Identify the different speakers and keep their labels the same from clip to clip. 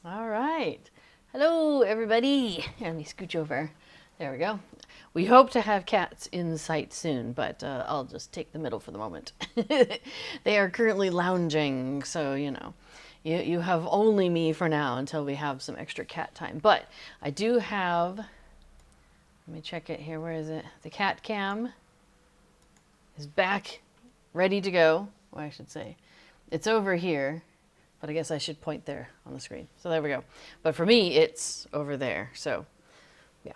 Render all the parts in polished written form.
Speaker 1: All right. Hello, everybody. Here, let me scooch over. There we go. We hope to have cats in sight soon, but I'll just take the middle for the moment. They are currently lounging, so you have only me for now until we have some extra cat time. But I do have. Let me check it here. Where is it? The cat cam is back, ready to go. Well, I should say, it's over here. But I guess I should point there on the screen. So there we go. But for me, it's over there. So, yeah.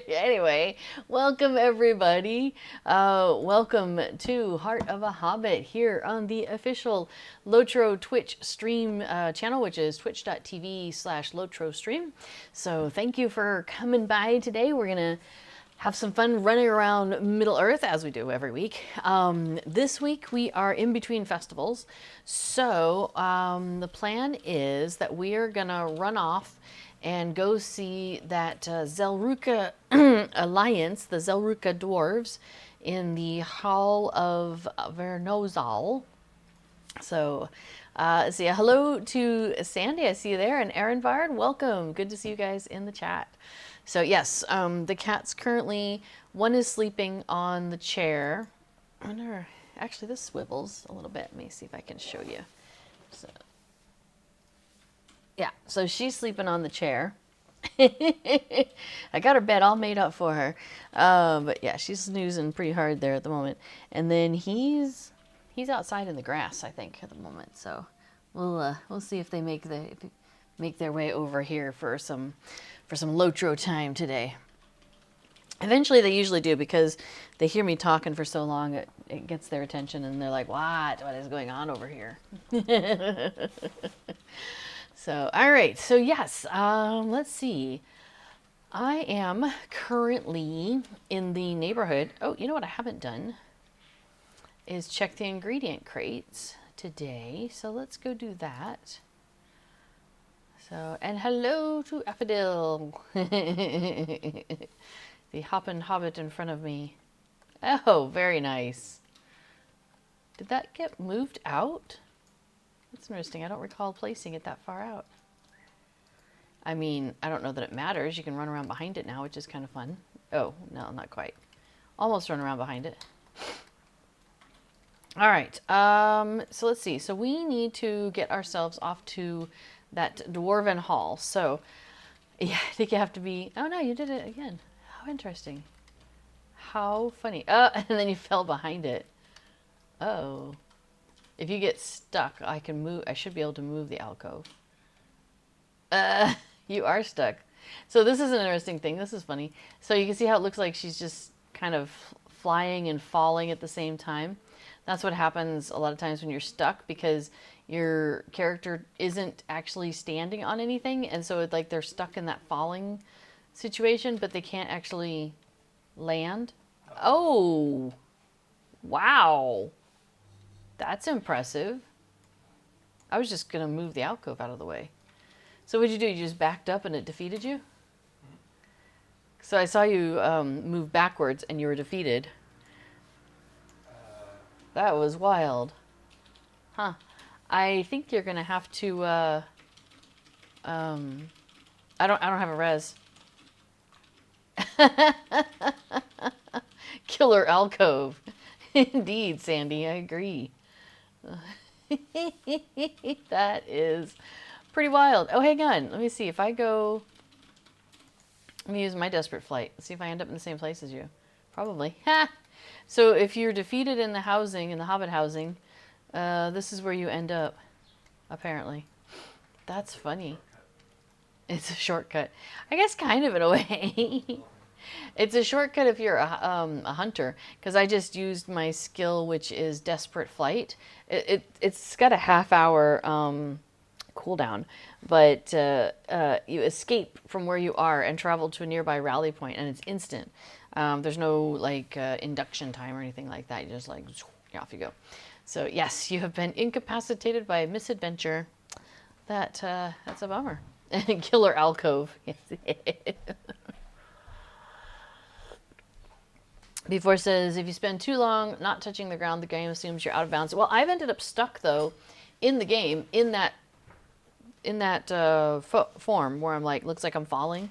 Speaker 1: Anyway, welcome everybody. Welcome to Heart of a Hobbit here on the official Lotro Twitch stream channel, which is twitch.tv/Lotro stream. So thank you for coming by today. We're going to have some fun running around Middle Earth as we do every week. This week we are in between festivals. So the plan is that we are gonna run off and go see that Zel-Ruka Alliance, the Zel-Ruka Dwarves, in the Hall of Vérnozal. So yeah, hello to Sandy, I see you there, and Aaron Vard, welcome. Good to see you guys in the chat. So yes, the cats currently, one is sleeping on the chair. I wonder, actually this swivels a little bit. Let me see if I can show you. So, yeah, so she's sleeping on the chair. I got her bed all made up for her. But yeah, she's snoozing pretty hard there at the moment. And then he's outside in the grass, I think, at the moment. So we'll see if they make their way over here for some Lotro time today. Eventually they usually do, because they hear me talking for so long, it gets their attention and they're like, what is going on over here? So, all right. So yes, let's see. I am currently in the neighborhood. Oh, you know what I haven't done is check the ingredient crates today. So let's go do that. So, and hello to Affadil. The hoppin' hobbit in front of me. Oh, very nice. Did that get moved out? That's interesting. I don't recall placing it that far out. I mean, I don't know that it matters. You can run around behind it now, which is kind of fun. Oh, no, not quite. Almost run around behind it. All right. So let's see. So we need to get ourselves off to that Dwarven Hall. So, yeah, I think you have to be... Oh, no, you did it again. How interesting. How funny. And then you fell behind it. Oh. If you get stuck, I can move. I should be able to move the alcove. You are stuck. So this is an interesting thing. This is funny. So you can see how it looks like she's just kind of flying and falling at the same time. That's what happens a lot of times when you're stuck, because your character isn't actually standing on anything, and so it's like they're stuck in that falling situation, but they can't actually land. Oh, wow. That's impressive. I was just going to move the alcove out of the way. So what'd you do? You just backed up and it defeated you? So I saw you move backwards and you were defeated. That was wild. Huh. I think you're going to have to... I don't have a res. Killer alcove. Indeed, Sandy, I agree. That is pretty wild. Oh, hang on. Let me see. If I go... Let me use my desperate flight. Let's see if I end up in the same place as you. Probably. Ha! So if you're defeated in the housing, in the Hobbit housing, this is where you end up, apparently. That's funny. It's a shortcut. I guess kind of in a way. It's a shortcut if you're a hunter, because I just used my skill, which is desperate flight. It's got a half-hour cooldown, but you escape from where you are and travel to a nearby rally point, and it's instant. There's no like induction time or anything like that. You just like off you go. So yes, you have been incapacitated by a misadventure. That's a bummer. Killer alcove. Before says, if you spend too long not touching the ground, the game assumes you're out of bounds. Well, I've ended up stuck though in the game in that form where I'm like, looks like I'm falling,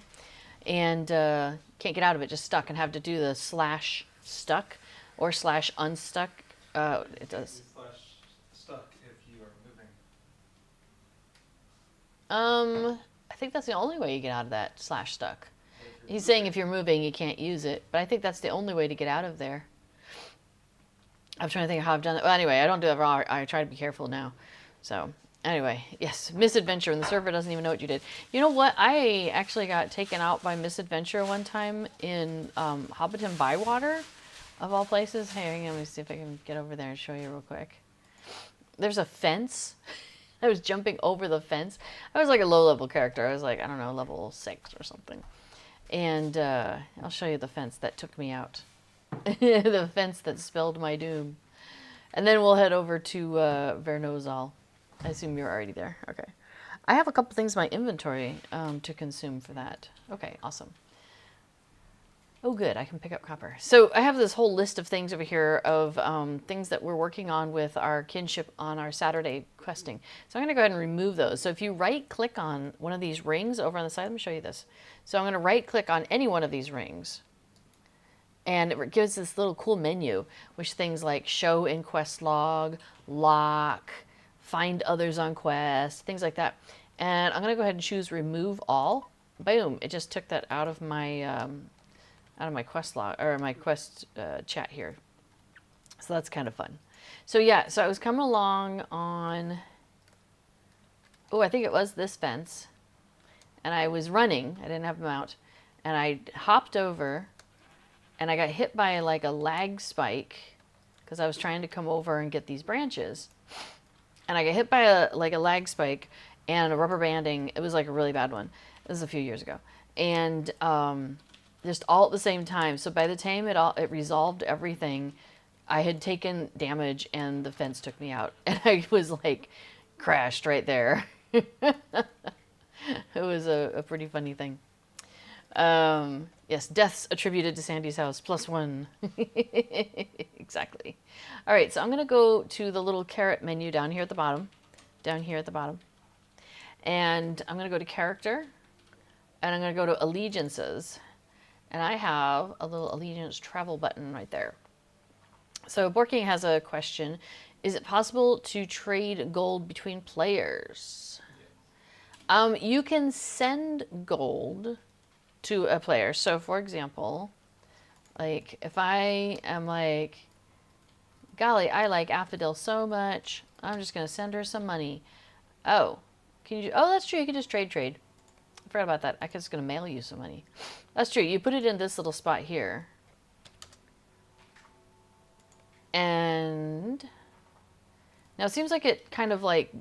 Speaker 1: and can't get out of it, just stuck, and have to do the slash stuck or slash unstuck. It does.
Speaker 2: Slash stuck if you are moving.
Speaker 1: I think that's the only way you get out of that slash stuck. He's saying if you're moving, you can't use it, but I think that's the only way to get out of there. I'm trying to think of how I've done it. Well, anyway, I don't do it wrong. I try to be careful now. So anyway, yes, misadventure, and the server doesn't even know what you did. You know what? I actually got taken out by misadventure one time in Hobbiton Bywater, of all places. Hey, let me see if I can get over there and show you real quick. There's a fence. I was jumping over the fence. I was like a low-level character. I was like, I don't know, level 6 or something. And I'll show you the fence that took me out. The fence that spelled my doom. And then we'll head over to Vérnozal. I assume you're already there. Okay. I have a couple things in my inventory to consume for that. Okay, awesome. Oh, good. I can pick up copper. So I have this whole list of things over here of things that we're working on with our kinship on our Saturday questing. So I'm going to go ahead and remove those. So if you right-click on one of these rings over on the side, let me show you this. So I'm going to right-click on any one of these rings. And it gives this little cool menu, which things like show in quest log, lock, find others on quest, things like that. And I'm going to go ahead and choose remove all. Boom. It just took that out of my quest log, or my quest chat here. So that's kind of fun. So yeah, so I was coming along on, oh, I think it was this fence, and I was running. I didn't have a mount, and I hopped over, and I got hit by like a lag spike because I was trying to come over and get these branches, and I got hit by a lag spike and a rubber banding. It was like a really bad one. This was a few years ago, and just all at the same time. So by the time it resolved everything, I had taken damage and the fence took me out, and I was like crashed right there. It was a pretty funny thing. Yes, deaths attributed to Sandy's house, +1. Exactly. All right, so I'm going to go to the little carrot menu down here at the bottom. And I'm going to go to character, and I'm going to go to allegiances. And I have a little allegiance travel button right there. So Borking has a question. Is it possible to trade gold between players? Yes. You can send gold to a player. So for example, like if I am like Golly, I like Affadil so much. I'm just gonna send her some money. Oh, can you? Oh, that's true. You can just trade. I forgot about that. I was gonna mail you some money. That's true. You put it in this little spot here, and now it seems like it kind of like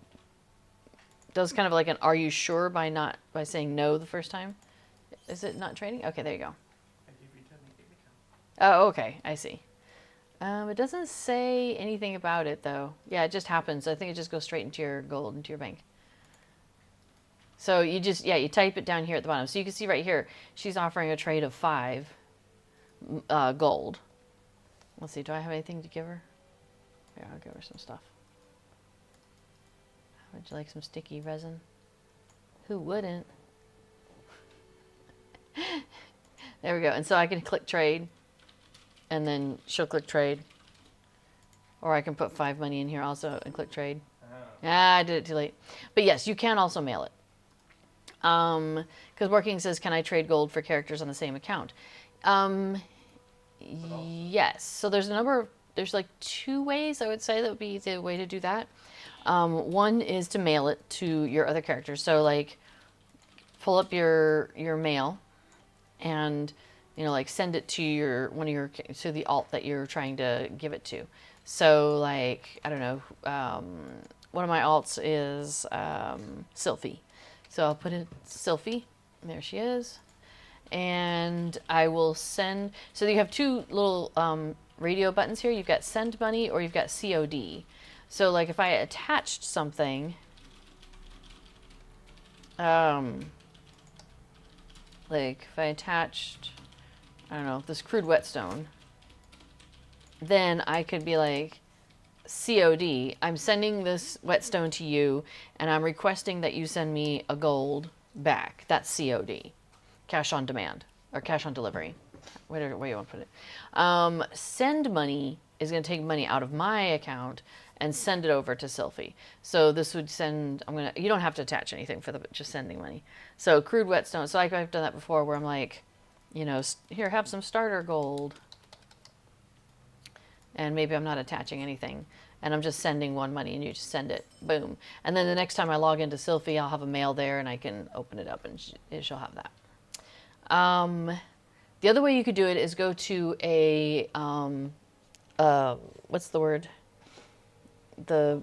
Speaker 1: does kind of like an "Are you sure?" by saying no the first time. Is it not trading? Okay, there you go. Oh, okay. I see. It doesn't say anything about it though. Yeah, it just happens. I think it just goes straight into your gold, into your bank. So you just, yeah, you type it down here at the bottom. So you can see right here, she's offering a trade of 5 gold. Let's see, do I have anything to give her? Yeah, I'll give her some stuff. Would you like some sticky resin? Who wouldn't? There we go. And so I can click trade, and then she'll click trade. Or I can put 5 money in here also and click trade. Ah, I did it too late. But yes, you can also mail it. Because Working says, can I trade gold for characters on the same account? Yes. So there's there's like 2 ways I would say that would be the way to do that. One is to mail it to your other characters. So like pull up your mail and, you know, like send it to to the alt that you're trying to give it to. So like, I don't know, one of my alts is Sylphie. So I'll put in Sylphie. There she is. And I will send, so you have 2 little radio buttons here. You've got send money or you've got COD. So like if I attached something, like if I attached, I don't know, this crude whetstone, then I could be like, COD, I'm sending this whetstone to you, and I'm requesting that you send me a gold back. That's COD, cash on demand, or cash on delivery, whatever way you want to put it. Send money is going to take money out of my account and send it over to Sylphie. So this would send, you don't have to attach anything for just sending money. So crude whetstone, so I've done that before where I'm like, you know, here, have some starter gold. And maybe I'm not attaching anything, and I'm just sending 1 money, and you just send it, boom. And then the next time I log into Sylphie, I'll have a mail there, and I can open it up, and she'll have that. The other way you could do it is go to a, what's the word? The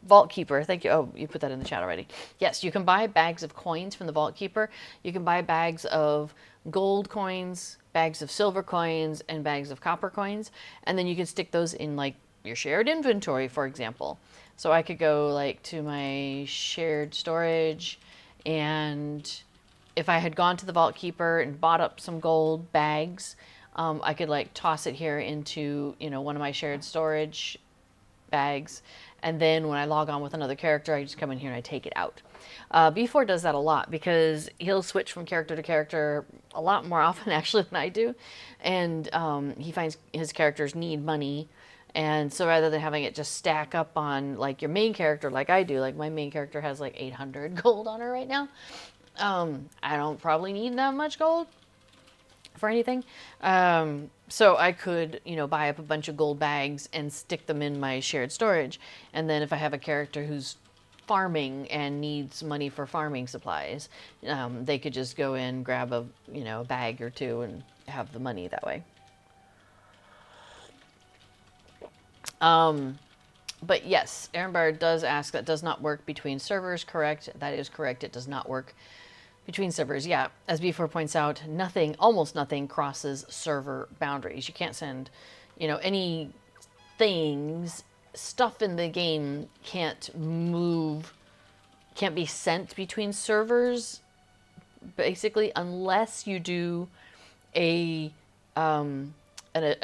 Speaker 1: Vault Keeper. Thank you. Oh, you put that in the chat already. Yes, you can buy bags of coins from the Vault Keeper. You can buy bags of gold coins, bags of silver coins, and bags of copper coins. And then you can stick those in like your shared inventory, for example. So I could go like to my shared storage, and if I had gone to the Vault Keeper and bought up some gold bags, I could like toss it here into, you know, one of my shared storage bags. And then when I log on with another character, I just come in here and I take it out. B4 does that a lot because he'll switch from character to character a lot more often actually than I do. And he finds his characters need money. And so rather than having it just stack up on like your main character like I do, like my main character has like 800 gold on her right now. I don't probably need that much gold for anything. So I could, you know, buy up a bunch of gold bags and stick them in my shared storage. And then if I have a character who's farming and needs money for farming supplies, they could just go in, grab a, you know, bag or 2 and have the money that way. But yes, Aaronbar does ask, that does not work between servers, correct? That is correct. It does not work between servers. Yeah, as B4 points out, nothing, almost nothing crosses server boundaries. You can't send, you know, any things, stuff in the game can't move, can't be sent between servers, basically, unless you do a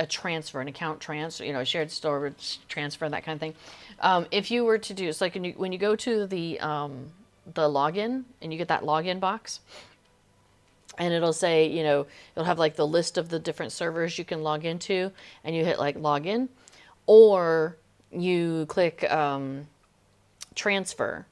Speaker 1: transfer, an account transfer, you know, a shared storage transfer, that kind of thing. If you were to do, it's like when you go to the login and you get that login box, and it'll say, you know, it'll have like the list of the different servers you can log into, and you hit like login, or you click transfer,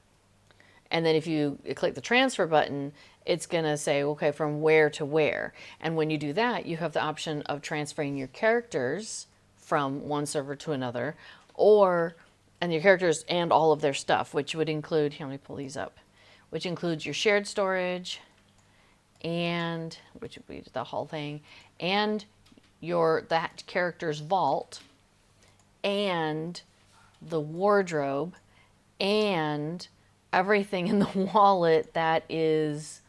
Speaker 1: and then if you click the transfer button, it's going to say, okay, from where to where. And when you do that, you have the option of transferring your characters from one server to another, or, and your characters and all of their stuff, which would include, here, let me pull these up, which includes your shared storage, and, which would be the whole thing, and that character's vault, and the wardrobe, and everything in the wallet that is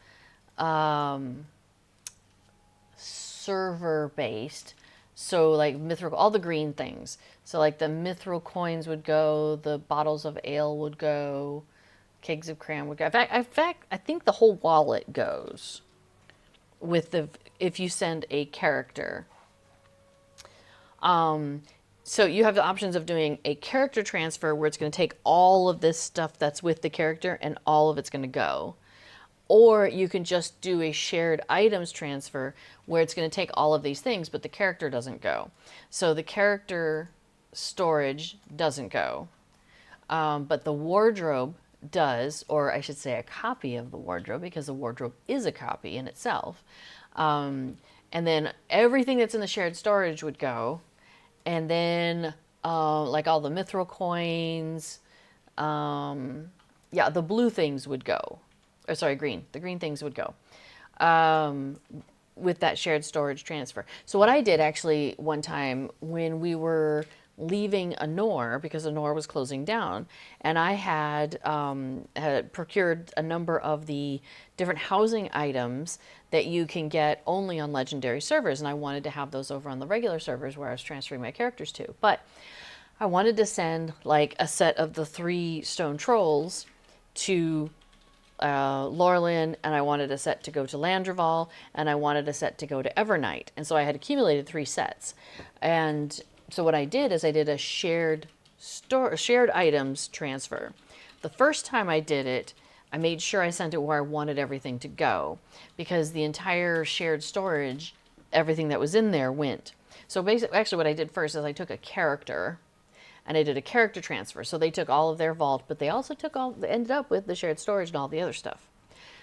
Speaker 1: server based. So like mithril, all the green things. So like the mithril coins would go, the bottles of ale would go, kegs of cran would go. In fact, I think the whole wallet goes with if you send a character. So you have the options of doing a character transfer where it's going to take all of this stuff that's with the character and all of it's going to go. Or you can just do a shared items transfer where it's going to take all of these things, but the character doesn't go. So the character storage doesn't go. But the wardrobe does, or I should say a copy of the wardrobe, because the wardrobe is a copy in itself. And then everything that's in the shared storage would go. And then like all the mithril coins, yeah, the blue things would go. Or sorry, green. The green things would go with that shared storage transfer. So what I did actually one time when we were leaving Anor, because Anor was closing down, and I had procured a number of the different housing items that you can get only on legendary servers, and I wanted to have those over on the regular servers where I was transferring my characters to. But I wanted to send like a set of the 3 stone trolls to Lorelin, and I wanted a set to go to Landreval, and I wanted a set to go to Evernight. And so I had accumulated 3 sets. And so what I did is I did a shared items transfer. The first time I did it, I made sure I sent it where I wanted everything to go, because the entire shared storage, everything that was in there went. So basically, actually what I did first is I took a character, and I did a character transfer. So they took all of their vault, but they also ended up with the shared storage and all the other stuff.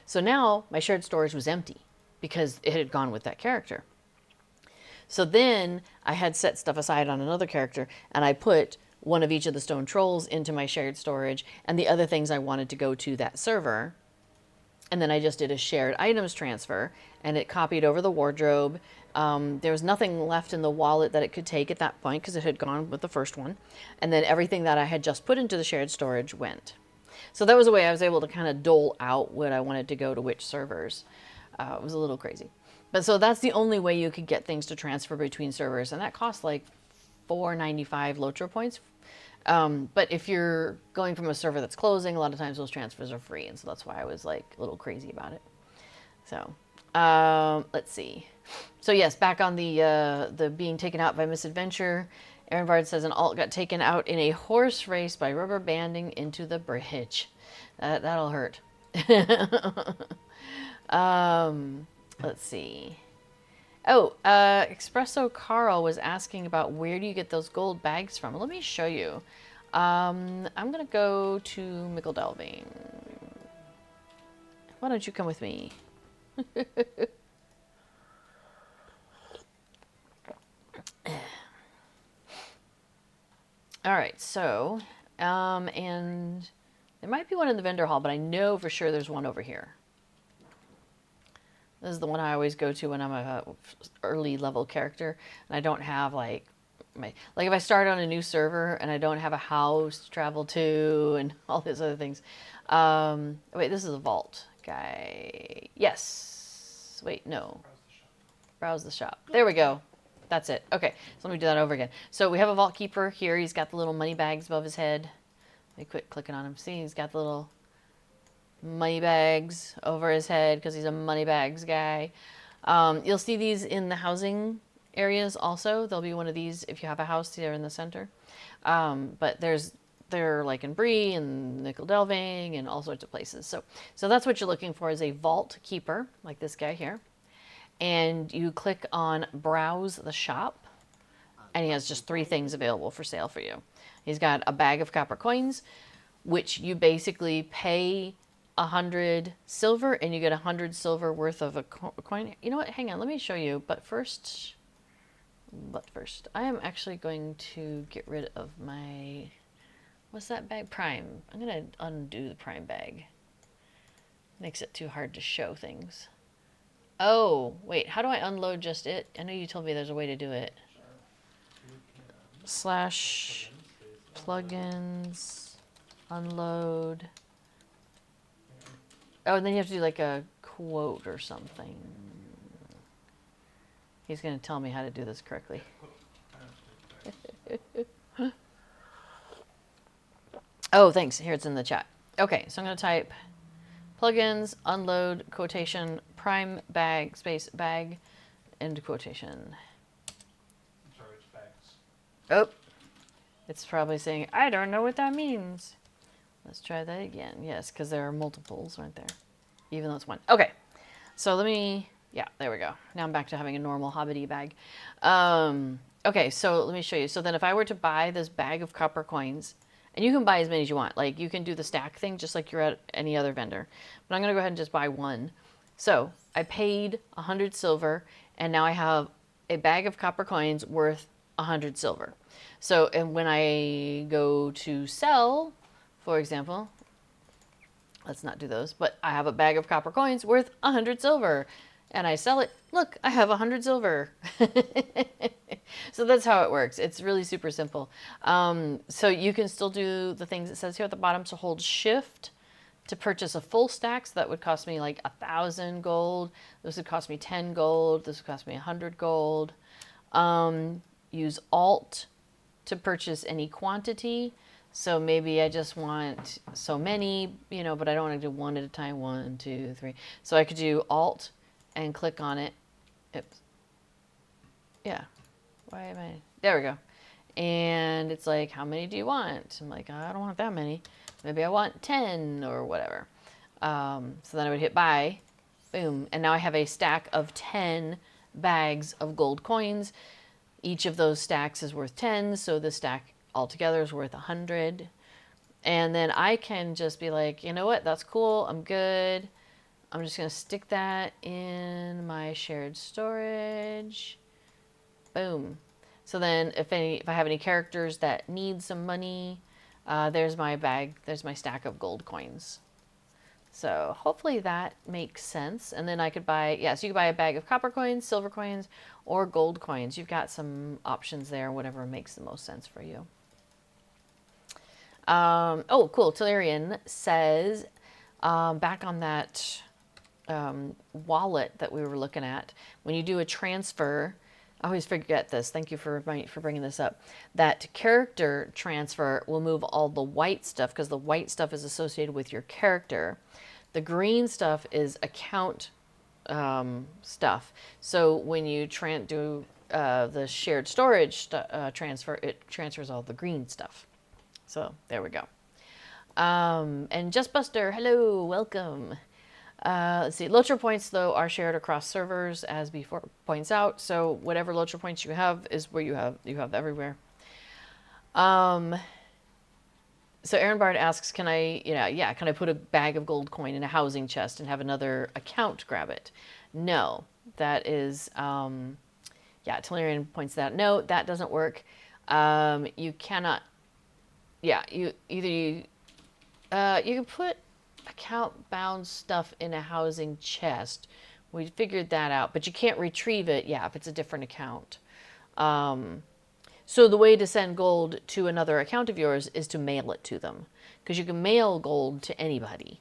Speaker 1: So now my shared storage was empty because it had gone with that character. So then I had set stuff aside on another character, and I put one of each of the stone trolls into my shared storage and the other things I wanted to go to that server. And then I just did a shared items transfer, and it copied over the wardrobe. There was nothing left in the wallet that it could take at that point because it had gone with the first one. And then everything that I had just put into the shared storage went. So that was a way I was able to kind of dole out what I wanted to go to which servers. It was a little crazy. But so that's the only way you could get things to transfer between servers. And that costs like $4.95 Lotro points. But if you're going from a server that's closing, a lot of times those transfers are free. And so that's why I was like a little crazy about it. So let's see. So yes, back on the being taken out by misadventure. Aaron Bard says an alt got taken out in a horse race by rubber banding into the bridge. That'll hurt. Let's see. Oh, Espresso Carl was asking about where do you get those gold bags from? Let me show you. I'm going to go to Mickle Delving. Why don't you come with me? All right, so, and there might be one in the vendor hall, but I know for sure there's one over here. This is the one I always go to when I'm a early level character, and I don't have like if I start on a new server and I don't have a house to travel to and all these other things. Wait, this is a vault guy. Yes. Wait, no. Browse the shop. There we go. That's it. Okay, so let me do that over again. So we have a vault keeper here. He's got the little money bags above his head. Let me quit clicking on him. See, he's got the little money bags over his head because he's a money bags guy. You'll see these in the housing areas also. There'll be one of these if you have a house here in the center. But they're like in Bree and Nickel Delving and all sorts of places. So that's what you're looking for, is a vault keeper like this guy here. And you click on Browse the Shop, and he has just 3 things available for sale for you. He's got a bag of copper coins, which you basically pay 100 silver, and you get 100 silver worth of a coin. You know what? Hang on, let me show you. But first, But first, I am actually going to get rid of my, what's that bag? Prime. I'm going to undo the Prime bag. Makes it too hard to show things. Oh, wait, how do I unload just it? I know you told me there's a way to do it. Slash plugins, unload. Oh, and then you have to do like a quote or something. He's going to tell me how to do this correctly. Oh, thanks. Here it's in the chat. Okay, so I'm going to type plugins, unload, quotation, prime bag, space bag, end quotation. Oh, it's probably saying, I don't know what that means. Let's try that again. Yes, because there are multiples, aren't there? Even though it's one. Okay, so let me, yeah, there we go. Now I'm back to having a normal Hobbit-y bag. Okay, so let me show you. So then if I were to buy this bag of copper coins, and you can buy as many as you want. Like, you can do the stack thing just like you're at any other vendor. But I'm going to go ahead and just buy one. So I paid 100 silver, and now I have a bag of copper coins worth 100 silver. So, and when I go to sell, for example, let's not do those, but I have a bag of copper coins worth 100 silver. And I sell it. Look, I have 100 silver. So that's how it works. It's really super simple. So you can still do the things it says here at the bottom. So hold shift to purchase a full stack. So that would cost me like 1,000 gold. This would cost me 10 gold. This would cost me 100 gold. Use alt to purchase any quantity. So maybe I just want so many, you know, but I don't want to do one at a time. 1, 2, 3. So I could do alt and click on it. Oops. Yeah. Why am I? There we go. And it's like, how many do you want? I'm like, I don't want that many. Maybe I want 10 or whatever. So then I would hit buy. Boom. And now I have a stack of 10 bags of gold coins. Each of those stacks is worth 10. So the stack altogether is worth 100. And then I can just be like, you know what? That's cool. I'm good. I'm just going to stick that in my shared storage. Boom. So then if I have any characters that need some money, there's my bag, there's my stack of gold coins. So hopefully that makes sense. And then I could buy, yeah, so you could buy a bag of copper coins, silver coins, or gold coins. You've got some options there, whatever makes the most sense for you. Oh, cool. Tellurian says, back on that wallet that we were looking at, when you do a transfer, I always forget this. Thank you for bringing this up. That character transfer will move all the white stuff because the white stuff is associated with your character. The green stuff is account stuff. So when you do the shared storage transfer, it transfers all the green stuff. So there we go. And Just Buster, hello, welcome. Let's see, Lotro points, though, are shared across servers, as before points out. So whatever Lotro points you have is where you have everywhere. So Aaron Bard asks, can I put a bag of gold coin in a housing chest and have another account grab it? No, that is, Tellurian points that out. No, that doesn't work. You cannot, you can put account bound stuff in a housing chest. We figured that out, but you can't retrieve it, if it's a different account. So the way to send gold to another account of yours is to mail it to them, because you can mail gold to anybody.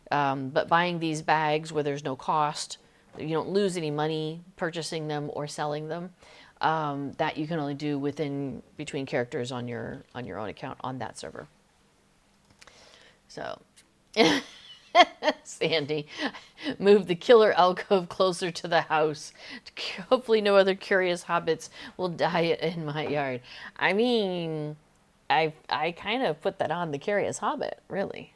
Speaker 1: But buying these bags where there's no cost, you don't lose any money purchasing them or selling them. That you can only do between characters on your own account on that server. So. Sandy, move the killer alcove closer to the house. Hopefully no other curious hobbits will die in my yard. I mean, I kind of put that on the curious hobbit, really.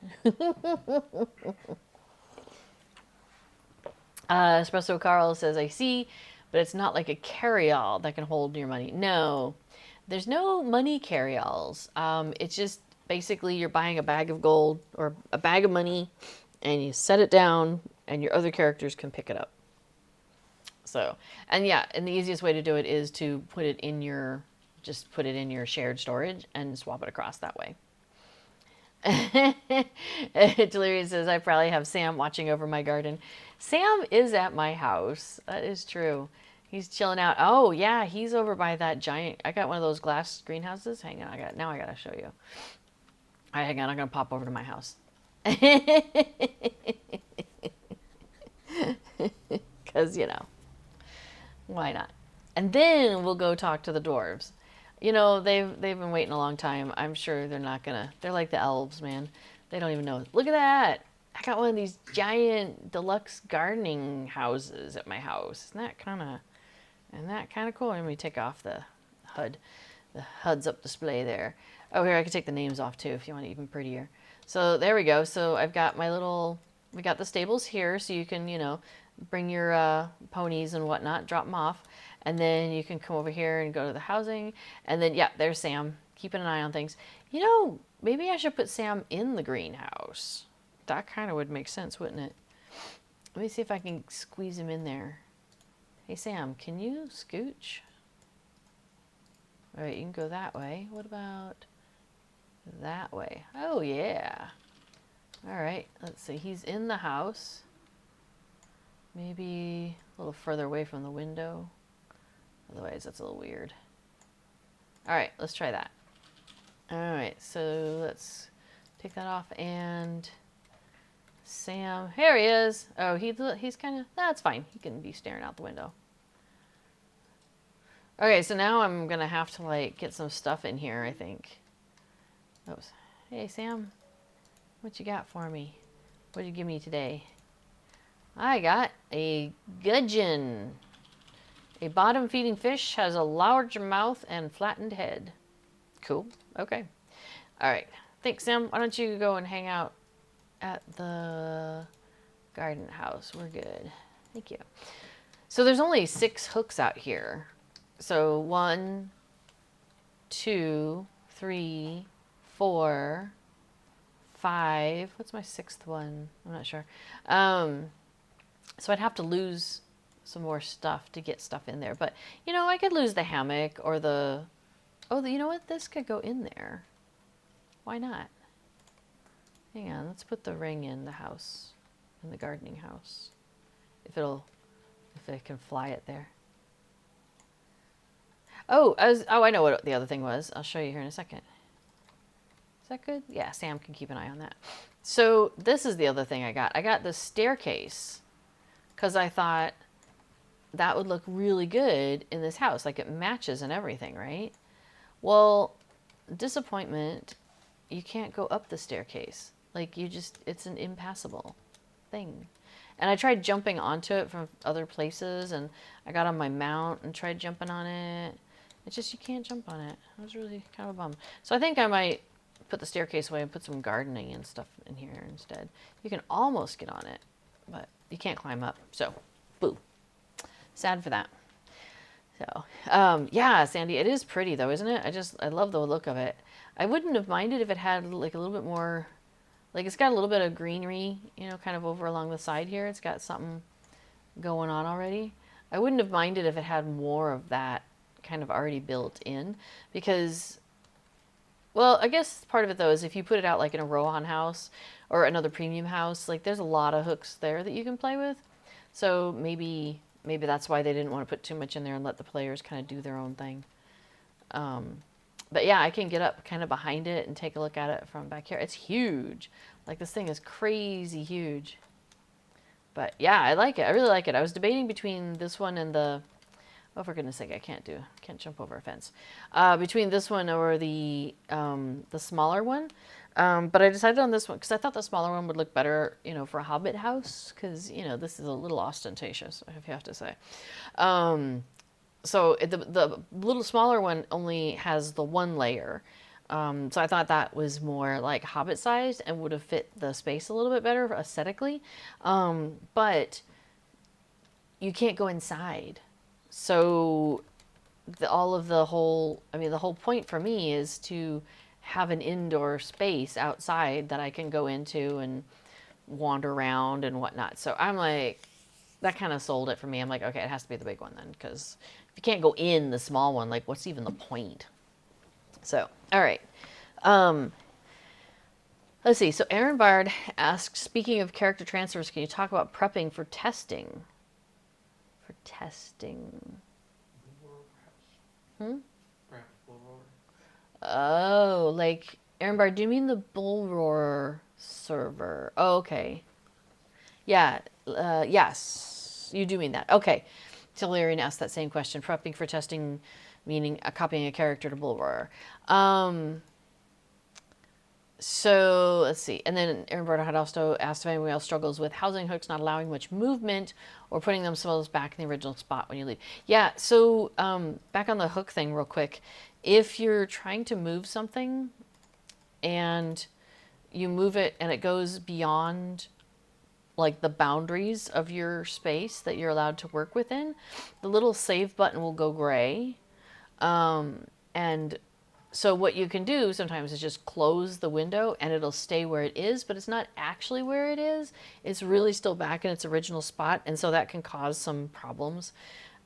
Speaker 1: Espresso Carl says, I see, but it's not like a carry-all that can hold your money. No, there's no money carry-alls. It's just basically you're buying a bag of gold or a bag of money, and you set it down, and your other characters can pick it up. So, and yeah, and the easiest way to do it is to put it in your, just put it in your shared storage and swap it across that way. Delirious says, I probably have Sam watching over my garden. Sam is at my house. That is true. He's chilling out. Oh, yeah, he's over by that giant. I got one of those glass greenhouses. Hang on, now I gotta show you. All right, hang on, I'm gonna pop over to my house. Because, why not? And then we'll go talk to the dwarves. They've been waiting a long time. I'm sure they're not gonna. They're like the elves, man. They don't even know. Look at that! I got one of these giant deluxe gardening houses at my house. Isn't that kind of cool? Let me take off the HUD. The HUD's up display there. Oh, here I can take the names off too if you want it even prettier. So there we go. So I've got we got the stables here, so you can bring your ponies and whatnot, drop them off. And then you can come over here and go to the housing. And then, yeah, there's Sam, keeping an eye on things. Maybe I should put Sam in the greenhouse. That kind of would make sense, wouldn't it? Let me see if I can squeeze him in there. Hey, Sam, can you scooch? All right, you can go that way. What about that way? Oh, yeah. All right, let's see. He's in the house. Maybe a little further away from the window. Otherwise, that's a little weird. All right, let's try that. All right, so let's take that off. And Sam, here he is. Oh, he's kind of, that's fine. He can be staring out the window. Okay, so now I'm going to have to, get some stuff in here, I think. Oops. Hey, Sam, what you got for me? What did you give me today? I got a gudgeon. A bottom-feeding fish has a large mouth and flattened head. Cool. Okay. All right. Thanks, Sam. Why don't you go and hang out at the garden house? We're good. Thank you. So there's only 6 hooks out here. So 1, 2, 3, 4, 5. What's my 6th one? I'm not sure. So I'd have to lose some more stuff to get stuff in there. But, I could lose the hammock or you know what? This could go in there. Why not? Hang on, let's put the ring in the house, in the gardening house. If I can fly it there. Oh, I know what the other thing was. I'll show you here in a second. Is that good? Yeah, Sam can keep an eye on that. So this is the other thing I got. I got the staircase because I thought that would look really good in this house. It matches and everything, right? Well, disappointment, you can't go up the staircase. It's an impassable thing. And I tried jumping onto it from other places, and I got on my mount and tried jumping on it. It's just, you can't jump on it. I was really kind of a bum. So I think I might put the staircase away and put some gardening and stuff in here instead. You can almost get on it, but you can't climb up. So, boo. Sad for that. So, yeah, Sandy, it is pretty though, isn't it? I love the look of it. I wouldn't have minded if it had a little bit more, it's got a little bit of greenery, kind of over along the side here. It's got something going on already. I wouldn't have minded if it had more of that kind of already built in because, well, I guess part of it though is if you put it out in a Rohan house or another premium house, there's a lot of hooks there that you can play with. So maybe that's why they didn't want to put too much in there and let the players kind of do their own thing. But yeah, I can get up kind of behind it and take a look at it from back here. It's huge. This thing is crazy huge. But yeah, I like it. I really like it. I was debating between this one and the, oh, for goodness sake, I can't jump over a fence. Between this one or the smaller one. But I decided on this one because I thought the smaller one would look better, for a Hobbit house. Because, this is a little ostentatious, if you have to say. So the little smaller one only has the 1 layer. So I thought that was more Hobbit sized and would have fit the space a little bit better aesthetically. But you can't go inside. So the whole point for me is to have an indoor space outside that I can go into and wander around and whatnot. So I'm that kind of sold it for me. I'm like, okay, it has to be the big one then, because if you can't go in the small one, like, what's even the point? So, all right. Let's see. So Aaron Bard asks, speaking of character transfers, can you talk about prepping for testing? For testing.
Speaker 2: Perhaps. Perhaps Bullroarer.
Speaker 1: Oh, like, Aaron Bard, do you mean the Bullroarer server? Oh, okay. Yeah, yes, you do mean that. Okay. Tillarian asked that same question. Prepping for testing, meaning copying a character to Bullroarer. So let's see. And then Aaron Border had also asked if anyone else struggles with housing hooks not allowing much movement or putting themselves back in the original spot when you leave. Yeah, so back on the hook thing real quick. If you're trying to move something and you move it and it goes beyond like the boundaries of your space that you're allowed to work within, the little save button will go gray. And so what you can do sometimes is just close the window and it'll stay where it is, but it's not actually where it is. It's really still back in its original spot, and so that can cause some problems.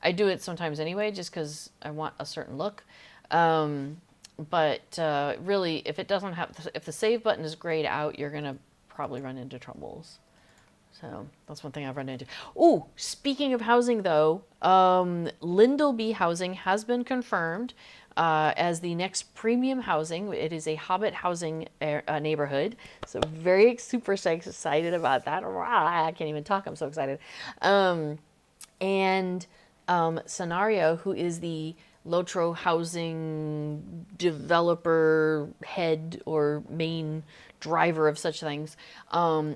Speaker 1: I do it sometimes anyway, just because I want a certain look. But really, if it doesn't have, if the save button is grayed out, you're gonna probably run into troubles. So that's one thing I've run into. Oh, speaking of housing, though, Lindleby Housing has been confirmed as the next premium housing. It is a Hobbit housing neighborhood. So very super excited about that. I can't even talk. I'm so excited. And Scenario, who is the Lotro housing developer head or main driver of such things,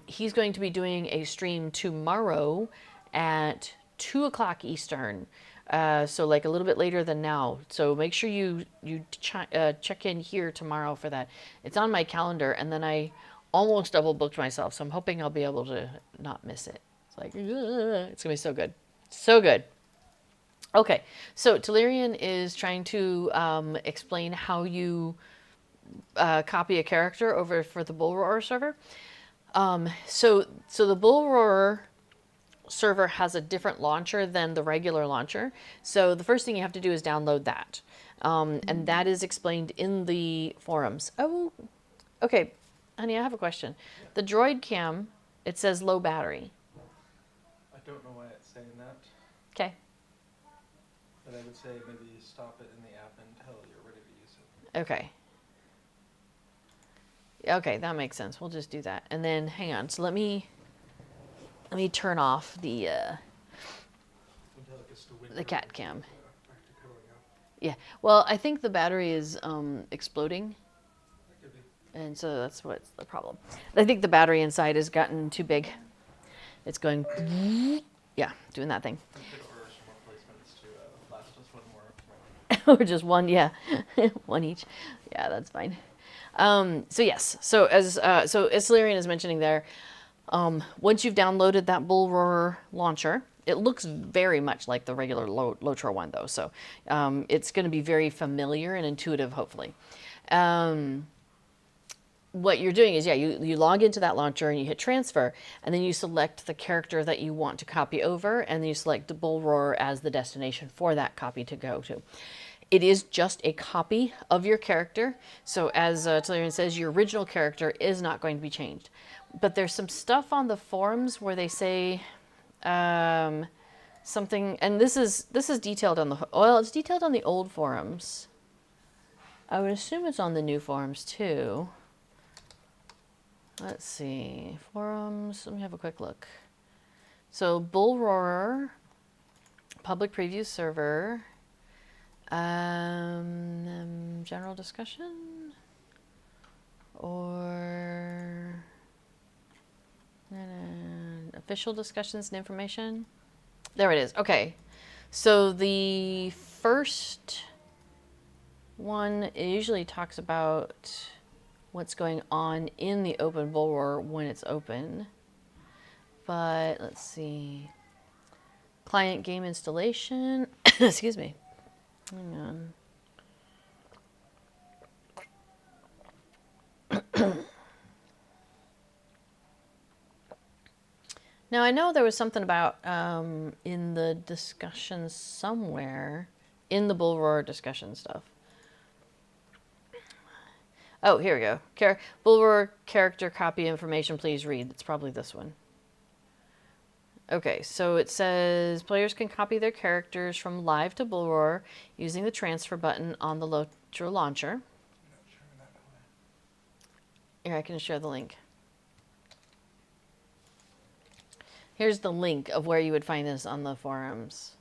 Speaker 1: he's going to be doing a stream tomorrow at 2 o'clock Eastern. So like a little bit later than now. So make sure you check in here tomorrow for that. It's on my calendar, and then I almost double booked myself, so I'm hoping I'll be able to not miss it. It's like, it's gonna be so good. So good. Okay, so Tellurian is trying to explain how you copy a character over for the Bullroarer server. So the Bullroarer server has a different launcher than the regular launcher. So the first thing you have to do is download that. And that is explained in the forums. Oh, okay. Honey, I have a question.
Speaker 2: Yeah.
Speaker 1: The droid cam, it says low battery.
Speaker 2: I don't know why it's saying that,
Speaker 1: Okay.
Speaker 2: but I would say maybe stop it in the app until you're ready to use it.
Speaker 1: Okay. Okay, that makes sense. We'll just do that. And then hang on. So let me turn off the
Speaker 2: Until it gets to winter.
Speaker 1: the cat cam.
Speaker 2: Back to cuddling up.
Speaker 1: Yeah. Well, I think the battery is exploding,
Speaker 2: That could be.
Speaker 1: and so that's what's the problem. I think the battery inside has gotten too big. It's going, yeah, doing that thing.
Speaker 2: We could order some replacements to last us one more.
Speaker 1: Or just one, yeah, one each. Yeah, that's fine. So yes, so as Illyrian is mentioning there, once you've downloaded that Bullroarer launcher, it looks very much like the regular Lotro one though, so it's going to be very familiar and intuitive, hopefully. What you're doing is, yeah, you log into that launcher and you hit transfer, and then you select the character that you want to copy over, and then you select the Bullroarer as the destination for that copy to go to. It is just a copy of your character, so as Tellurian says, your original character is not going to be changed. But there's some stuff on the forums where they say something, and this is detailed on it's detailed on the old forums. I would assume it's on the new forums too. Let's see, forums, let me have a quick look. So Bullroarer, public preview server, general discussion, or official discussions and information. There it is, okay. So the first one, it usually talks about what's going on in the open Bullroarer when it's open. But let's see. Client game installation. Excuse me. Hang on. Now, I know there was something about in the discussion somewhere, in the Bullroarer discussion stuff. Oh, here we go. Bullroarer character copy information, please read. It's probably this one. Okay, so it says players can copy their characters from live to Bullroarer using the transfer button on the Lotro launcher. Here, I can share the link. Here's the link of where you would find this on the forums.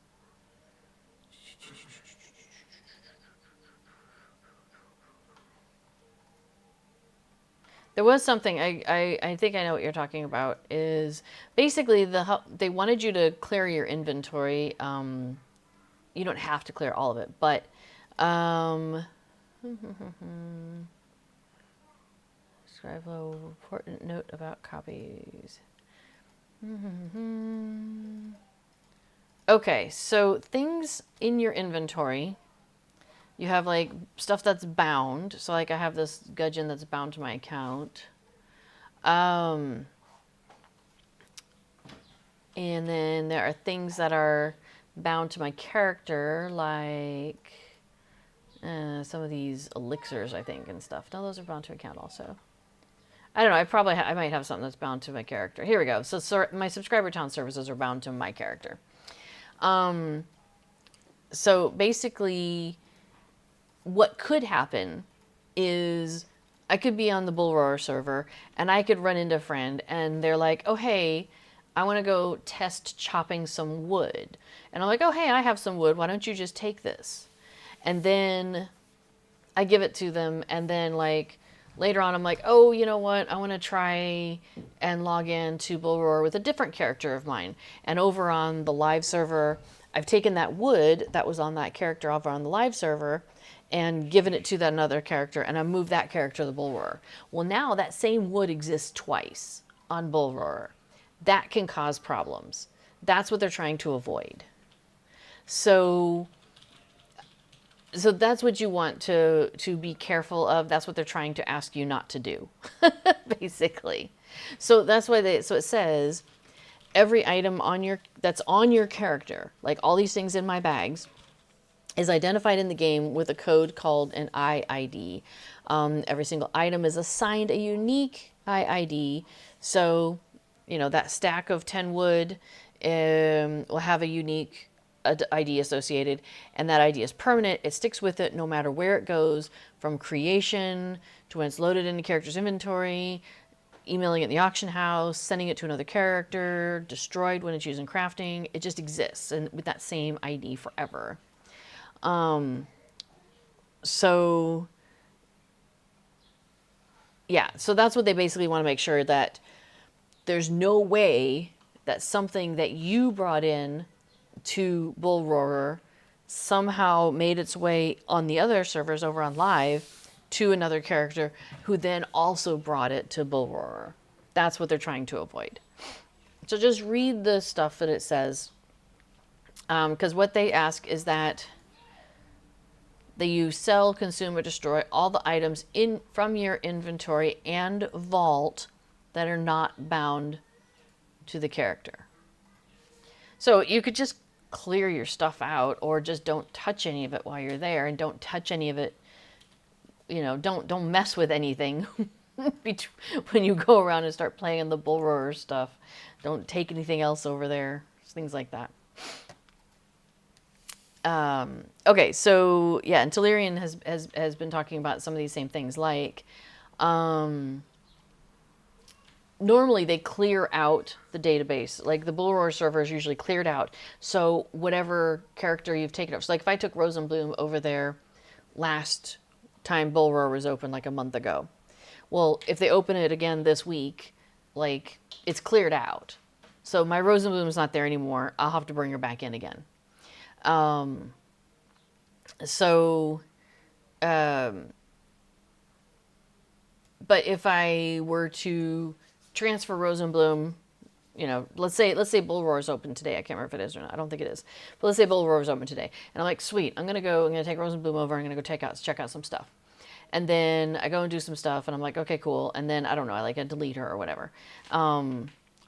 Speaker 1: There was something, I think I know what you're talking about, is basically they wanted you to clear your inventory. You don't have to clear all of it, but describe a important note about copies. Okay, so things in your inventory, you have like stuff that's bound. So like I have this gudgeon that's bound to my account. And then there are things that are bound to my character, like some of these elixirs, I think, and stuff. No, those are bound to account also. I don't know. I might have something that's bound to my character. Here we go. So my subscriber town services are bound to my character. So basically, what could happen is I could be on the Bullroarer server and I could run into a friend and they're like, oh, hey, I want to go test chopping some wood. And I'm like, oh, hey, I have some wood. Why don't you just take this? And then I give it to them. And then like later on, I'm like, oh, you know what? I want to try and log in to Bullroarer with a different character of mine. And over on the live server, I've taken that wood that was on that character over on the live server and given it to that another character, and I moved that character to the Bullroarer. Well, now that same wood exists twice on Bullroarer. That can cause problems. That's what they're trying to avoid. So that's what you want to be careful of. That's what they're trying to ask you not to do, basically. So that's why so it says every item that's on your character, like all these things in my bags, is identified in the game with a code called an IID. Every single item is assigned a unique IID. So, you know, that stack of 10 wood will have a unique ID associated, and that ID is permanent. It sticks with it no matter where it goes, from creation to when it's loaded into character's inventory, emailing it in the auction house, sending it to another character, destroyed when it's used in crafting. It just exists, and with that same ID forever. So yeah, so that's what they basically want to make sure, that there's no way that something that you brought in to Bullroarer somehow made its way on the other servers over on live to another character who then also brought it to Bullroarer. That's what they're trying to avoid. So just read the stuff that it says, because what they ask is that you sell, consume, or destroy all the items from your inventory and vault that are not bound to the character. So you could just clear your stuff out, or just don't touch any of it while you're there, and don't touch any of it. You know, don't mess with anything when you go around and start playing the Bullroarer stuff. Don't take anything else over there. Things like that. Okay, so yeah, and Telerian has been talking about some of these same things, like normally they clear out the database. Like the Bullroarer server is usually cleared out, so whatever character you've taken over. So like if I took Rosenbloom over there last time Bullroarer was open, like a month ago, well, if they open it again this week, like it's cleared out. So my Rosenbloom's not there anymore. I'll have to bring her back in again. But if I were to transfer Rosenbloom, you know, let's say Bullroar's open today. I can't remember if it is or not. I don't think it is. But let's say Bullroar's open today. And I'm like, sweet, I'm going to take Rosenbloom over. I'm going to go check out some stuff. And then I go and do some stuff and I'm like, okay, cool. And then I don't know, I delete her or whatever.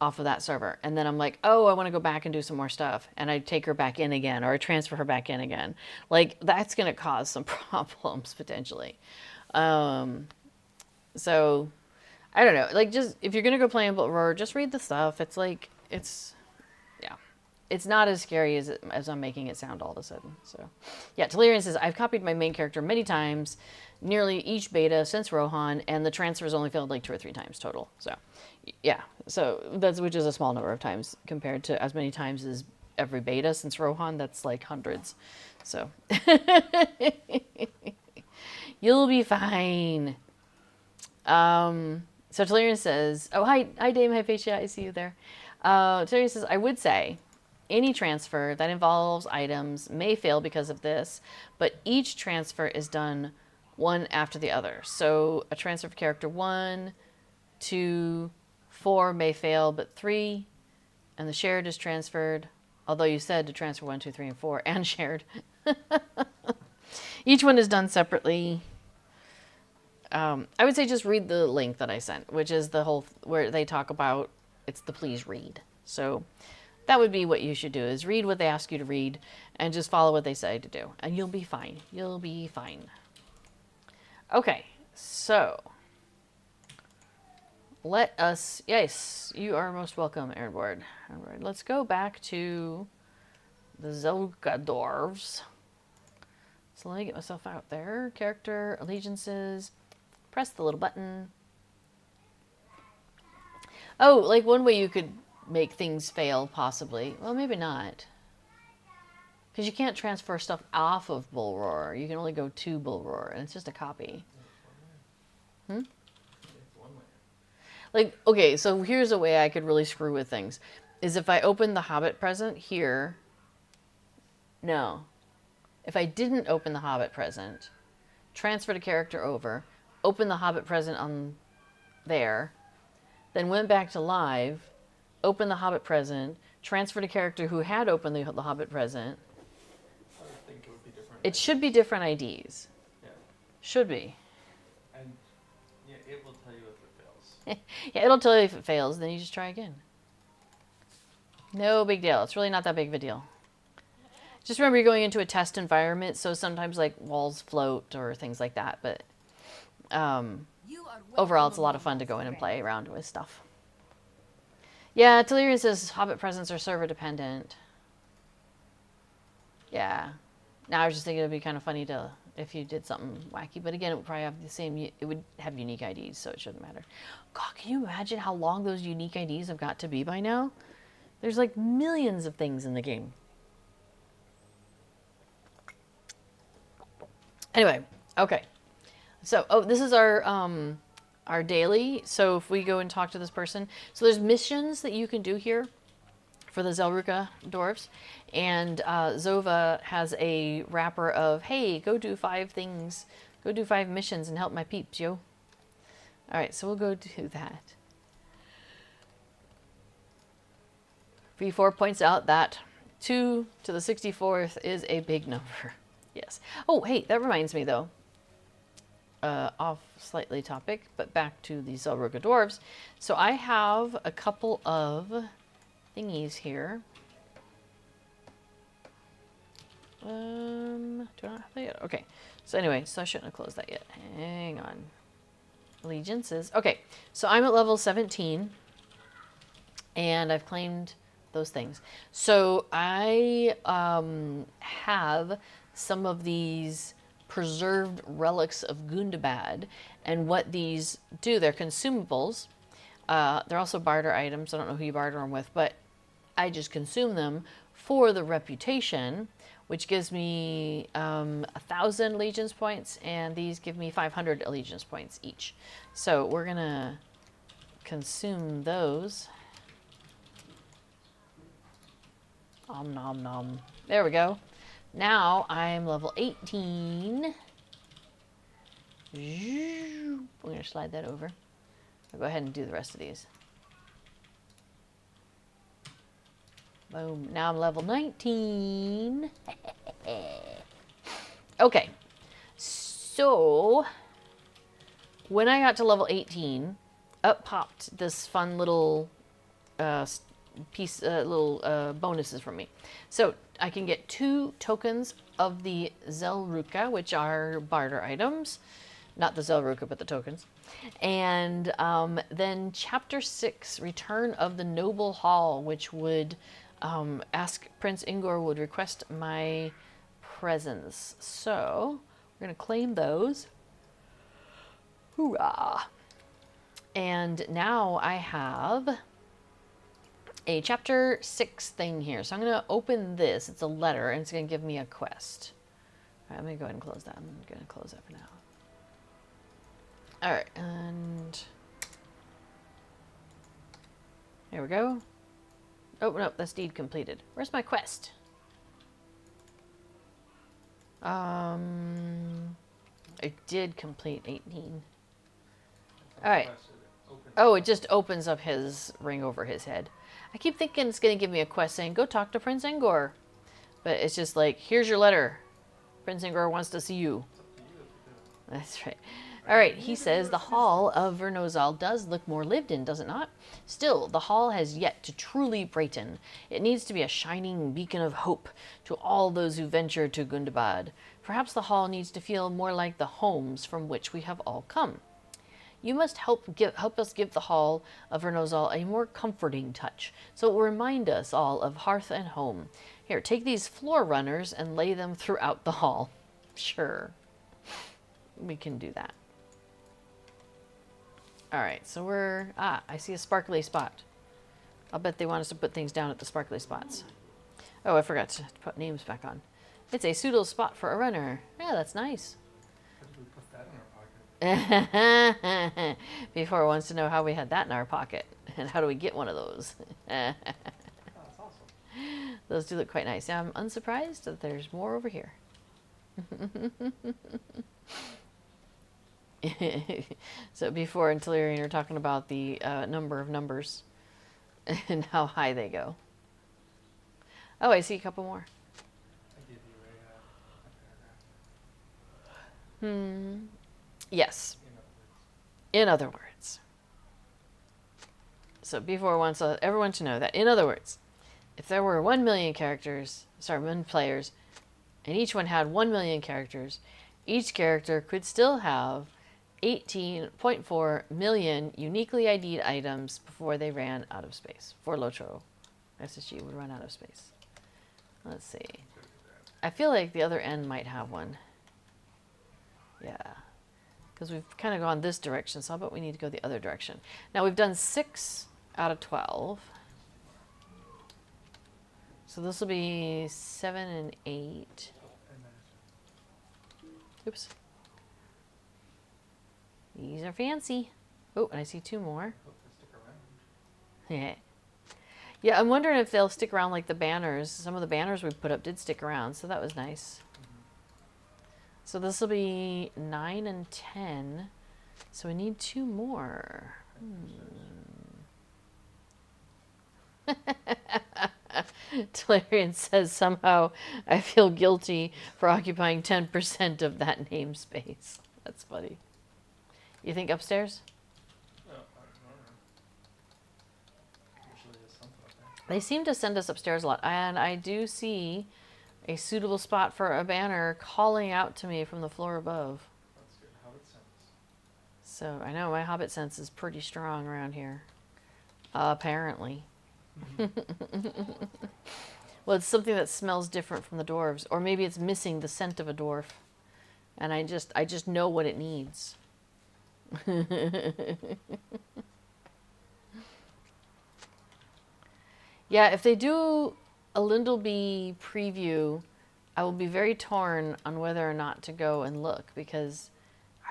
Speaker 1: off of that server. And then I'm like, oh, I want to go back and do some more stuff. And I take her back in again, or I transfer her back in again. Like, that's going to cause some problems potentially. So I don't know. Like, just if you're going to go play in Bullroarer, just read the stuff. It's like, yeah. It's not as scary as I'm making it sound all of a sudden. So, yeah, Telerian says, I've copied my main character many times, nearly each beta since Rohan, and the transfers only failed like 2 or 3 times total. So, yeah, so which is a small number of times compared to as many times as every beta since Rohan. That's like hundreds. So, you'll be fine. So Telerian says, oh, hi Dame, hi Facia, I see you there. Telerian says, I would say any transfer that involves items may fail because of this, but each transfer is done one after the other. So a transfer of character 1, 2, 4 may fail, but 3, and the shared is transferred, although you said to transfer 1, 2, 3, and 4, and shared. Each one is done separately. I would say just read the link that I sent, which is the whole, where they talk about, it's the please read. So that would be what you should do, is read what they ask you to read and just follow what they say to do. And you'll be fine. You'll be fine. Okay, so let us, yes, you are most welcome, Airboard. All right, let's go back to the Zhélruka Dwarves. So let me get myself out there. Character, allegiances, press the little button. Oh, like one way you could make things fail, possibly. Well, maybe not. Because you can't transfer stuff off of Bullroarer. You can only go to Bullroarer, and it's just a copy. Like, okay, so here's a way I could really screw with things. Is if I open the Hobbit present here. No. If I didn't open the Hobbit present, transferred a character over, open the Hobbit present on there, then went back to live, open the Hobbit present, transferred a character who had opened the Hobbit present.
Speaker 2: I would think it would be different.
Speaker 1: It should be different IDs.
Speaker 2: Yeah.
Speaker 1: Should be.
Speaker 2: And yeah, it will tell you if it fails.
Speaker 1: Yeah, it'll tell you if it fails, then you just try again. No big deal. It's really not that big of a deal. Just remember you're going into a test environment, so sometimes like walls float or things like that, but overall it's a lot of fun to go in and play around with stuff. Yeah, Telerian says Hobbit presents are server dependent. Yeah. Now I was just thinking it would be kind of funny to if you did something wacky, but again it would probably have the same, it would have unique IDs, so it shouldn't matter. God, can you imagine how long those unique IDs have got to be by now? There's like millions of things in the game. Anyway, okay. So, oh, this is our daily. So if we go and talk to this person, so there's missions that you can do here for the Zel-Ruka Dwarves, and Zova has a wrapper of, hey, go do 5 things, go do 5 missions and help my peeps, yo. All right, so we'll go do that. V4 points out that 2 to the 64th is a big number. Yes. Oh, hey, that reminds me though. Off slightly topic, but back to the Zel-Ruka Dwarves. So I have a couple of thingies here. Do I not have that yet? Okay. So anyway, so I shouldn't have closed that yet. Hang on. Allegiances. Okay. So I'm at level 17 and I've claimed those things. So I have some of these preserved relics of Gundabad, and what these do, they're consumables. They're also barter items. I don't know who you barter them with, but I just consume them for the reputation, which gives me 1,000 allegiance points, and these give me 500 allegiance points each. So we're gonna consume those. Om nom nom. There we go. Now I'm level 18. We're going to slide that over. I'll go ahead and do the rest of these. Boom. Now I'm level 19. Okay. So when I got to level 18, up popped this fun little little bonuses from me. So I can get 2 tokens of the Zel-Ruka, which are barter items. Not the Zel-Ruka, but the tokens. And then Chapter 6, Return of the Noble Hall, which would ask Prince Ingor would request my presence. So we're going to claim those. Hoorah! And now I have a Chapter 6 thing here. So I'm going to open this. It's a letter, and it's going to give me a quest. All right, let me go ahead and close that. I'm going to close that for now. All right, and there we go. Oh, no, that's deed completed. Where's my quest? I did complete 18. All right. Oh, it just opens up his ring over his head. I keep thinking it's going to give me a quest saying, go talk to Prince Ingor. But it's just like, here's your letter. Prince Ingor wants to see you. That's right. All right, he says, the Hall of Vérnozal does look more lived in, does it not? Still, the hall has yet to truly brighten. It needs to be a shining beacon of hope to all those who venture to Gundabad. Perhaps the hall needs to feel more like the homes from which we have all come. You must help us give the Hall of Vérnozal a more comforting touch, so it will remind us all of hearth and home. Here, take these floor runners and lay them throughout the hall. Sure, we can do that. All right, so I see a sparkly spot. I'll bet they want us to put things down at the sparkly spots. Oh, I forgot to put names back on. It's a suitable spot for a runner. Yeah, that's nice.
Speaker 2: How did we put that in our pocket?
Speaker 1: Before wants to know how we had that in our pocket and how do we get one of those.
Speaker 2: Oh, that's awesome.
Speaker 1: Those do look quite nice. Now, I'm unsurprised that there's more over here. So before and Telerian are talking about the number of numbers and how high they go. Oh, I see a couple more.
Speaker 2: I gave you a paragraph.
Speaker 1: Yes.
Speaker 2: In other words.
Speaker 1: In other words. So before wants everyone to know that, in other words, if there were 1 million characters, 1 players, and each one had 1 million characters, each character could still have 18.4 million uniquely ID'd items before they ran out of space. For Lotro, SSG would run out of space. Let's see. I feel like the other end might have one. Yeah. Because we've kind of gone this direction, so I bet we need to go the other direction. Now we've done 6 out of 12. So this will be 7 and 8. Oops. These are fancy. Oh, and I see 2 more. Yeah. Yeah, I'm wondering if they'll stick around like the banners. Some of the banners we put up did stick around, so that was nice. So this will be 9 and 10. So we need 2 more. Telerian says, somehow I feel guilty for occupying 10% of that namespace. That's funny. You think upstairs?
Speaker 2: No, I don't know. Usually there's something up there.
Speaker 1: They seem to send us upstairs a lot. And I do see a suitable spot for a banner calling out to me from the floor above.
Speaker 2: That's good. Hobbit sense.
Speaker 1: So I know my Hobbit sense is pretty strong around here. Apparently. Well, it's something that smells different from the dwarves. Or maybe it's missing the scent of a dwarf. And I just know what it needs. Yeah, if they do a Lindleby preview, I will be very torn on whether or not to go and look, because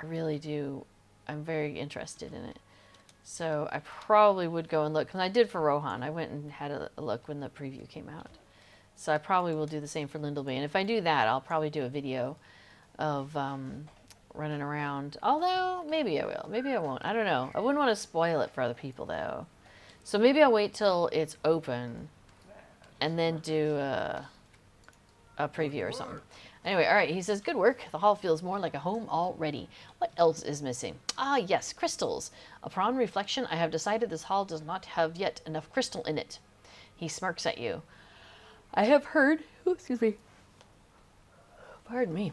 Speaker 1: I really do. I'm very interested in it. So I probably would go and look, because I did for Rohan. I went and had a look when the preview came out. So I probably will do the same for Lindleby. And if I do that, I'll probably do a video of running around. Although, maybe I will. Maybe I won't. I don't know. I wouldn't want to spoil it for other people, though. So maybe I'll wait till it's open and then do a preview or something. Anyway, all right, he says, good work. The hall feels more like a home already. What else is missing? Ah, yes, crystals. Upon reflection, I have decided this hall does not have yet enough crystal in it. He smirks at you. I have heard, excuse me, pardon me.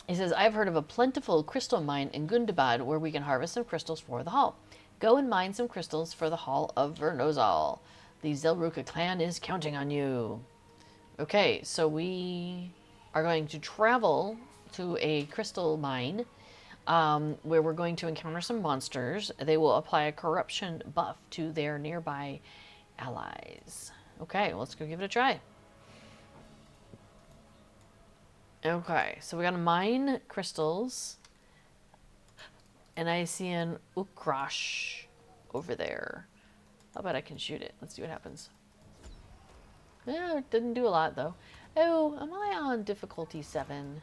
Speaker 1: He says, I've heard of a plentiful crystal mine in Gundabad where we can harvest some crystals for the hall. Go and mine some crystals for the Hall of Vérnozal. The Zel-Ruka clan is counting on you. Okay, so we are going to travel to a crystal mine where we're going to encounter some monsters. They will apply a corruption buff to their nearby allies. Okay, let's go give it a try. Okay, so we gotta mine crystals. And I see an Ukrash over there. How about I can shoot it? Let's see what happens. Yeah, it didn't do a lot though. Oh, am I on difficulty 7?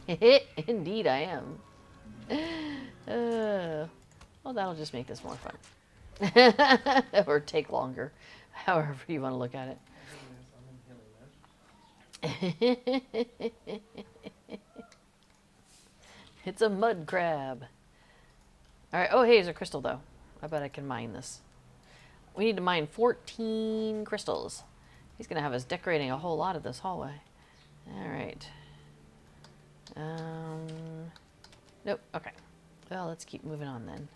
Speaker 1: Indeed I am. Well, that'll just make this more fun. Or take longer. However you want to look at it. It's a mud crab. Alright, oh hey, there's a crystal though. I bet I can mine this. We need to mine 14 crystals. He's going to have us decorating a whole lot of this hallway. Alright. Nope, okay. Well, let's keep moving on then.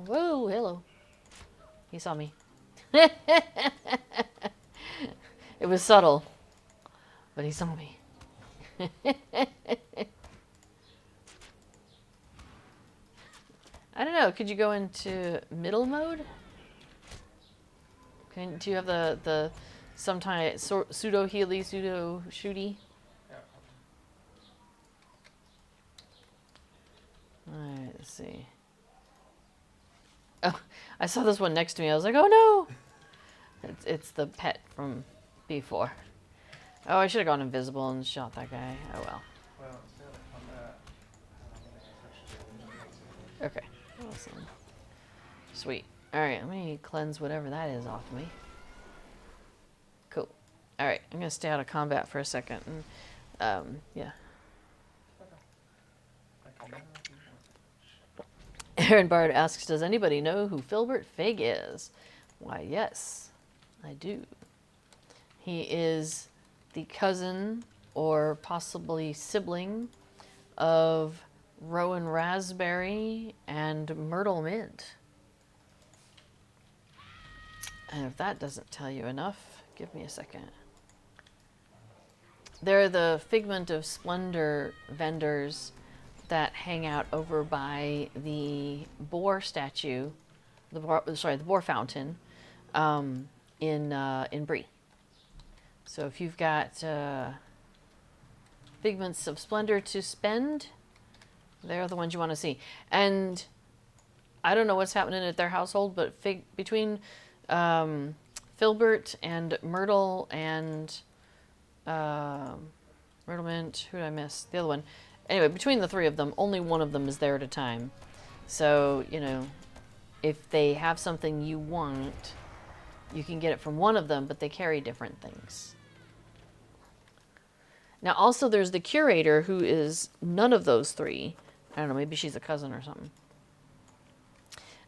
Speaker 1: Whoa, hello. He saw me. It was subtle, but he saw me. I don't know, could you go into middle mode? Do you have the sometimes pseudo healy, pseudo shooty?
Speaker 2: Yeah.
Speaker 1: Alright, let's see. Oh, I saw this one next to me. I was like, oh no! It's the pet from before. Oh, I should have gone invisible and shot that guy. Oh well.
Speaker 2: Well, instead of combat,
Speaker 1: Okay. Awesome. Sweet. Alright, let me cleanse whatever that is off me. Cool. Alright, I'm going to stay out of combat for a second. And, yeah. Aaron Bard asks, does anybody know who Filbert Fig is? Why, yes, I do. He is the cousin or possibly sibling of Rowan Raspberry and Myrtle Mint. And if that doesn't tell you enough, give me a second. They're the Figment of Splendor vendors that hang out over by the boar statue, the boar fountain, in Bree. So if you've got Figments of Splendor to spend, they're the ones you want to see. And I don't know what's happening at their household, but between Filbert and Myrtle and Myrtle Mint, who did I miss? The other one. Anyway, between the three of them, only one of them is there at a time. So, you know, if they have something you want, you can get it from one of them, but they carry different things. Now, also there's the curator, who is none of those three. I don't know, maybe she's a cousin or something.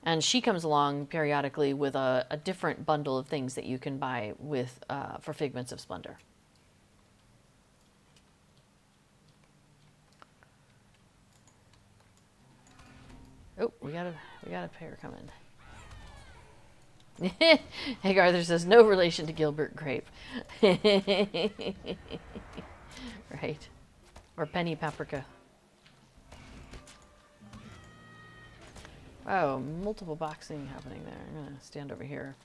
Speaker 1: And she comes along periodically with a different bundle of things that you can buy with for Figments of Splendor. Oh, we got a pair coming. Hey, Arthur says no relation to Gilbert Grape. Right. Or Penny Paprika. Oh, multiple boxing happening there. I'm gonna stand over here.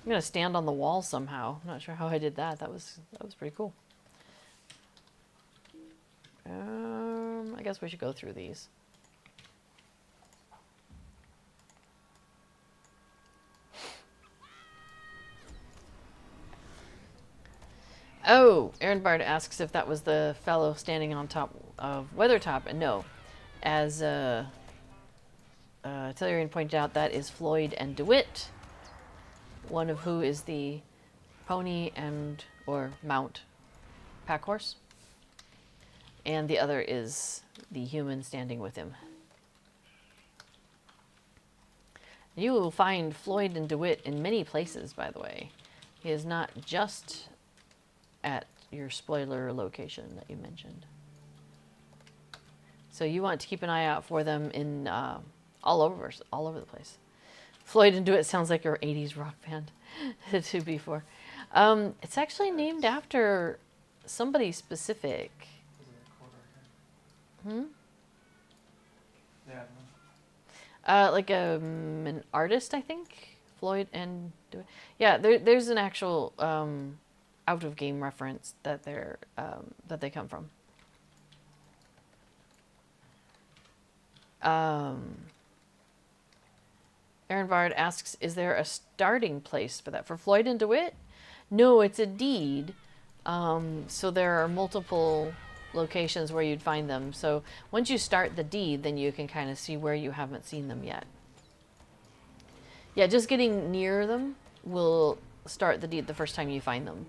Speaker 1: I'm gonna stand on the wall somehow. I'm not sure how I did that. That was pretty cool. I guess we should go through these. Oh, Aaron Bard asks if that was the fellow standing on top of Weathertop, and no, as Tellurian pointed out, that is Floyd and DeWitt, one of who is the pony and or mount pack horse, and the other is the human standing with him. You will find Floyd and DeWitt in many places, by the way. He is not just at your spoiler location that you mentioned. So you want to keep an eye out for them in all over the place. Floyd and DeWitt sounds like your 80s rock band, to be fair. It's actually named after somebody specific. Hmm?
Speaker 2: Yeah.
Speaker 1: Like an artist, I think. Floyd and DeWitt. Yeah, there's an actual out of game reference that they come from. Aaron Bard asks, is there a starting place for that? For Floyd and DeWitt? No, it's a deed. So there are multiple locations where you'd find them. So once you start the deed, then you can kind of see where you haven't seen them yet. Yeah, just getting near them will start the deed the first time you find them.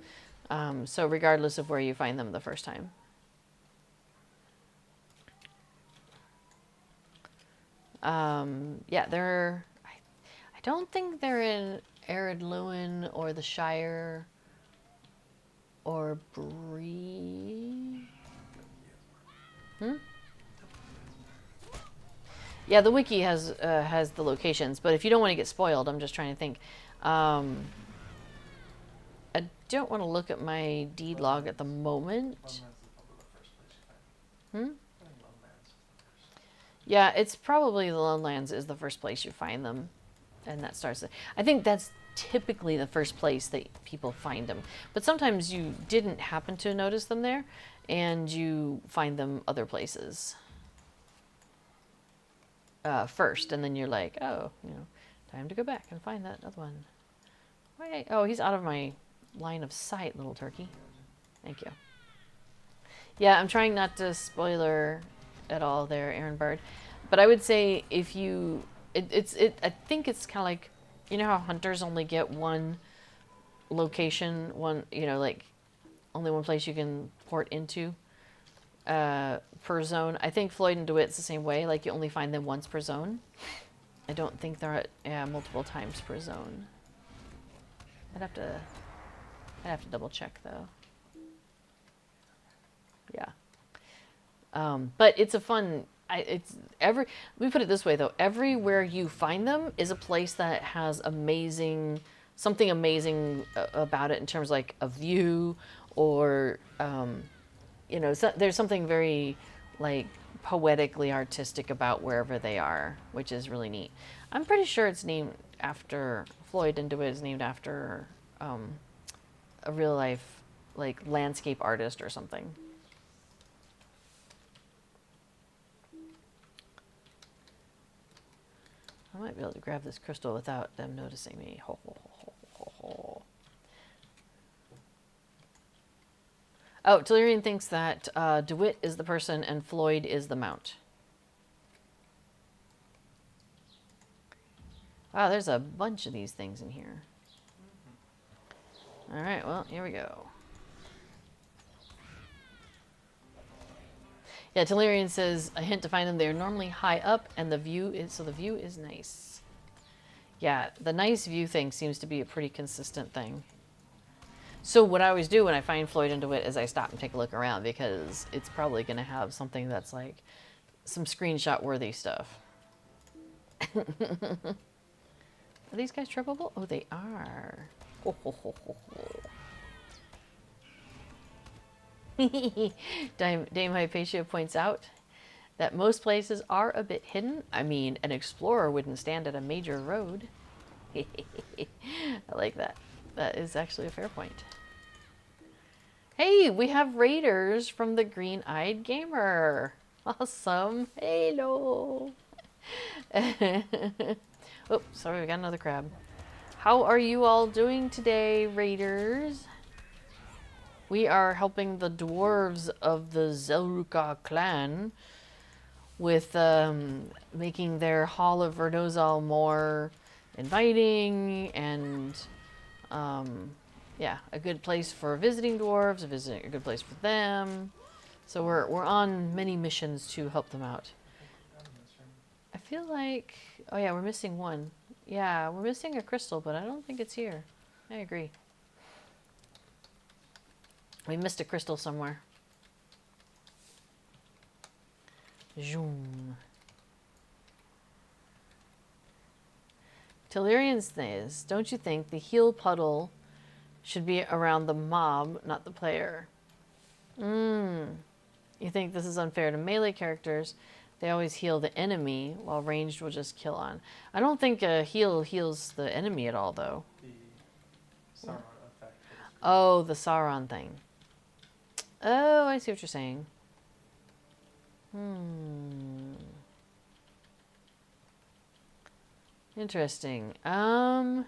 Speaker 1: So regardless of where you find them the first time. Yeah, I don't think they're in Ered Luin or the Shire or Bree. Yeah, the wiki has the locations, but if you don't want to get spoiled, I'm just trying to think. I don't want to look at my deed log at the moment. Yeah, it's probably the Lowlands is the first place you find them, and that starts. I think that's typically the first place that people find them, but sometimes you didn't happen to notice them there, and you find them other places first, and then you're like, oh, time to go back and find that other one. Wait, oh, he's out of my line of sight, little turkey. Thank you. Yeah, I'm trying not to spoiler at all there, Aaron Bird. But I would say if you, I think it's kind of like, you know how hunters only get one location, like only one place you can port into per zone. I think Floyd and DeWitt's the same way. Like you only find them once per zone. I don't think they're at multiple times per zone. I'd have to double check though. Yeah. But it's a fun. Let me put it this way though. Everywhere you find them is a place that has something amazing about it in terms of like a view or there's something very like poetically artistic about wherever they are, which is really neat. I'm pretty sure it's named after Floyd and DeWitt is named after a real life like landscape artist or something. I might be able to grab this crystal without them noticing me. Ho, ho, ho, ho, ho. Oh, Delirian thinks that DeWitt is the person and Floyd is the mount. Wow, there's a bunch of these things in here. All right, well, here we go. Yeah, Delirian says a hint to find them. They're normally high up, and the view is nice. Yeah, the nice view thing seems to be a pretty consistent thing. So what I always do when I find Floyd and DeWitt is I stop and take a look around because it's probably going to have something that's like some screenshot-worthy stuff. Are these guys trippable? Oh, they are. Ho, ho, ho, ho, ho. Dame Hypatia points out that most places are a bit hidden. I mean, an explorer wouldn't stand at a major road. I like that. That is actually a fair point. Hey, we have raiders from the Green-Eyed Gamer. Awesome. Hello. Oh, sorry, we got another crab. How are you all doing today, raiders? We are helping the dwarves of the Zel-Ruka clan with making their Hall of Vérnozal more inviting and Yeah, a good place for visiting dwarves, a good place for them. So we're on many missions to help them out. I feel like, oh yeah, we're missing one. Yeah, we're missing a crystal, but I don't think it's here. I agree. We missed a crystal somewhere. Zoom. Telerian says, don't you think the heal puddle should be around the mob, not the player? You think this is unfair to melee characters? They always heal the enemy, while ranged will just kill on. I don't think a heal heals the enemy at all, though.
Speaker 2: The Sauron effect.
Speaker 1: Oh, the Sauron thing. Oh, I see what you're saying. Interesting. Well,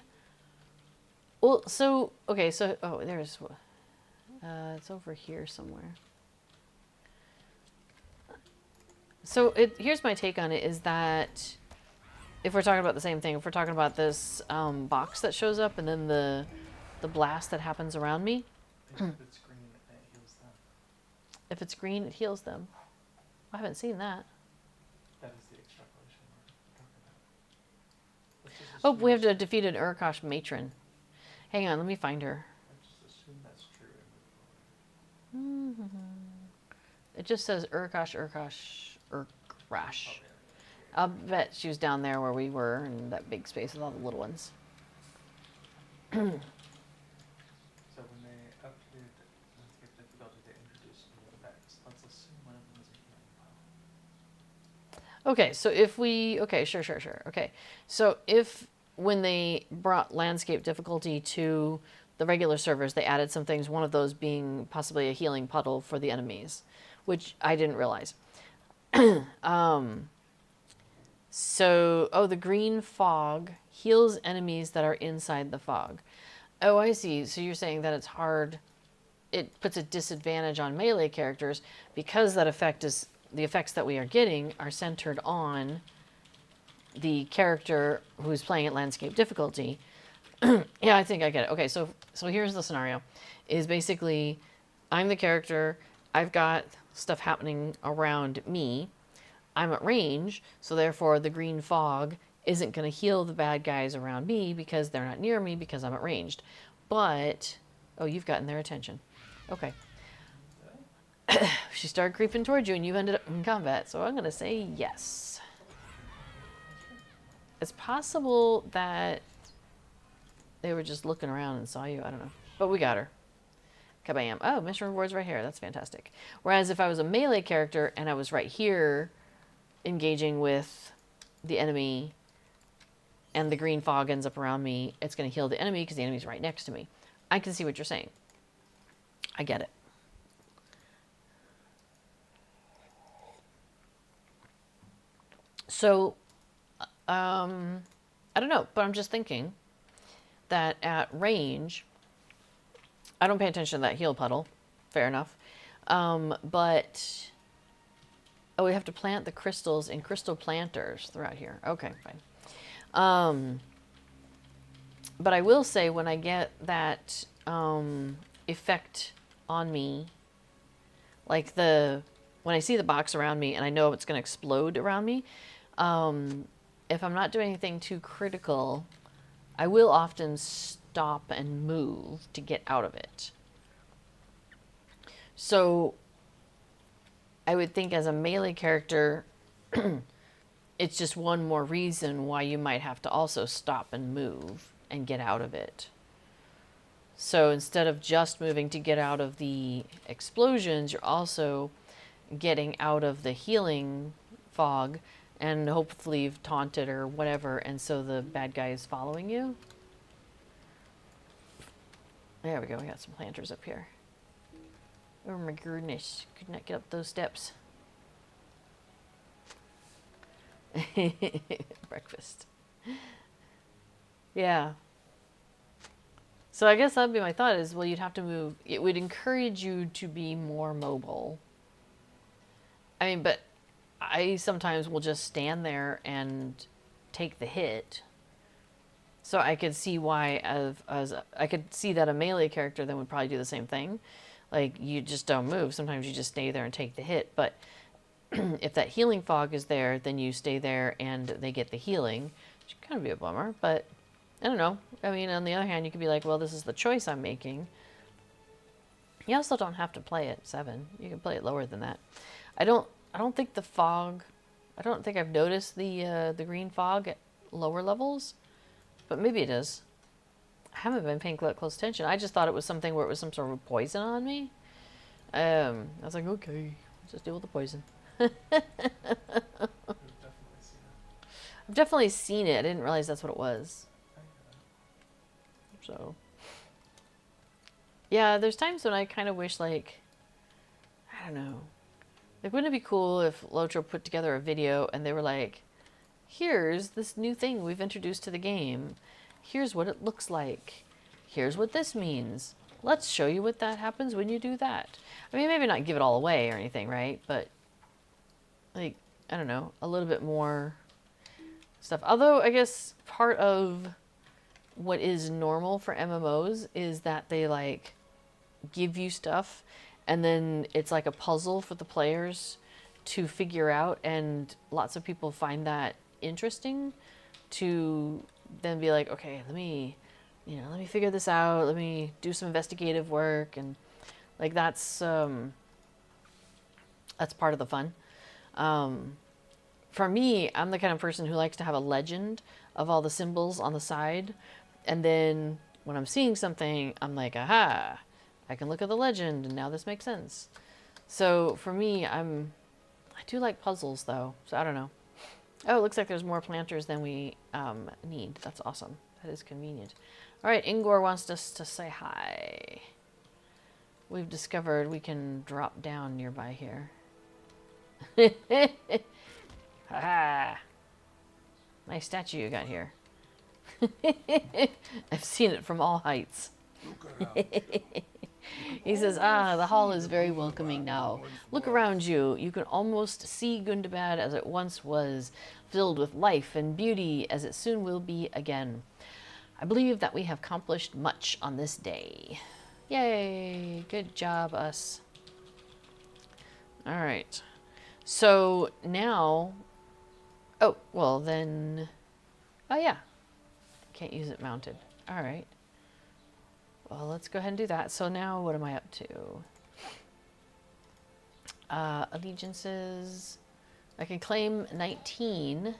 Speaker 1: so okay, so there's it's over here somewhere. So here's my take on it is that if we're talking about the same thing, if we're talking about this box that shows up and then the blast that happens around me.
Speaker 2: If it's green, it heals them.
Speaker 1: If it's green, it heals them. I haven't seen that.
Speaker 2: That is the extrapolation we're talking about.
Speaker 1: Oh, we have to defeat an Urkosh matron. Hang on, let me find her.
Speaker 2: Let's just assume that's true and move forward.
Speaker 1: It just says Urkosh. I'll bet she was down there where we were in that big space with all the little ones.
Speaker 2: So when they updated landscape difficulty, they introduced new effects. Let's assume one of them is a healing pile.
Speaker 1: Okay, so if we... Okay, sure. Okay, so if when they brought landscape difficulty to the regular servers, they added some things, one of those being possibly a healing puddle for the enemies, which I didn't realize. So, the green fog heals enemies that are inside the fog. Oh, I see. So you're saying that it's hard, it puts a disadvantage on melee characters because that effect is, the effects that we are getting are centered on the character who's playing at landscape difficulty. Yeah, I think I get it. Okay, so here's the scenario. Is basically, I'm the character, I've got stuff happening around me, I'm at range, so therefore the green fog isn't going to heal the bad guys around me because they're not near me because I'm at ranged. But, oh, you've gotten their attention. Okay. She started creeping towards you and you ended up in combat, so I'm going to say yes. It's possible that they were just looking around and saw you. I don't know. But we got her. Kabam. Oh, mission rewards right here. That's fantastic. Whereas if I was a melee character and I was right here engaging with the enemy and the green fog ends up around me, it's going to heal the enemy because the enemy's right next to me. I can see what you're saying. I get it. So, I don't know, but I'm just thinking that at range, I don't pay attention to that heal puddle. Fair enough. But, oh, we have to plant the crystals in crystal planters throughout here. Okay, fine. But I will say when I get that effect on me, like when I see the box around me and I know it's going to explode around me, if I'm not doing anything too critical, I will often stop and move to get out of it. So I would think as a melee character, it's just one more reason why you might have to also stop and move and get out of it. So instead of just moving to get out of the explosions, you're also getting out of the healing fog and hopefully you've taunted or whatever, and so the bad guy is following you. There we go, we got some planters up here. Oh my goodness, could not get up those steps. Breakfast. Yeah. So I guess that'd be my thought is, well, you'd have to move. It would encourage you to be more mobile. I mean, but I sometimes will just stand there and take the hit. So I could see why, as I could see that a melee character then would probably do the same thing. Like, you just don't move. Sometimes you just stay there and take the hit. But if that healing fog is there, then you stay there and they get the healing, which can kind of be a bummer. But I don't know. I mean, on the other hand, you could be like, well, this is the choice I'm making. You also don't have to play it 7. You can play it lower than that. I don't think the fog. I don't think I've noticed the green fog at lower levels, but maybe it is. I haven't been paying close attention. I just thought it was something where it was some sort of poison on me. I was like, okay, just deal with the poison.
Speaker 2: We've definitely seen it.
Speaker 1: I've definitely seen it. I didn't realize that's what it was. So, yeah, there's times when I kind of wish, like, I don't know. Like, wouldn't it be cool if Lotro put together a video and they were like, here's this new thing we've introduced to the game. Here's what it looks like. Here's what this means. Let's show you what that happens when you do that. I mean, maybe not give it all away or anything, right? But, like, I don't know, a little bit more stuff. Although, I guess part of what is normal for MMOs is that they, like, give you stuff and then it's like a puzzle for the players to figure out, and lots of people find that interesting to then be like, okay, let me figure this out, let me do some investigative work, and like that's part of the fun. For me, I'm the kind of person who likes to have a legend of all the symbols on the side, and then when I'm seeing something, I'm like, aha, I can look at the legend, and now this makes sense. So for me, I do like puzzles, though, so I don't know. Oh, it looks like there's more planters than we need. That's awesome. That is convenient. All right, Ingor wants us to say hi. We've discovered we can drop down nearby here. Ha! Nice statue you got here. I've seen it from all heights. He says, the hall is very welcoming now. Look around you. You can almost see Gundabad as it once was, filled with life and beauty as it soon will be again. I believe that we have accomplished much on this day. Yay! Good job, us. All right. So now... Oh, well then... Oh, yeah. Can't use it mounted. All right. Well, let's go ahead and do that. So now what am I up to? Allegiances. I can claim 19.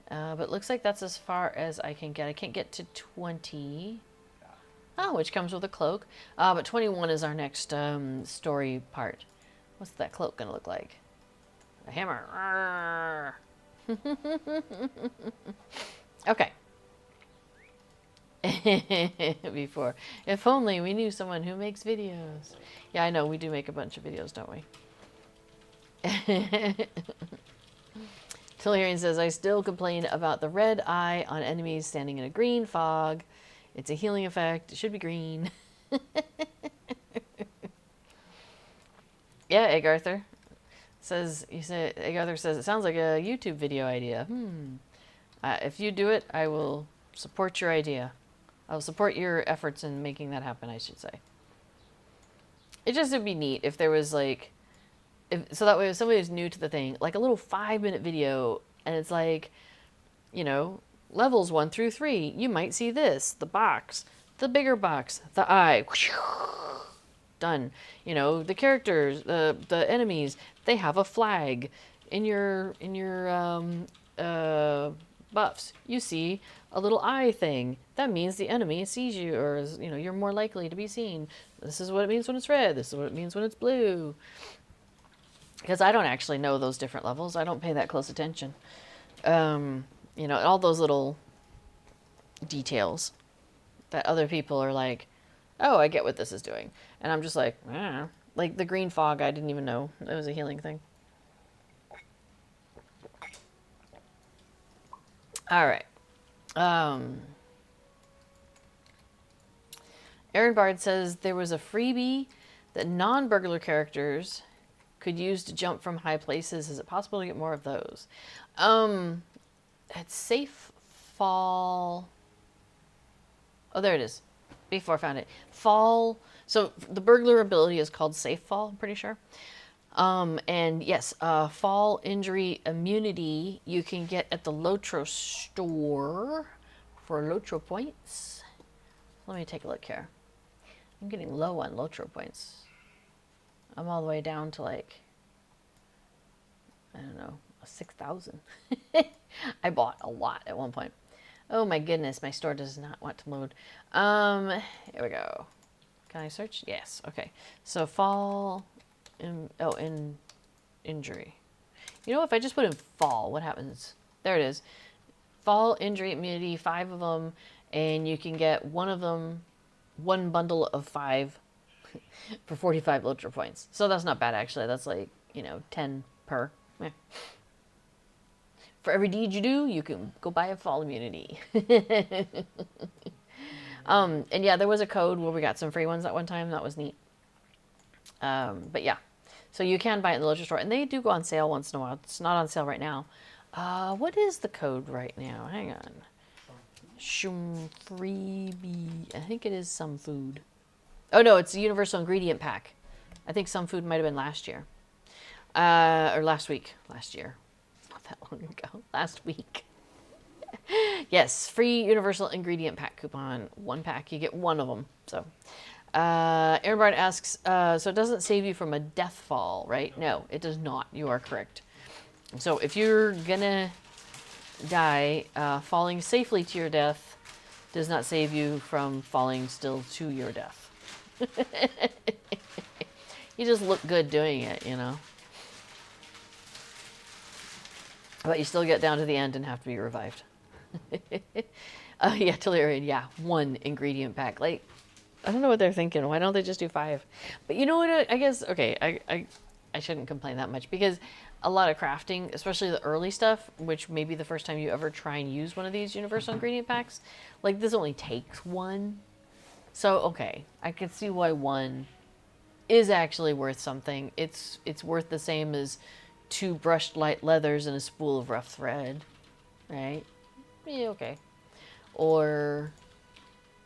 Speaker 1: But it looks like that's as far as I can get. I can't get to 20. Oh, which comes with a cloak. But 21 is our next story part. What's that cloak going to look like? A hammer. Okay. Before. If only we knew someone who makes videos. Yeah, I know. We do make a bunch of videos, don't we? Tillarian says, I still complain about the red eye on enemies standing in a green fog. It's a healing effect. It should be green. Yeah, Egg Arthur says, Egg Arthur says, it sounds like a YouTube video idea. If you do it, I will support your idea. I will support your efforts in making that happen, I should say. It just would be neat if there was like, so that way if somebody who's new to the thing, like a little 5-minute video, and it's like, you know, levels 1 through 3, you might see this, the box, the bigger box, the eye, done. You know, the characters, the enemies, they have a flag. In your buffs, you see a little eye thing. That means the enemy sees you, or is, you know, you're more likely to be seen. This is what it means when it's red. This is what it means when it's blue. Because I don't actually know those different levels. I don't pay that close attention. You know, all those little details that other people are like, oh, I get what this is doing. And I'm just like, ah. Like the green fog, I didn't even know it was a healing thing. All right. Aaron Bard says there was a freebie that non-burglar characters could use to jump from high places. Is it possible to get more of those? It's safe fall. Oh, there it is. Before I found it. Fall. So the burglar ability is called Safe Fall, I'm pretty sure. And yes, fall injury immunity you can get at the Lotro store for Lotro points. Let me take a look here. I'm getting low on Lotro points. I'm all the way down to like, I don't know, 6,000. I bought a lot at one point. Oh my goodness, my store does not want to load. Here we go. Can I search? Yes, okay. So fall, in injury. You know, if I just put in fall, what happens? There it is. Fall injury immunity, 5 of them, and you can get one of them, one bundle of 5 for 45 Lotro points. So that's not bad, actually. That's like, 10 per. Yeah. For every deed you do, you can go buy a fall immunity. And yeah, there was a code where we got some free ones at one time. That was neat. But yeah, so you can buy it in the Lotro store, and they do go on sale once in a while. It's not on sale right now. What is the code right now? Hang on. Shum freebie. I think it is some food. Oh no, it's a universal ingredient pack. I think some food might have been last year. Or last week. Last year. Not that long ago. Last week. Yes, free universal ingredient pack coupon. 1 pack, you get 1 of them. So, Aaron Bard asks, so it doesn't save you from a death fall, right? No, it does not. You are correct. So if you're gonna die, falling safely to your death does not save you from falling still to your death. You just look good doing it, But you still get down to the end and have to be revived. Yeah, Telerian, yeah, 1 ingredient pack. Like, I don't know what they're thinking. Why don't they just do 5? But you know what? I guess, okay, I shouldn't complain that much, because a lot of crafting, especially the early stuff, which may be the first time you ever try and use one of these universal ingredient packs, like this only takes 1. So, okay, I can see why 1 is actually worth something. It's worth the same as 2 brushed light leathers and a spool of rough thread, right? Yeah, okay. Or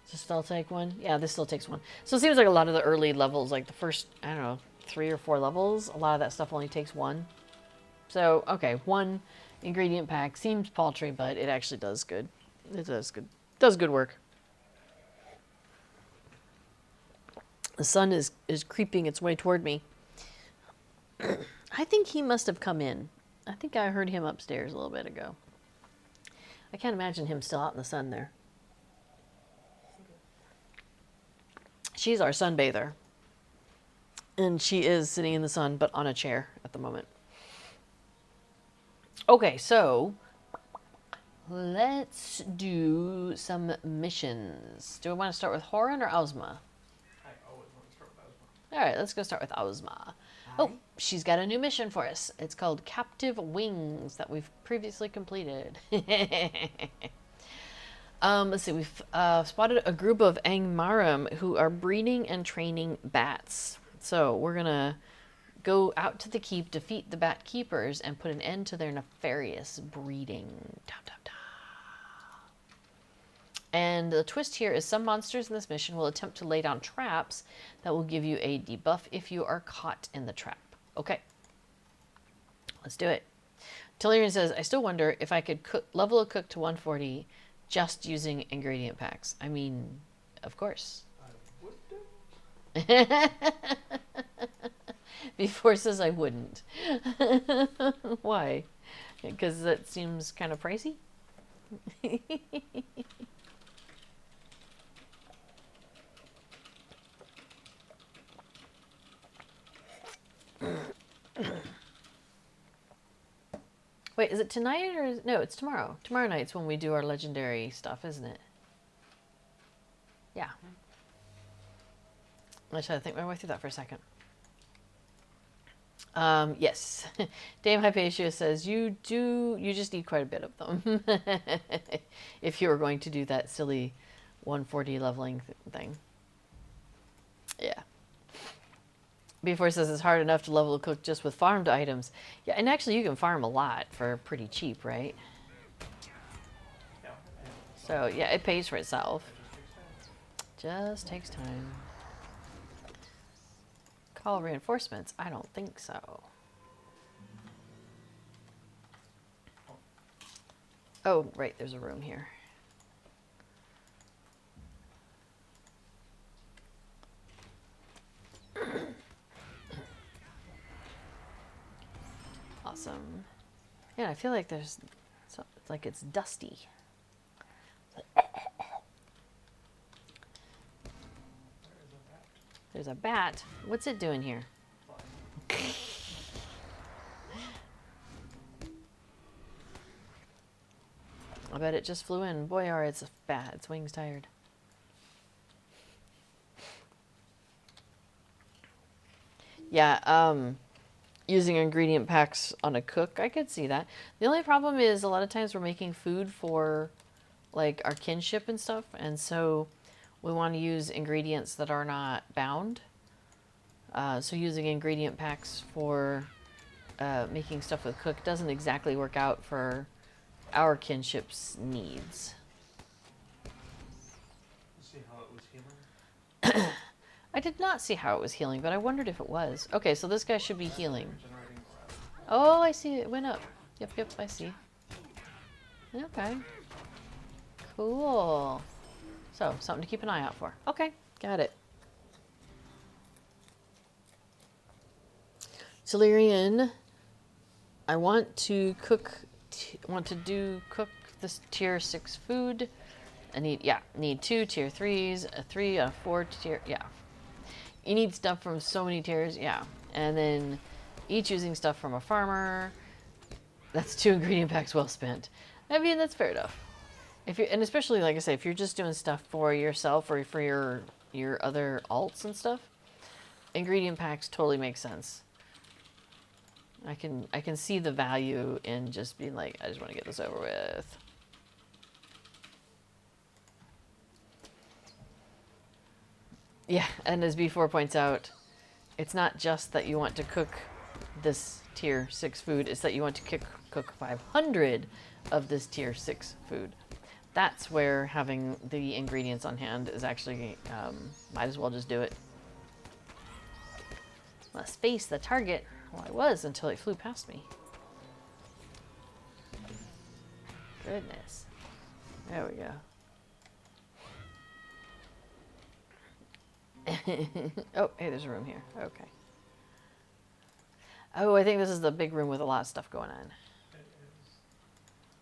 Speaker 1: does this still take 1? Yeah, this still takes 1. So it seems like a lot of the early levels, like the first, I don't know, 3 or 4 levels, a lot of that stuff only takes 1. So, okay, 1 ingredient pack seems paltry, but it actually does good. It does good work. The sun is creeping its way toward me. I think he must have come in. I think I heard him upstairs a little bit ago. I can't imagine him still out in the sun there. She's our sunbather. And she is sitting in the sun, but on a chair at the moment. Okay, so let's do some missions. Do we want to start with Horan or Ozma?
Speaker 2: I always want to start with Ozma.
Speaker 1: All right, let's go start with Ozma. Oh, she's got a new mission for us. It's called Captive Wings that we've previously completed. Let's see, we've spotted a group of Angmarim who are breeding and training bats. So we're going to go out to the keep, defeat the bat keepers, and put an end to their nefarious breeding. Da, da, da. And the twist here is some monsters in this mission will attempt to lay down traps that will give you a debuff if you are caught in the trap. Okay, let's do it. Telerian says, I still wonder if I could level a cook to 140 just using ingredient packs. I mean, of course.
Speaker 2: I wouldn't.
Speaker 1: Before says I wouldn't. Why? Because that seems kind of pricey? Wait, is it tonight or no? It's tomorrow. Tomorrow night's when we do our legendary stuff, isn't it? Yeah. I try to think my way through that for a second. Yes. Dame Hypatia says you just need quite a bit of them if you were going to do that silly 140 leveling thing. Yeah. Before says it's hard enough to level a cook just with farmed items. Yeah, and actually you can farm a lot for pretty cheap, right?
Speaker 2: Yeah,
Speaker 1: So yeah, it pays for itself.
Speaker 2: It just takes time.
Speaker 1: Just takes time. Call reinforcements? I don't think so. Oh, right, there's a room here. Awesome. Yeah, I feel like there's, like it's dusty.
Speaker 2: There is a bat.
Speaker 1: There's a bat. What's it doing here?
Speaker 2: Flying.
Speaker 1: I bet it just flew in. Boy, are it's a bat. Its wings tired. Yeah, using ingredient packs on a cook, I could see that. The only problem is a lot of times we're making food for like our kinship and stuff, and so we want to use ingredients that are not bound. So using ingredient packs for making stuff with cook doesn't exactly work out for our kinship's needs.
Speaker 2: You see how it was healing?
Speaker 1: I did not see how it was healing, but I wondered if it was. Okay, so this guy should be healing.
Speaker 2: Generating morale.
Speaker 1: Oh, I see. It went up. Yep, yep, I see. Okay. Cool. So, something to keep an eye out for. Okay, got it. Celerian, I want to cook, cook this tier 6 food. I need 2 tier 3s, a 3, a 4 tier, yeah. You need stuff from so many tiers, yeah. And then each using stuff from a farmer. That's 2 ingredient packs well spent. I mean, that's fair enough. And especially, like I say, if you're just doing stuff for yourself or for your other alts and stuff, ingredient packs totally make sense. I can see the value in just being like, I just want to get this over with. Yeah, and as B4 points out, it's not just that you want to cook this tier 6 food, it's that you want to cook 500 of this tier 6 food. That's where having the ingredients on hand is actually, might as well just do it. Must face the target. Well, I was until it flew past me. Goodness. There we go. Oh, hey, there's a room here. Okay. Oh, I think this is the big room with a lot of stuff going on.
Speaker 2: It is.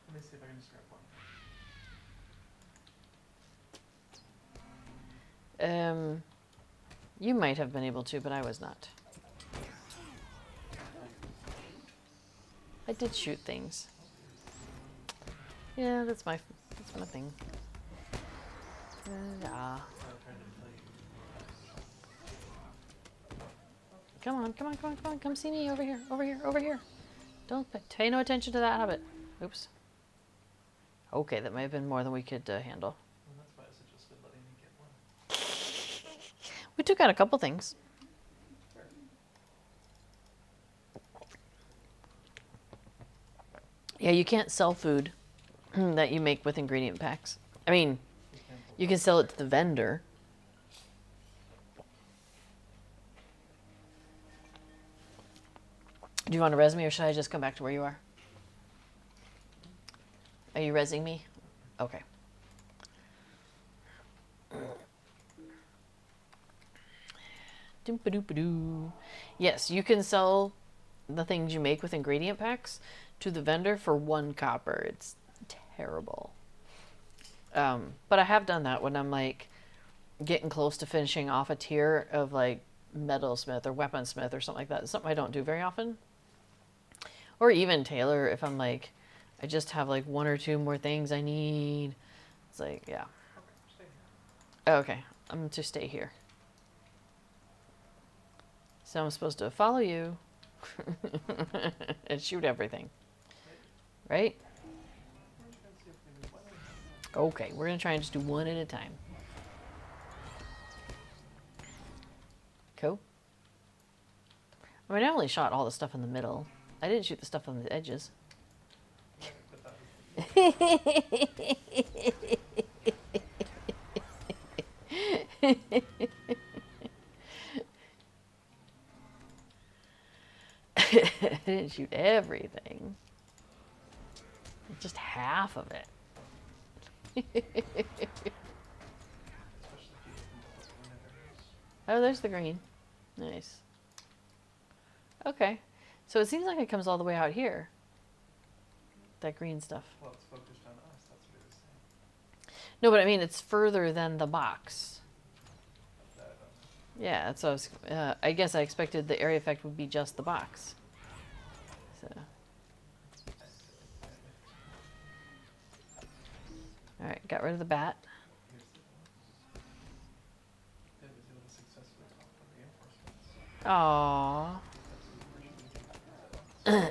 Speaker 2: Let me see if I can just grab one.
Speaker 1: You might have been able to, but I was not. I did shoot things. Yeah, that's my thing. Yeah. Come on, come on, come on, come on, come see me over here, over here, over here. Don't pay no attention to that Hobbit. Oops. Okay, that may have been more than we could handle.
Speaker 2: Well, that's why I suggested letting me get one.
Speaker 1: We took out a couple things.
Speaker 2: Sure.
Speaker 1: Yeah, you can't sell food that you make with ingredient packs. I mean, you can sell it to the vendor. Do you want to res me, or should I just come back to where you are? Are you resing me? Okay. Doop-a-doop-a-doo. Yes, you can sell the things you make with ingredient packs to the vendor for 1 copper. It's terrible. But I have done that when I'm like getting close to finishing off a tier of like metalsmith or weaponsmith or something like that. It's something I don't do very often. Or even tailor, if I'm like, I just have like 1 or 2 more things I need. It's like, yeah.
Speaker 2: Okay, stay here.
Speaker 1: Okay, I'm going to stay here. So I'm supposed to follow you and shoot everything. Right?
Speaker 2: We're just gonna see if we can do one at a time.
Speaker 1: Okay, we're going to try and just do 1 at a time. Cool. I mean, I only shot all the stuff in the middle. I didn't shoot the stuff on the edges.
Speaker 2: Yeah, but that was
Speaker 1: I didn't shoot everything. Just half of it.
Speaker 2: Especially if you open the green areas.
Speaker 1: Oh, there's the green. Nice. Okay. So it seems like it comes all the way out here. That green stuff.
Speaker 2: Well, it's focused on us. That's what it was saying.
Speaker 1: No, but I mean, it's further than the box.
Speaker 2: That,
Speaker 1: Yeah, that's what I was. I guess I expected the area effect would be just the box. So. All right, got rid of the bat.
Speaker 2: here's the one. It was able to successfully talk on reinforcements.
Speaker 1: Aww.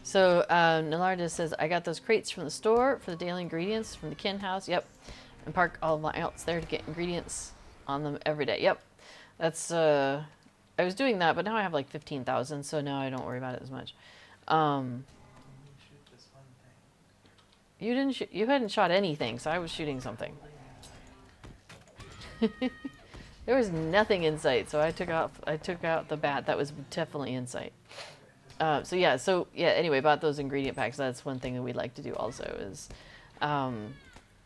Speaker 1: So Nalarda says, I got those crates from the store for the daily ingredients from the kin house. Yep. And park all my outs there to get ingredients on them every day. Yep. That's, I was doing that, but now I have like 15,000, so now I don't worry about it as much.
Speaker 2: Shoot this one thing.
Speaker 1: You hadn't shot anything, so I was shooting something. There was nothing in sight, so I took out the bat. That was definitely in sight. So yeah. Anyway, about those ingredient packs, that's one thing that we'd like to do also is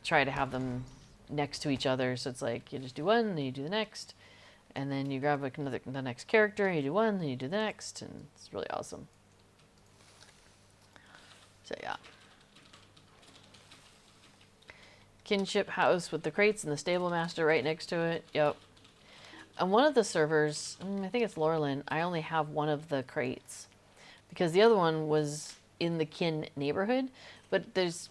Speaker 1: try to have them next to each other. So it's like you just do one, then you do the next, and then you grab the next character, and you do one, then you do the next, and it's really awesome. So yeah. Kinship house with the crates and the stable master right next to it. Yep. On one of the servers, I think it's Laurelin, I only have one of the crates because the other one was in the kin neighborhood. But there's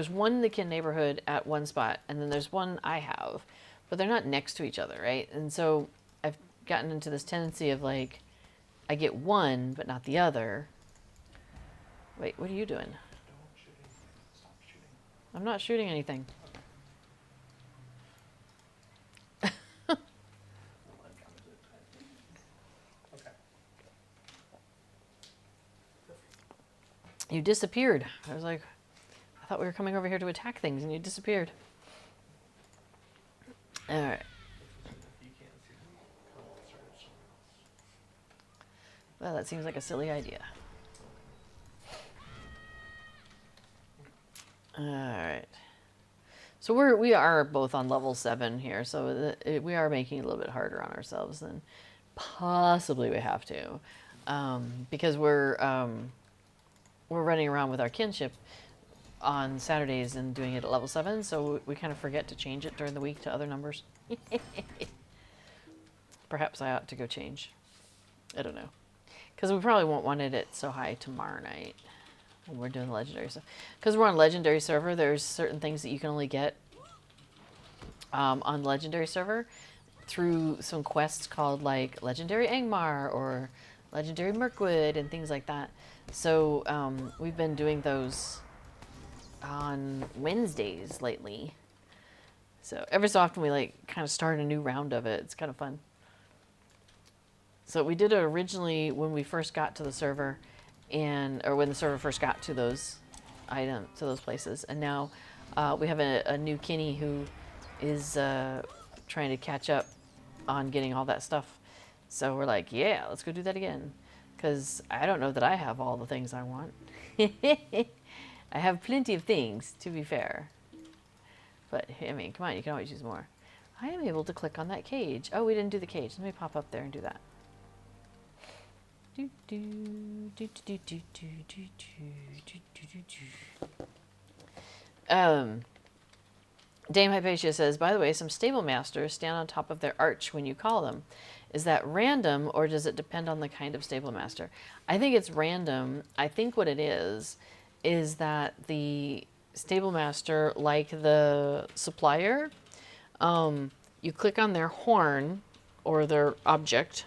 Speaker 1: one in the kin neighborhood at one spot, and then there's one I have, but they're not next to each other, right? And so I've gotten into this tendency of like, I get one but not the other. Wait, what are you doing?
Speaker 2: Don't shoot anything. Stop shooting.
Speaker 1: I'm not shooting anything.
Speaker 2: Okay.
Speaker 1: You disappeared. I was like, I thought we were coming over here to attack things, and you disappeared. All right.
Speaker 2: If you can't see me, come and start at somewhere else.
Speaker 1: Well, that seems like a silly idea. All right. So we are both on level 7 here, so we are making it a little bit harder on ourselves than possibly we have to, because we're running around with our kinship on Saturdays and doing it at level 7, so we kind of forget to change it during the week to other numbers. Perhaps I ought to go change. I don't know, because we probably won't want it at so high tomorrow night. We're doing the legendary stuff. Because we're on legendary server, there's certain things that you can only get on legendary server through some quests called like Legendary Angmar or Legendary Mirkwood and things like that. So we've been doing those on Wednesdays lately. So every so often we like kind of start a new round of it. It's kind of fun. So we did it originally when we first got to the server, or when the server first got to those those places, and now we have a new Kinney who is trying to catch up on getting all that stuff. So we're like, yeah, let's go do that again, because I don't know that I have all the things I want. I have plenty of things, to be fair, but I mean, come on, you can always use more. I am able to click on that cage. Oh, we didn't do the cage. Let me pop up there and do that. Dame Hypatia says, by the way, some stable masters stand on top of their arch when you call them. Is that random, or does it depend on the kind of stable master? I think it's random. I think what it is that the stable master, like the supplier, you click on their horn or their object,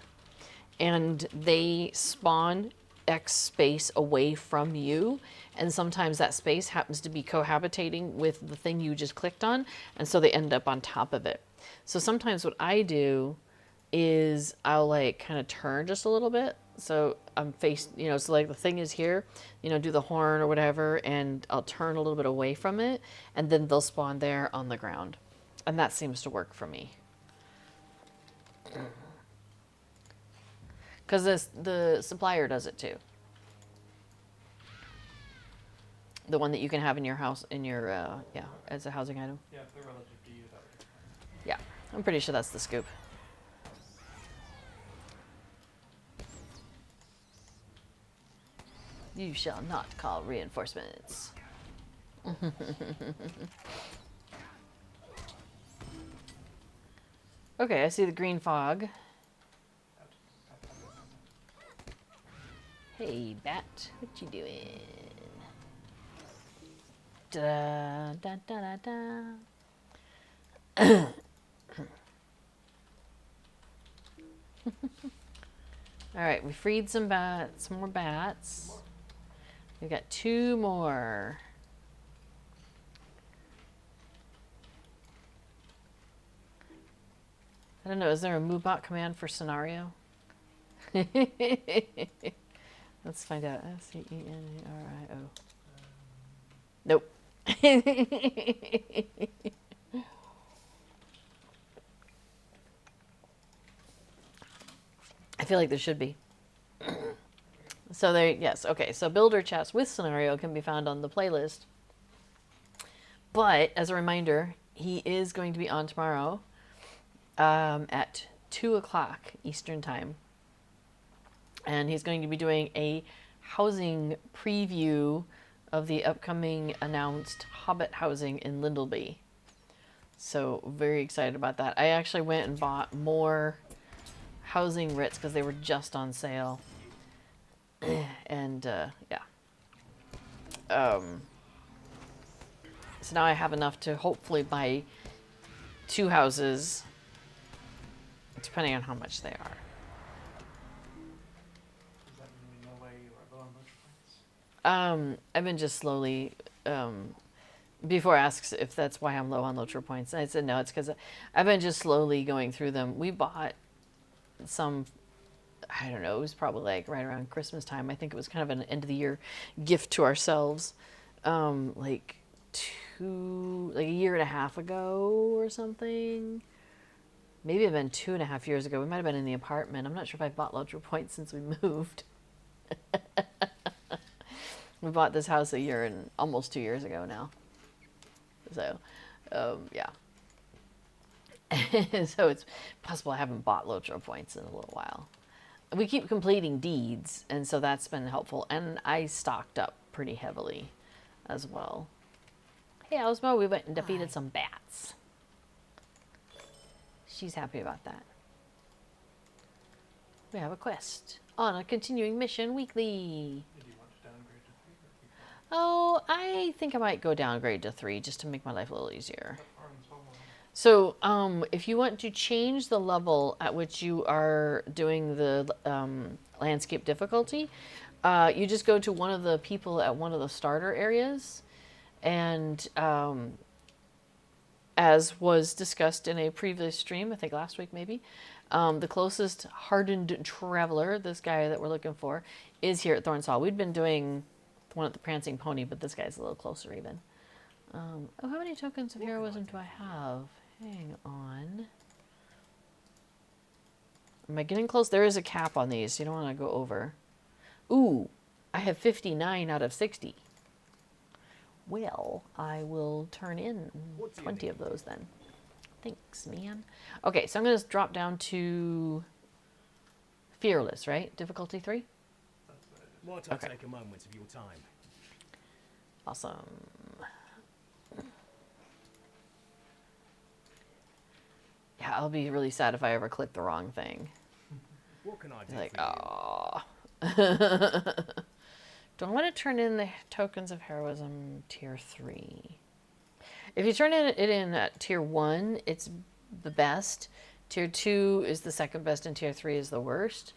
Speaker 1: and they spawn X space away from you, and sometimes that space happens to be cohabitating with the thing you just clicked on, and so they end up on top of it. So sometimes what I do is I'll like kind of turn just a little bit, So I'm so like the thing is here, do the horn or whatever, and I'll turn a little bit away from it, and then they'll spawn there on the ground. And that seems to work for me. Because the supplier does it too. The one that you can have in your house, as a housing item.
Speaker 2: Yeah, if they're relative to you, that would be fine.
Speaker 1: Yeah, I'm pretty sure that's the scoop. You shall not call reinforcements. Okay, I see the green fog. Hey, bat, what you doing? Da da da da da. All right, we freed some bats, more bats. We've got 2 more. I don't know, is there a MoveBot command for scenario? Let's find out. Senerio. Nope. I feel like there should be. So yes, okay. So builder chats with scenario can be found on the playlist. But as a reminder, he is going to be on tomorrow at 2 o'clock Eastern time. And he's going to be doing a housing preview of the upcoming announced Hobbit housing in Lindleby. So very excited about that. I actually went and bought more housing writs because they were just on sale. And yeah. So now I have enough to hopefully buy 2 houses, depending on how much they are.
Speaker 2: Does that mean we know why you are low on motion points?
Speaker 1: I've been just slowly, before asks if that's why I'm low on Lotro points, I said no, it's because I've been just slowly going through them. We bought some, I don't know, it was probably like right around Christmas time. I think it was kind of an end of the year gift to ourselves, like a year and a half ago or something. Maybe it had been 2.5 years ago. We might have been in the apartment. I'm not sure if I've bought Lotro points since we moved. We bought this house a year and almost 2 years ago now. So, yeah. So it's possible I haven't bought Lotro points in a little while. We keep completing deeds, and so that's been helpful. And I stocked up pretty heavily as well. Hey, Osmo, we went and defeated some bats. She's happy about that. We have a quest on a continuing mission weekly.
Speaker 2: Do you want to downgrade to 3 or keep going?
Speaker 1: Oh, I think I might go downgrade to 3 just to make my life a little easier.
Speaker 2: So,
Speaker 1: So, if you want to change the level at which you are doing the landscape difficulty, you just go to one of the people at one of the starter areas, and as was discussed in a previous stream, I think last week maybe, the closest hardened traveler, this guy that we're looking for, is here at Thornsall. We'd been doing the one at the Prancing Pony, but this guy's a little closer even. Oh, how many tokens of heroism do I have? Hang on. Am I getting close? There is a cap on these. So you don't want to go over. Ooh, I have 59 out of 60. Well, I will turn in 20 of those then. Thanks, man. Okay, so I'm going to drop down to Fearless, right? Difficulty 3?
Speaker 3: Why don't I take a moment of your time?
Speaker 1: Awesome. Yeah, I'll be really sad if I ever click the wrong thing.
Speaker 3: What can I do
Speaker 1: Like,
Speaker 3: for
Speaker 1: oh. Do I want to turn in the tokens of heroism tier 3? If you turn it in at tier 1, it's the best. Tier 2 is the second best, and tier 3 is the worst.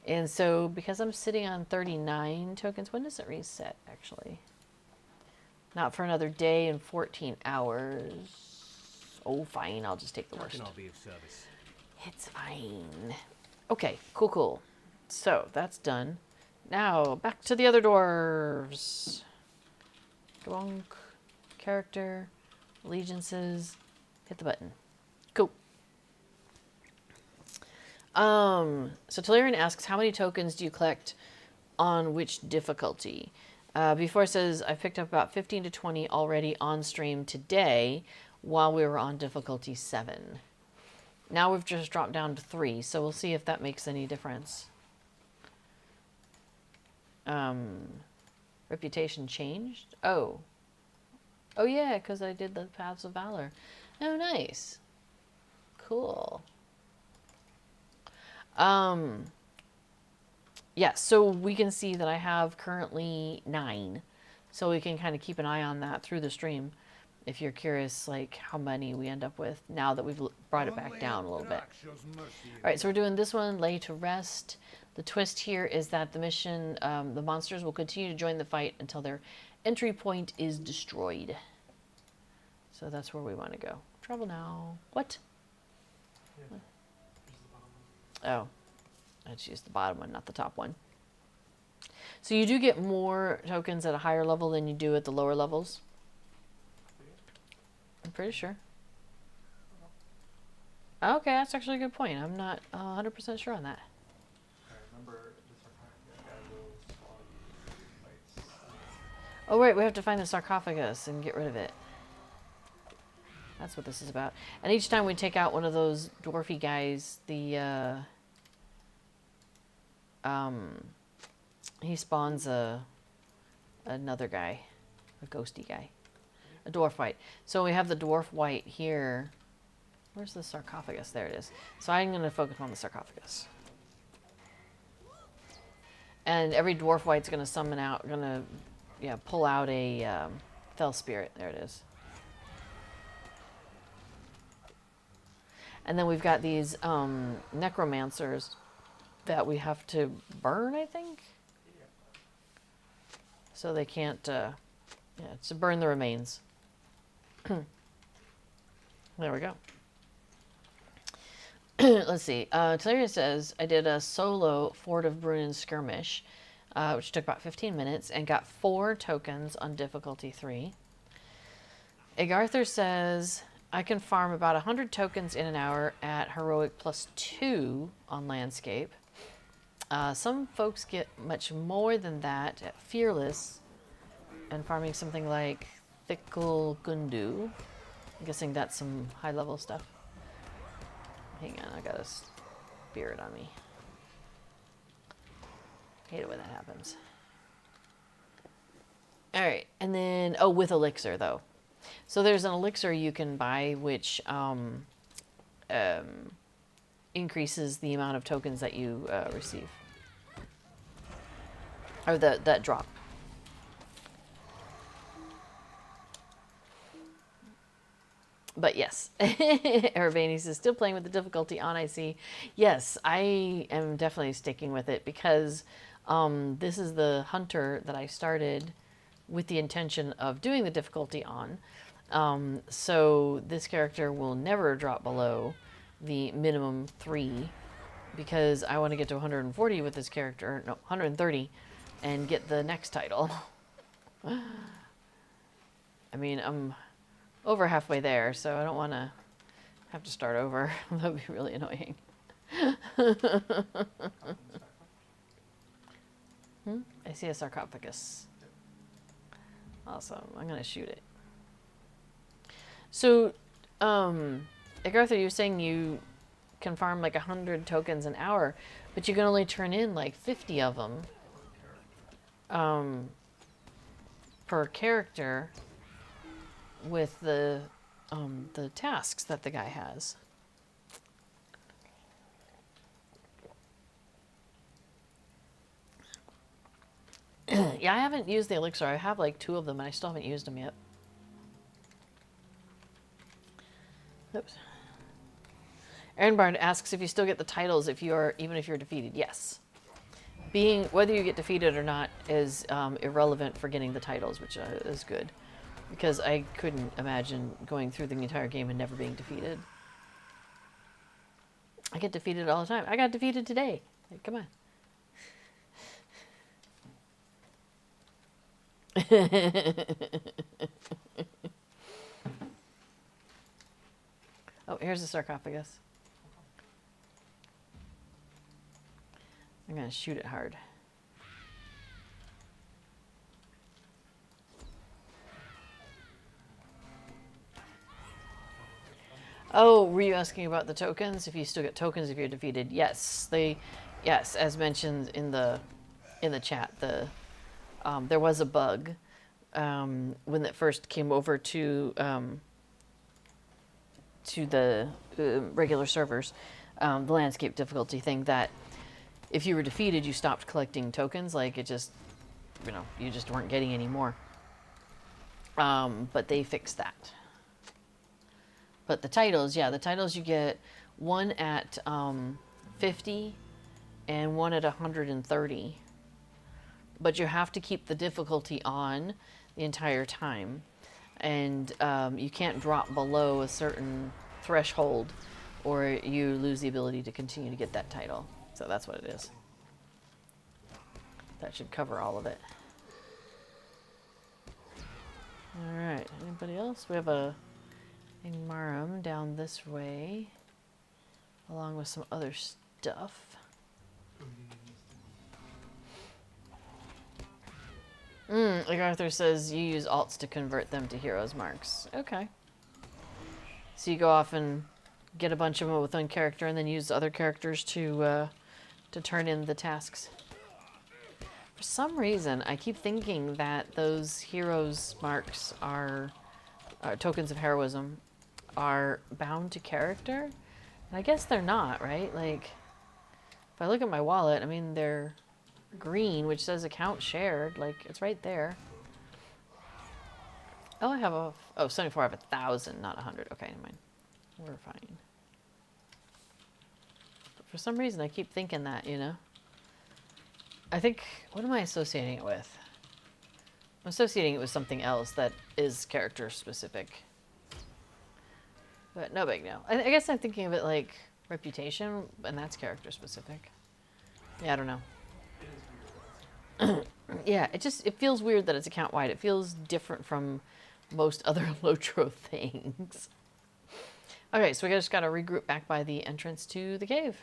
Speaker 1: And so, because I'm sitting on 39 tokens, when does it reset, actually? Not for another day and 14 hours. Oh, fine, I'll just take the
Speaker 3: you?
Speaker 1: worst.
Speaker 3: I'll be of service.
Speaker 1: It's fine. Okay, cool, cool. So that's done. Now back to the other dwarves. Bonk. Character. Allegiances. Hit the button. Cool. So Talarian asks, how many tokens do you collect on which difficulty? Before it says, I've picked up about 15 to 20 already on stream today while we were on difficulty 7. Now we've just dropped down to 3, so we'll see if that makes any difference. Reputation changed? Oh. Oh yeah, because I did the Paths of Valor. Oh, nice. Cool. Yeah, so we can see that I have currently 9. So we can kind of keep an eye on that through the stream if you're curious, like, how many we end up with now that we've brought it back down a little bit. All right, so we're doing this one, Lay to Rest. The twist here is that the mission, the monsters will continue to join the fight until their entry point is destroyed. So that's where we want to go. Travel now. What? Oh, let's use the bottom one, not the top one. So you do get more tokens at a higher level than you do at the lower levels. I'm pretty sure. Okay, that's actually a good point. I'm not 100% sure on that.
Speaker 2: I remember the sarcophagus guy will swallow you if he bites.
Speaker 1: Oh, right, we have to find the sarcophagus and get rid of it. That's what this is about. And each time we take out one of those dwarfy guys, the he spawns another guy, a ghosty guy, a dwarf white. So we have the dwarf white here. Where's the sarcophagus? There it is. So I'm going to focus on the sarcophagus. And every dwarf white's going to summon out, pull out a fell spirit. There it is. And then we've got these necromancers that we have to burn, I think? So they can't, to burn the remains. There we go. Let's see. Talaria says, I did a solo Fort of Brunin skirmish, which took about 15 minutes, and got 4 tokens on difficulty 3. Agarther says, I can farm about 100 tokens in an hour at Heroic +2 on Landscape. Some folks get much more than that at Fearless and farming something like Thickle Gundu. I'm guessing that's some high-level stuff. Hang on, I got a spirit on me. Hate it when that happens. Alright, and then, with elixir, though. So there's an elixir you can buy which increases the amount of tokens that you receive. Or that drop. But yes, Aravanes is still playing with the difficulty on, I see. Yes, I am definitely sticking with it because this is the hunter that I started with the intention of doing the difficulty on. So this character will never drop below the minimum 3 because I want to get to 140 with this character, no, 130, and get the next title. I mean, I'm over halfway there, so I don't want to have to start over. That would be really annoying. I see a sarcophagus. Awesome. I'm going to shoot it. So, Agartha, you're saying you can farm like 100 tokens an hour, but you can only turn in like 50 of them per character with the tasks that the guy has. Yeah, I haven't used the elixir. I have like 2 of them and I still haven't used them yet. Oops. Aaron Barn asks if you still get the titles even if you're defeated. Yes. Whether you get defeated or not is irrelevant for getting the titles, which is good. Because I couldn't imagine going through the entire game and never being defeated. I get defeated all the time. I got defeated today. Like, come on. Oh, here's the sarcophagus. I'm gonna shoot it hard. Oh, were you asking about the tokens? If you still get tokens if you're defeated? Yes, yes, as mentioned in the chat, there was a bug when it first came over to the regular servers, the landscape difficulty thing, that if you were defeated, you stopped collecting tokens. Like, it just, you just weren't getting any more. But they fixed that. But the titles, yeah, the titles you get one at 50 and one at 130. But you have to keep the difficulty on the entire time. And you can't drop below a certain threshold or you lose the ability to continue to get that title. So that's what it is. That should cover all of it. All right, anybody else? We have a Marum down this way, along with some other stuff. Like Arthur says, you use alts to convert them to heroes marks. Okay. So you go off and get a bunch of them with one character, and then use other characters to turn in the tasks. For some reason, I keep thinking that those heroes marks are tokens of heroism are bound to character. And I guess they're not, right? Like, if I look at my wallet, I mean, they're green, which says account shared. Like, it's right there. Oh, I have a... Oh, 74, I have 1,000, not 100. Okay, never mind. We're fine. But for some reason, I keep thinking that, I think... What am I associating it with? I'm associating it with something else that is character specific. But no big deal. I guess I'm thinking of it like reputation, and that's character specific. Yeah, I don't know. Yeah, it feels weird that it's account wide. It feels different from most other Lotro things. Okay, so we just got to regroup back by the entrance to the cave.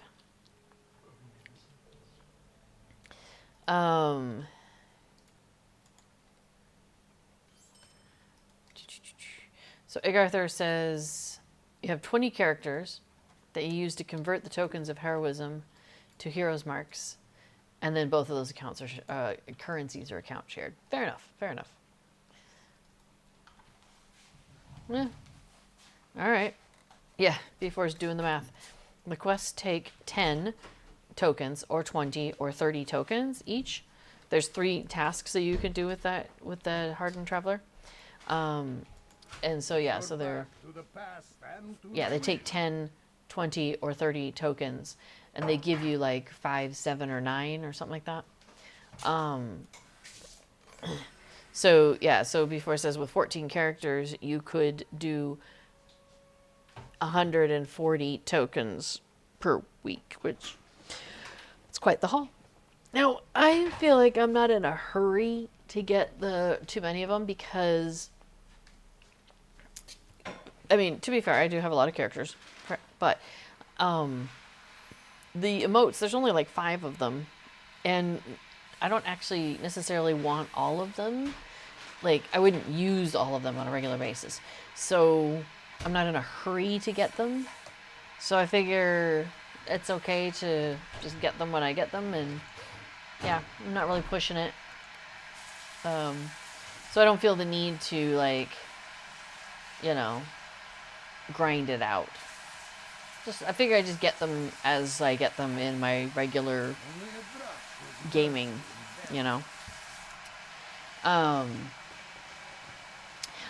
Speaker 1: So Igarthur says you have 20 characters that you use to convert the tokens of heroism to heroes marks, and then both of those accounts are currencies are account shared. Fair enough. Fair enough. Yeah. All right. Yeah. B4 is doing the math. The quests take 10 tokens, or 20, or 30 tokens each. There's 3 tasks that you can do with that, with the hardened traveler. And so, yeah, so they're, yeah, they take 10, 20, or 30 tokens, and they give you like 5, 7, or 9, or something like that. So, yeah, so before it says with 14 characters, you could do 140 tokens per week, which is quite the haul. Now, I feel like I'm not in a hurry to get too many of them because... I mean, to be fair, I do have a lot of characters, but the emotes, there's only like 5 of them, and I don't actually necessarily want all of them. Like, I wouldn't use all of them on a regular basis, so I'm not in a hurry to get them. So I figure it's okay to just get them when I get them, and yeah, I'm not really pushing it. So I don't feel the need to, like, grind it out. I figure I just get them as I get them in my regular gaming,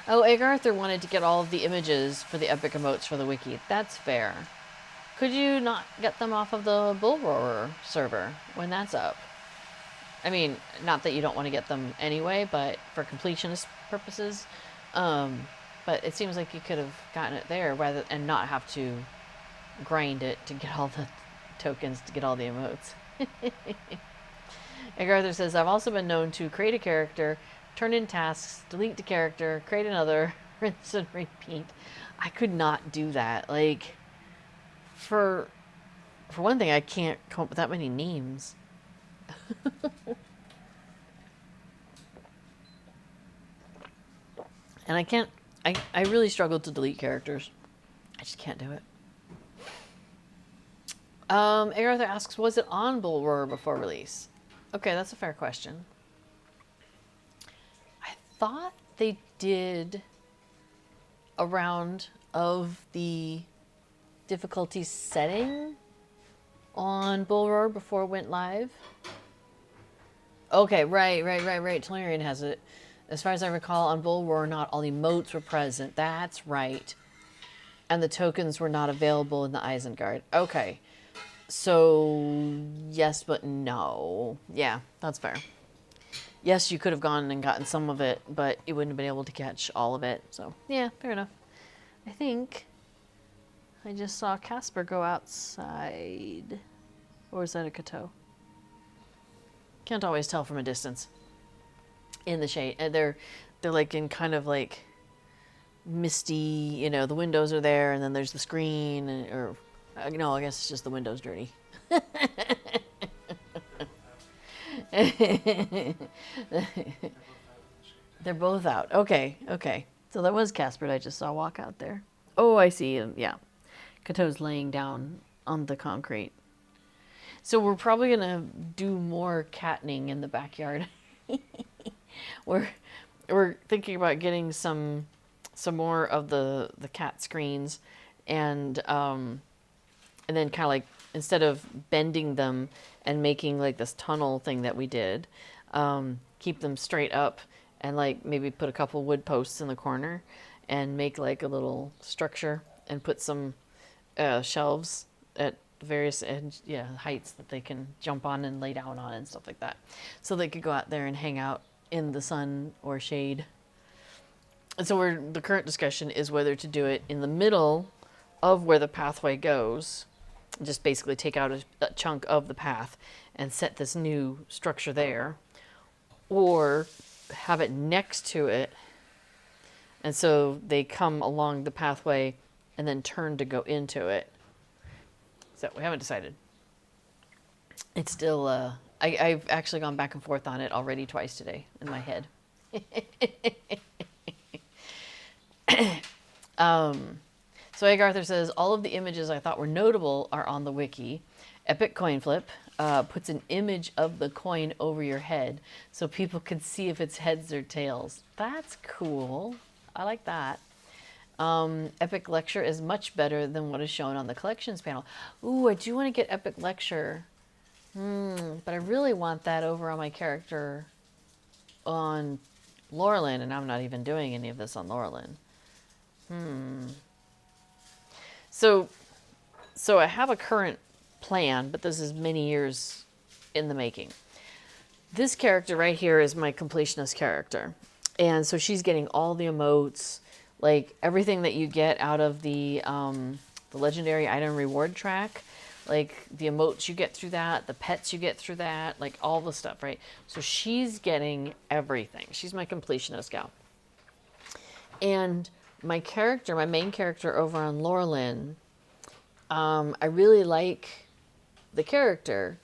Speaker 1: Oh, Agarthur wanted to get all of the images for the epic emotes for the wiki. That's fair. Could you not get them off of the Bullroarer server when that's up? I mean, not that you don't want to get them anyway, but for completionist purposes. But it seems like you could have gotten it there and not have to grind it to get all the tokens to get all the emotes. Agarthur says, I've also been known to create a character, turn in tasks, delete the character, create another, rinse and repeat. I could not do that. Like, for one thing, I can't come up with that many names. And I can't, I really struggle to delete characters. I just can't do it. Arthur asks, was it on Bullroarer before release? Okay, that's a fair question. I thought they did a round of the difficulty setting on Bullroarer before it went live. Okay, right. Tolarian has it. As far as I recall, on Bullroarer, not all emotes were present. That's right. And the tokens were not available in the Isengard. Okay. So, yes, but no. Yeah, that's fair. Yes, you could have gone and gotten some of it, but you wouldn't have been able to catch all of it. So, yeah, fair enough. I think I just saw Casper go outside. Or is that a Cateau? Can't always tell from a distance. In the shade. And they're like in kind of like misty, you know, the windows are there and then there's the screen, or no, I guess it's just the windows dirty. They're both out. Okay. So that was Casper I just saw walk out there. Oh, I see him. Yeah. Cateau's laying down on the concrete. So we're probably going to do more catning in the backyard. We're thinking about getting some more of the cat screens, and then kind of like, instead of bending them and making like this tunnel thing that we did, keep them straight up and like maybe put a couple wood posts in the corner and make like a little structure and put some shelves at various heights that they can jump on and lay down on and stuff like that, so they could go out there and hang out in the sun or shade. And so the current discussion is whether to do it in the middle of where the pathway goes, just basically take out a chunk of the path and set this new structure there, or have it next to it, and so they come along the pathway and then turn to go into it. So we haven't decided. It's still, I've actually gone back and forth on it already twice today in my head. So Egg Arthur says, all of the images I thought were notable are on the wiki. Epic Coin Flip puts an image of the coin over your head so people can see if it's heads or tails. That's cool. I like that. Epic Lecture is much better than what is shown on the collections panel. Ooh, I do want to get Epic Lecture. But I really want that over on my character on Laurelin, and I'm not even doing any of this on Laurelin. So I have a current plan, but this is many years in the making. This character right here is my completionist character. And so she's getting all the emotes, like everything that you get out of the legendary item reward track, like the emotes you get through that, the pets you get through that, like all the stuff, right? So she's getting everything. She's my completionist gal. And my character, my main character over on Laurelin, I really like the character,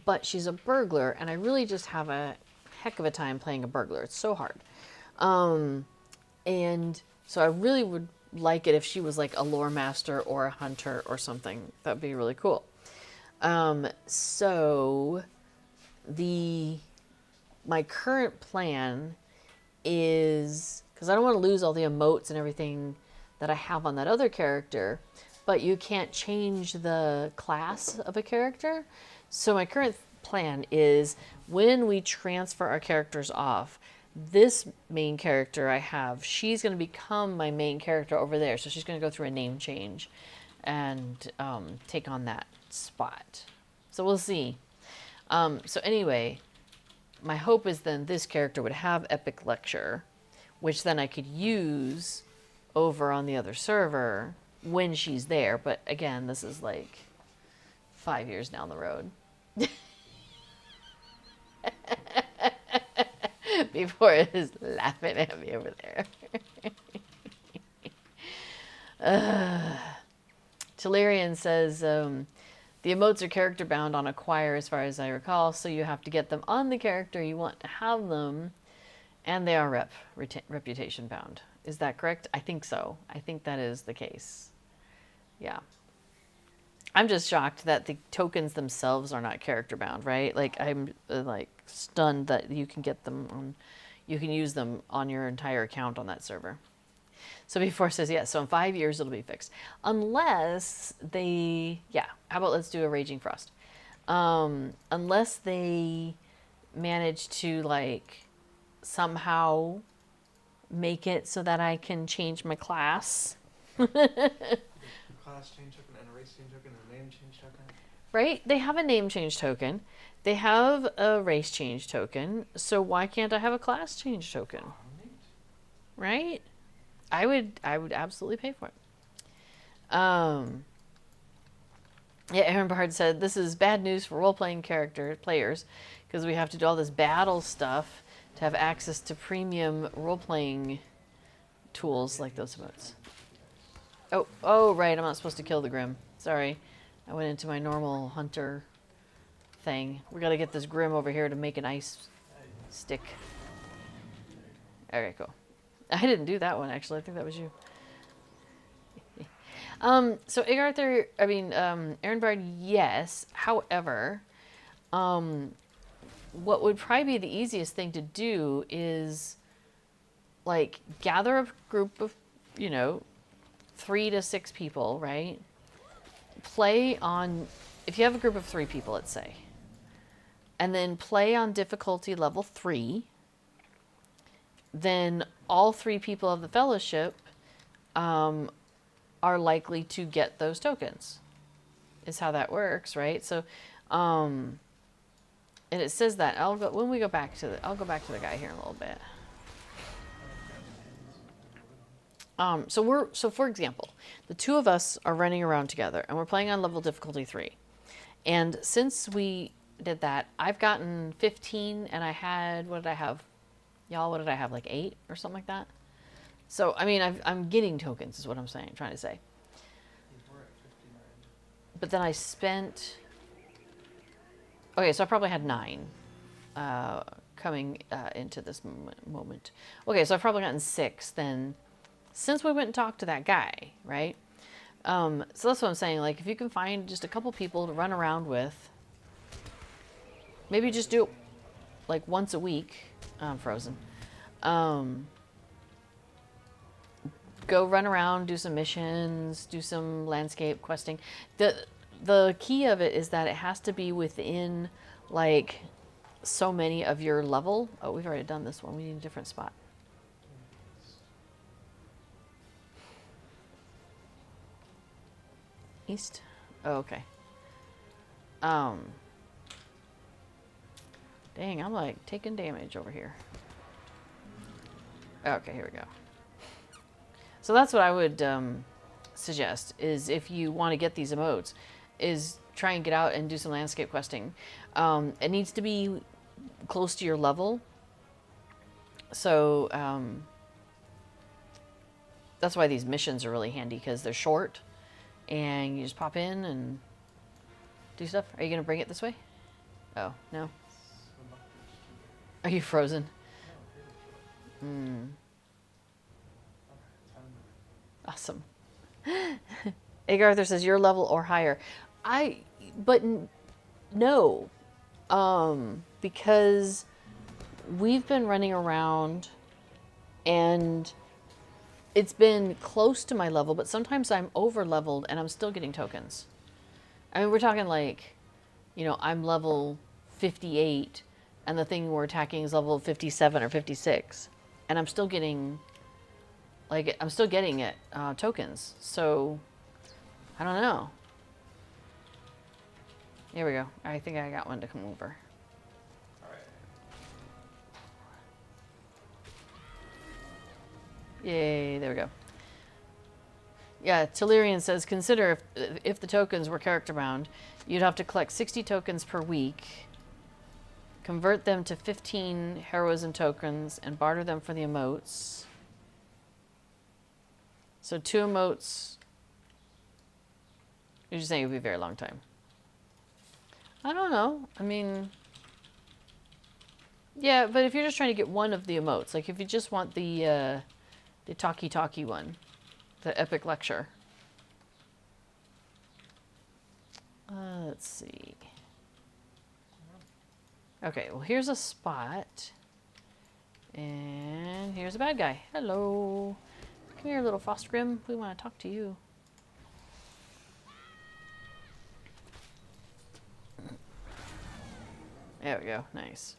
Speaker 1: but she's a burglar, and I really just have a heck of a time playing a burglar. It's so hard. And so I really would like it if she was like a lore master or a hunter or something. That would be really cool. So my current plan is, because I don't want to lose all the emotes and everything that I have on that other character, but you can't change the class of a character. So my current plan is, when we transfer our characters off, this main character I have, she's going to become my main character over there. So she's going to go through a name change and take on that spot. So we'll see. So anyway, my hope is then this character would have Epic Lecture, which then I could use over on the other server when she's there. But again, this is like 5 years down the road. Before is laughing at me over there. Telerian says the emotes are character bound on acquire, as far as I recall, so you have to get them on the character you want to have them, and they are reputation bound. Is that correct? I think so. I think that is the case. Yeah. I'm just shocked that the tokens themselves are not character bound, right? Like, I'm like stunned that you can get them on, you can use them on your entire account on that server. So before says, yes, so in 5 years it'll be fixed. Unless they, yeah, how about let's do a Raging Frost. Unless they manage to like somehow make it so that I can change my class.
Speaker 2: Class change token and a race change token and a name change token.
Speaker 1: Right? They have a name change token. They have a race change token. So why can't I have a class change token?
Speaker 2: Oh, neat.
Speaker 1: Right? I would absolutely pay for it. Yeah, Aaron Bard said this is bad news for role-playing players because we have to do all this battle stuff to have access to premium role-playing tools like those emotes. Oh, right, I'm not supposed to kill the Grim. Sorry. I went into my normal hunter thing. We gotta get this Grim over here to make an ice stick. Alright, cool. I didn't do that one, actually. I think that was you. So Aaron Bard, yes. However, what would probably be the easiest thing to do is, like, gather a group of, 3 to 6 people, right? Play on, if you have a group of 3 people, let's say, and then play on difficulty level 3, then all 3 people of the fellowship are likely to get those tokens, is how that works, right? So, and it says that I'll go back to the guy here in a little bit. So for example, the 2 of us are running around together and we're playing on level difficulty 3. And since we did that, I've gotten 15 and I had, what did I have? Y'all, what did I have? Like 8 or something like that? So, I mean, I'm getting tokens is what I'm trying to say.
Speaker 2: You were at 59.
Speaker 1: But then I spent, okay, so I probably had 9 coming into this moment. Okay, so I've probably gotten 6 then, since we went and talked to that guy, right? So that's what I'm saying. Like, if you can find just a couple people to run around with, maybe just do it like once a week. I'm frozen. Go run around, do some missions, do some landscape questing. The key of it is that it has to be within like so many of your level. Oh, we've already done this one. We need a different spot. East? Oh, okay. Dang, I'm like taking damage over here. Okay, here we go. So that's what I would suggest, is if you want to get these emotes, is try and get out and do some landscape questing. It needs to be close to your level. So that's why these missions are really handy, because they're short and you just pop in and do stuff. Are you going to bring it this way? Oh, no? Are you frozen? Awesome. Egg Arthur says your level or higher. No. Because we've been running around and it's been close to my level, but sometimes I'm over leveled and I'm still getting tokens. I mean, we're talking like, I'm level 58 and the thing we're attacking is level 57 or 56. And I'm still getting, it, tokens. So, I don't know. Here we go. I think I got one to come over. Yay, there we go. Yeah, Telerian says, consider if the tokens were character bound, you'd have to collect 60 tokens per week Convert them to 15 heroism tokens and barter them for the emotes. So 2 emotes. You're just saying it would be a very long time. I don't know. I mean, yeah, but if you're just trying to get one of the emotes, like if you just want the talkie one, the epic lecture. Let's see. Okay, well here's a spot. And here's a bad guy. Hello. Come here, little Frostgrim. We want to talk to you. There we go. Nice.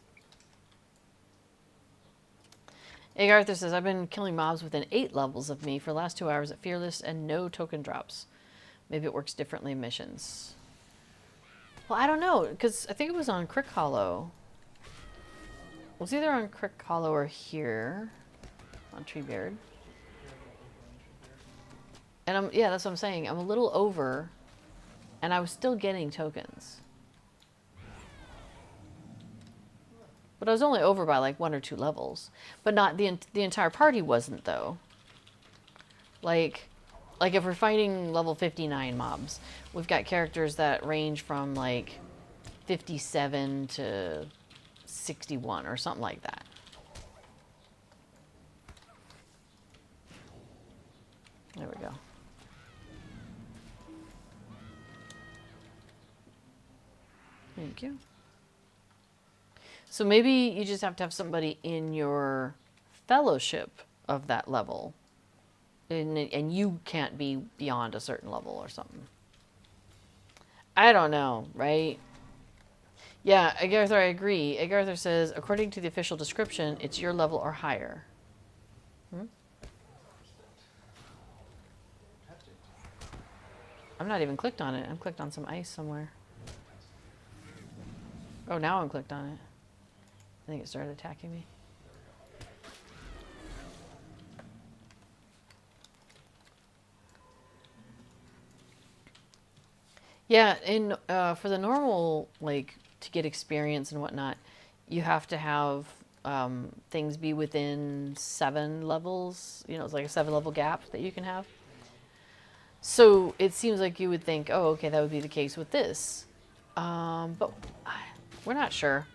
Speaker 1: Egg Arthur says, I've been killing mobs within 8 levels of me for the last 2 hours at Fearless and no token drops. Maybe it works differently in missions. Well, I don't know, because I think it was on Crick Hollow. It was either on Crick Hollow or here. On Treebeard. And yeah, that's what I'm saying. I'm a little over, and I was still getting tokens. But I was only over by like 1 or 2 levels. But not the entire party wasn't, though. Like if we're fighting level 59 mobs, we've got characters that range from like 57 to 61 or something like that. There we go. Thank you. So maybe you just have to have somebody in your fellowship of that level. And you can't be beyond a certain level or something. I don't know, right? Yeah, Agartha, I agree. Agartha says, according to the official description, it's your level or higher. Hmm? I'm not even clicked on it. I'm clicked on some ice somewhere. Oh, now I'm clicked on it. I think it started attacking me. Yeah, in for the normal, like, to get experience and whatnot, you have to have things be within 7 levels. You know, it's like a 7-level gap that you can have. So it seems like you would think, oh, okay, that would be the case with this. But we're not sure.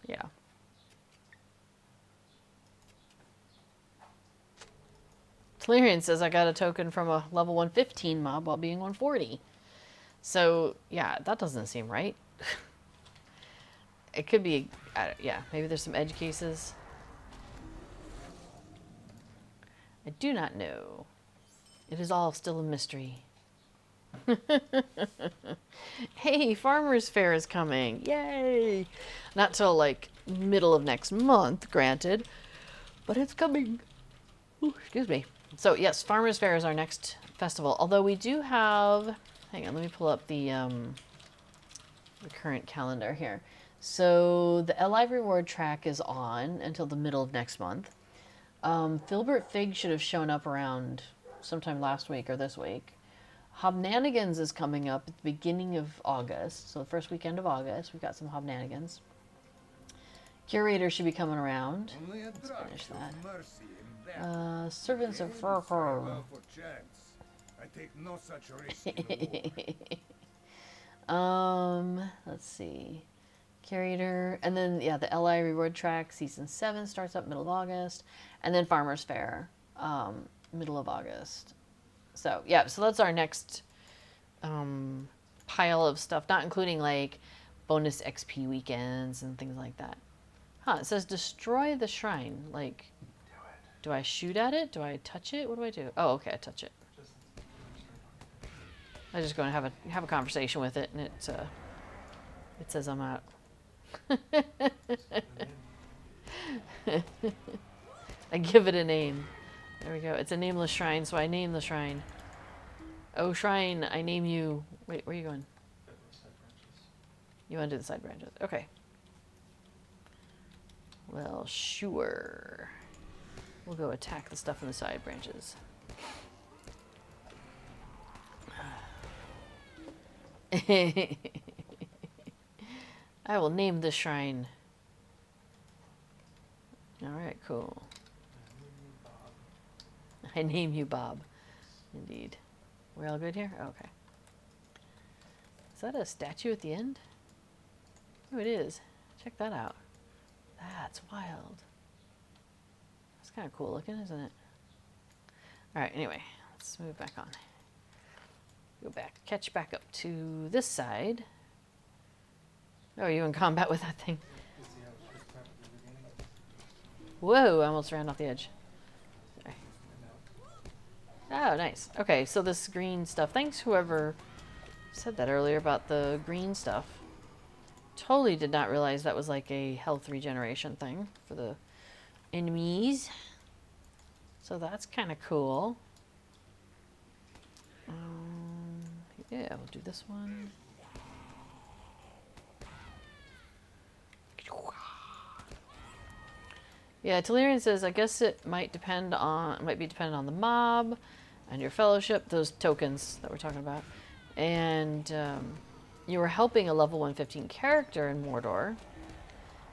Speaker 1: Yeah. Talarian says I got a token from a level 115 mob while being 140. So, yeah, that doesn't seem right. It could be, yeah, maybe there's some edge cases. I do not know. It is all still a mystery. Hey, Farmer's Fair is coming. Yay! Not till like middle of next month, granted, but it's coming. Ooh, excuse me. So yes, Farmer's Fair is our next festival. Although we do have, hang on, let me pull up the current calendar here. So the LI reward track is on until the middle of next month. Filbert Fig should have shown up around sometime last week or this week. Hobnanigans is coming up at the beginning of August, so the first weekend of August. We've got some Hobnanigans. Curator should be coming around. Let's finish that. Servants of Furfur. Let's see. Curator, and then yeah, the LI reward track season 7 starts up middle of August, and then Farmer's Fair, middle of August. So yeah, so that's our next pile of stuff, not including like bonus XP weekends and things like that. Huh? It says destroy the shrine. Like, do I shoot at it? Do I touch it? What do I do? Oh, okay, I touch it. I just go and have a conversation with it, and it says I'm out. I give it a name. There we go. It's a nameless shrine, so I name the shrine. Oh, shrine, I name you. Wait, where are you going? You want to do the side branches? Okay. Well, sure. We'll go attack the stuff in the side branches. I will name this shrine. Alright, cool. I name you Bob. Indeed. We're all good here? Okay. Is that a statue at the end? Oh, it is. Check that out. That's wild. That's kind of cool looking, isn't it? Alright, anyway. Let's move back on. Go back. Catch back up to this side. Oh, are you in combat with that thing? Whoa, I almost ran off the edge. Sorry. Oh, nice. Okay, so this green stuff. Thanks whoever said that earlier about the green stuff. Totally did not realize that was like a health regeneration thing for the enemies. So that's kind of cool. Yeah, we'll do this one. Yeah, Telerian says, I guess it might be dependent on the mob and your fellowship, those tokens that we're talking about. And you were helping a level 115 character in Mordor,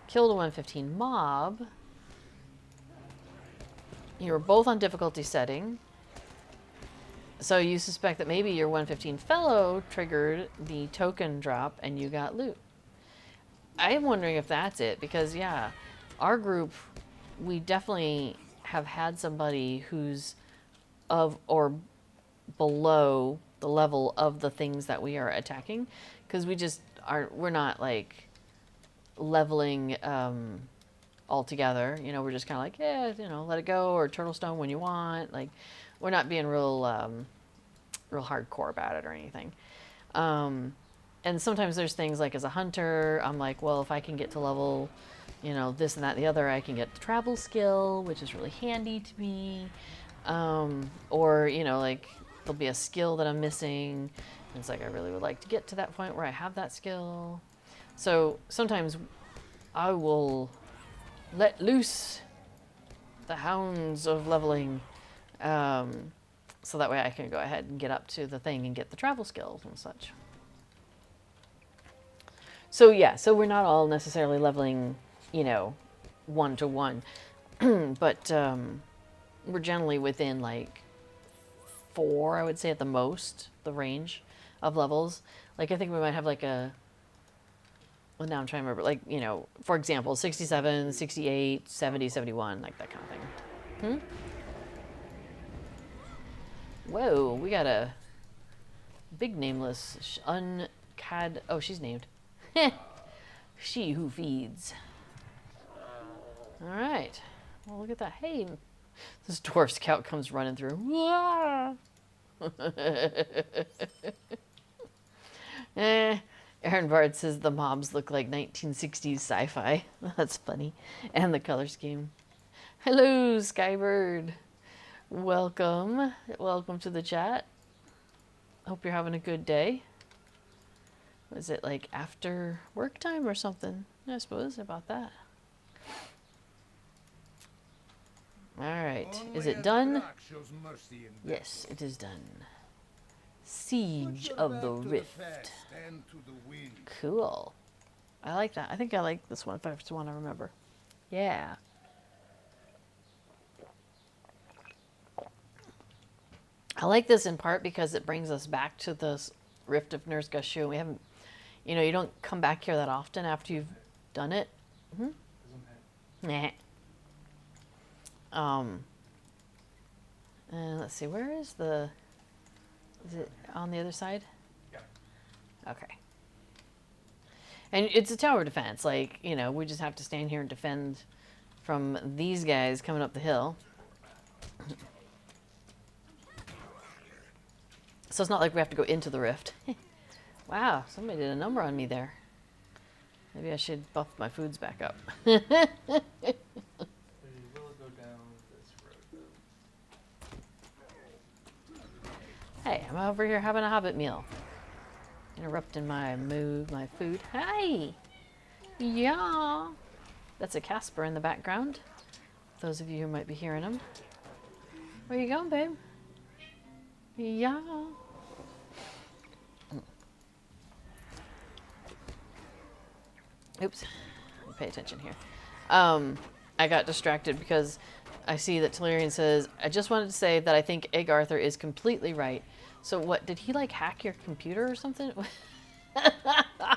Speaker 1: killed a 115 mob. You were both on difficulty setting. So you suspect that maybe your 115 fellow triggered the token drop and you got loot. I'm wondering if that's it, because yeah, our group, we definitely have had somebody who's of or below the level of the things that we are attacking, because we're not like leveling all together. You know, we're just kind of like, yeah, you know, let it go, or turtle stone when you want. Like, we're not being real hardcore about it or anything. And sometimes there's things like, as a hunter, I'm like, well, if I can get to level, you know, this and that and the other, I can get the travel skill, which is really handy to me. Or, you know, like, there'll be a skill that I'm missing. And it's like, I really would like to get to that point where I have that skill. So sometimes I will let loose the hounds of leveling, so that way I can go ahead and get up to the thing and get the travel skills and such. So yeah, so we're not all necessarily leveling, you know, 1-to-1, but we're generally within like 4, I would say at the most, the range of levels. Like, I think we might have like a, well, now I'm trying to remember, like, you know, for example, 67, 68, 70, 71, like that kind of thing. Whoa, we got a big nameless uncad. Oh, she's named. She who feeds. All right. Well, look at that. Hey, this dwarf scout comes running through. Aaron Bard says the mobs look like 1960s sci-fi. That's funny. And the color scheme. Hello, Skybird. Welcome. Welcome to the chat. Hope you're having a good day. Was it like after work time or something? I suppose about that. All right. Is it done? Yes, it is done. Siege of the Rift. Cool. I like that. I think I like this one if I just want to remember. Yeah. I like this in part because it brings us back to this Rift of Ner's-Gashua. We haven't, you know, you don't come back here that often after you've done it. Nah. And let's see, where is the, is it on the other side?
Speaker 2: Yeah.
Speaker 1: Okay. And it's a tower defense, like, you know, we just have to stand here and defend from these guys coming up the hill. So it's not like we have to go into the rift. Wow, somebody did a number on me there. Maybe I should buff my foods back up.
Speaker 2: So you will go down this road, though.
Speaker 1: Hey, I'm over here having a Hobbit meal. Interrupting my food. Hi! Yeah! That's a Casper in the background. Those of you who might be hearing him. Where you going, babe? Yeah. Oops. Pay attention here. I got distracted because I see that Talarian says, I just wanted to say that I think Egg Arthur is completely right. So what, did he like hack your computer or something? I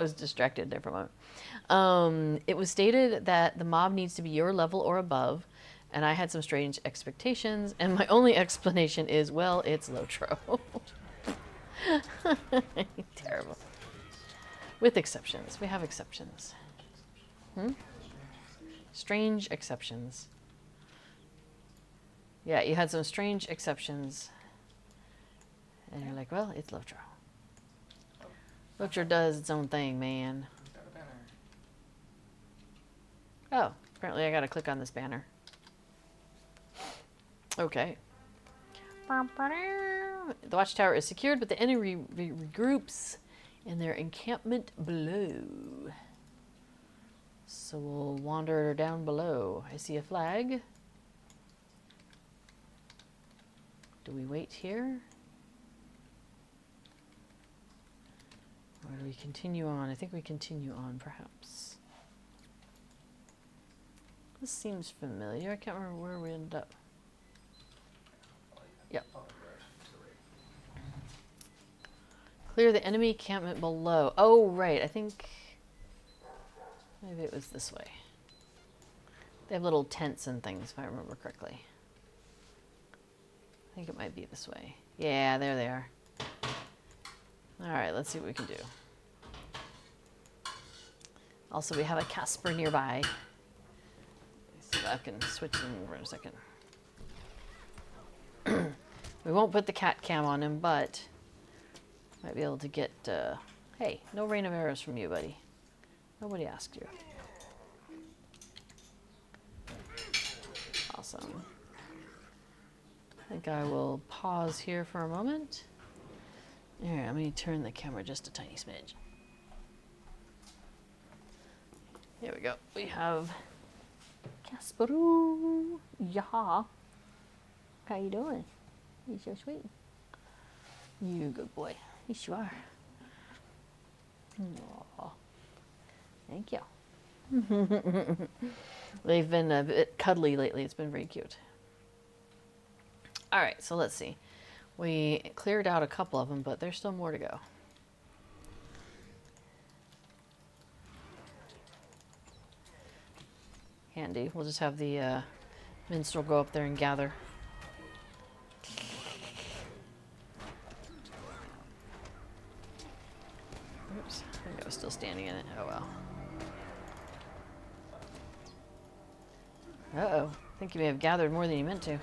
Speaker 1: was distracted there for a moment. It was stated that the mob needs to be your level or above, and I had some strange expectations, and my only explanation is, well, it's Lotro. Terrible. With exceptions. We have exceptions. Strange exceptions. Yeah, you had some strange exceptions. And you're like, well, it's Lotro. Lotro does its own thing, man.
Speaker 2: Got a banner.
Speaker 1: Oh, apparently I gotta click on this banner. Okay. The watchtower is secured, but the enemy regroups in their encampment below. So we'll wander down below. I see a flag. Do we wait here? Or do we continue on? I think we continue on, perhaps. This seems familiar. I can't remember where we ended up. Yep. Clear the enemy encampment below. Oh, right. I think maybe it was this way. They have little tents and things, if I remember correctly. I think it might be this way. Yeah, there they are. All right, let's see what we can do. Also, we have a Casper nearby. Let's see if I can switch them for a second. We won't put the cat cam on him, but might be able to get... hey, no rain of arrows from you, buddy. Nobody asked you. Awesome. I think I will pause here for a moment. Alright, I'm going to turn the camera just a tiny smidge. There we go. We have Casperu. Yeah. How you doing? You're so sweet. You good boy. Yes, you are. Aww. Thank you. They've been a bit cuddly lately. It's been very cute. All right, so let's see. We cleared out a couple of them, but there's still more to go. Handy. We'll just have the minstrel go up there and gather. Oops, I think I was still standing in it. Oh well. Uh-oh. I think you may have gathered more than you meant to.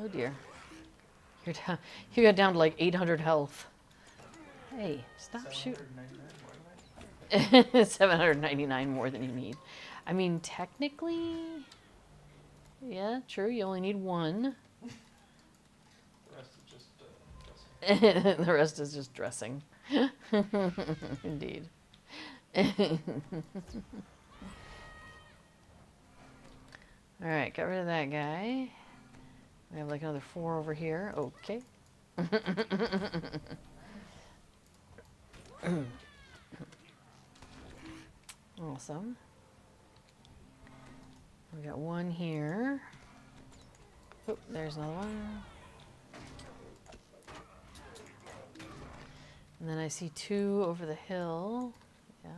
Speaker 1: Oh dear. You're down, you got down to like 800 health. Hey, stop shooting. 799 more than you need. I mean, technically, yeah, true. You only need one.
Speaker 2: The rest is just dressing.
Speaker 1: The rest is just dressing. Indeed. All right, got rid of that guy. We have like another 4 over here. Okay. Awesome. We got 1 here. Oh, there's another one. And then I see 2 over the hill. Yeah.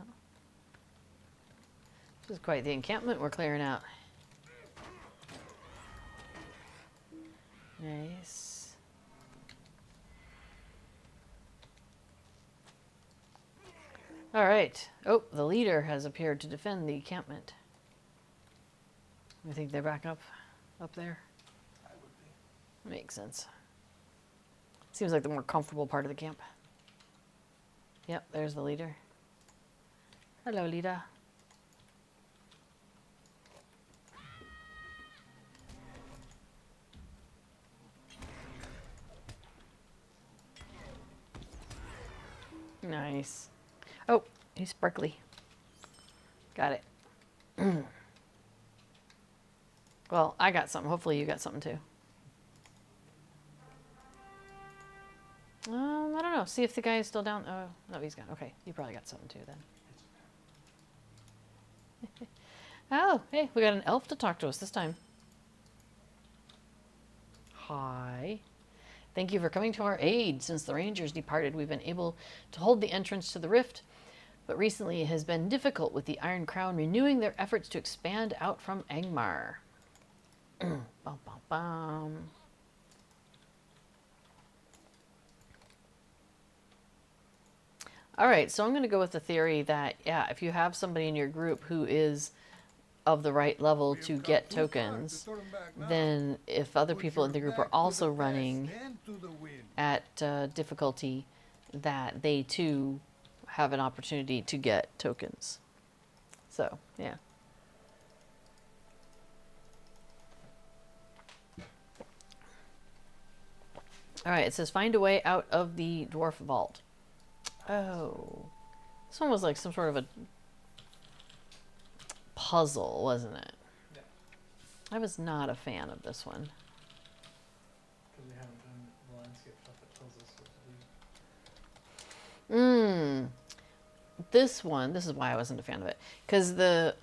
Speaker 1: This is quite the encampment we're clearing out. Nice. All right. Oh, the leader has appeared to defend the encampment. I think they're back up there.
Speaker 2: I would be.
Speaker 1: Makes sense. Seems like the more comfortable part of the camp. Yep, there's the leader. Hello, leader. Nice. Oh, he's sparkly. Got it. Well, I got something. Hopefully you got something too. I don't know. See if the guy is still down. Oh, no, he's gone. Okay, you probably got something too then. Oh, hey, we got an elf to talk to us this time. Hi. Thank you for coming to our aid. Since the Rangers departed, we've been able to hold the entrance to the rift, but recently it has been difficult with the Iron Crown renewing their efforts to expand out from Angmar. Bum, bum, bum. All right, so I'm going to go with the theory that, yeah, if you have somebody in your group who is of the right level to get tokens, then if other people in the group are also running at difficulty, that they too have an opportunity to get tokens. So, yeah. All right, it says find a way out of the dwarf vault. Oh. This one was like some sort of a puzzle, wasn't it?
Speaker 2: Yeah.
Speaker 1: I was not a fan of this one.
Speaker 2: Because we haven't done the landscape stuff that tells us what to do.
Speaker 1: This one, this is why I wasn't a fan of it. Because the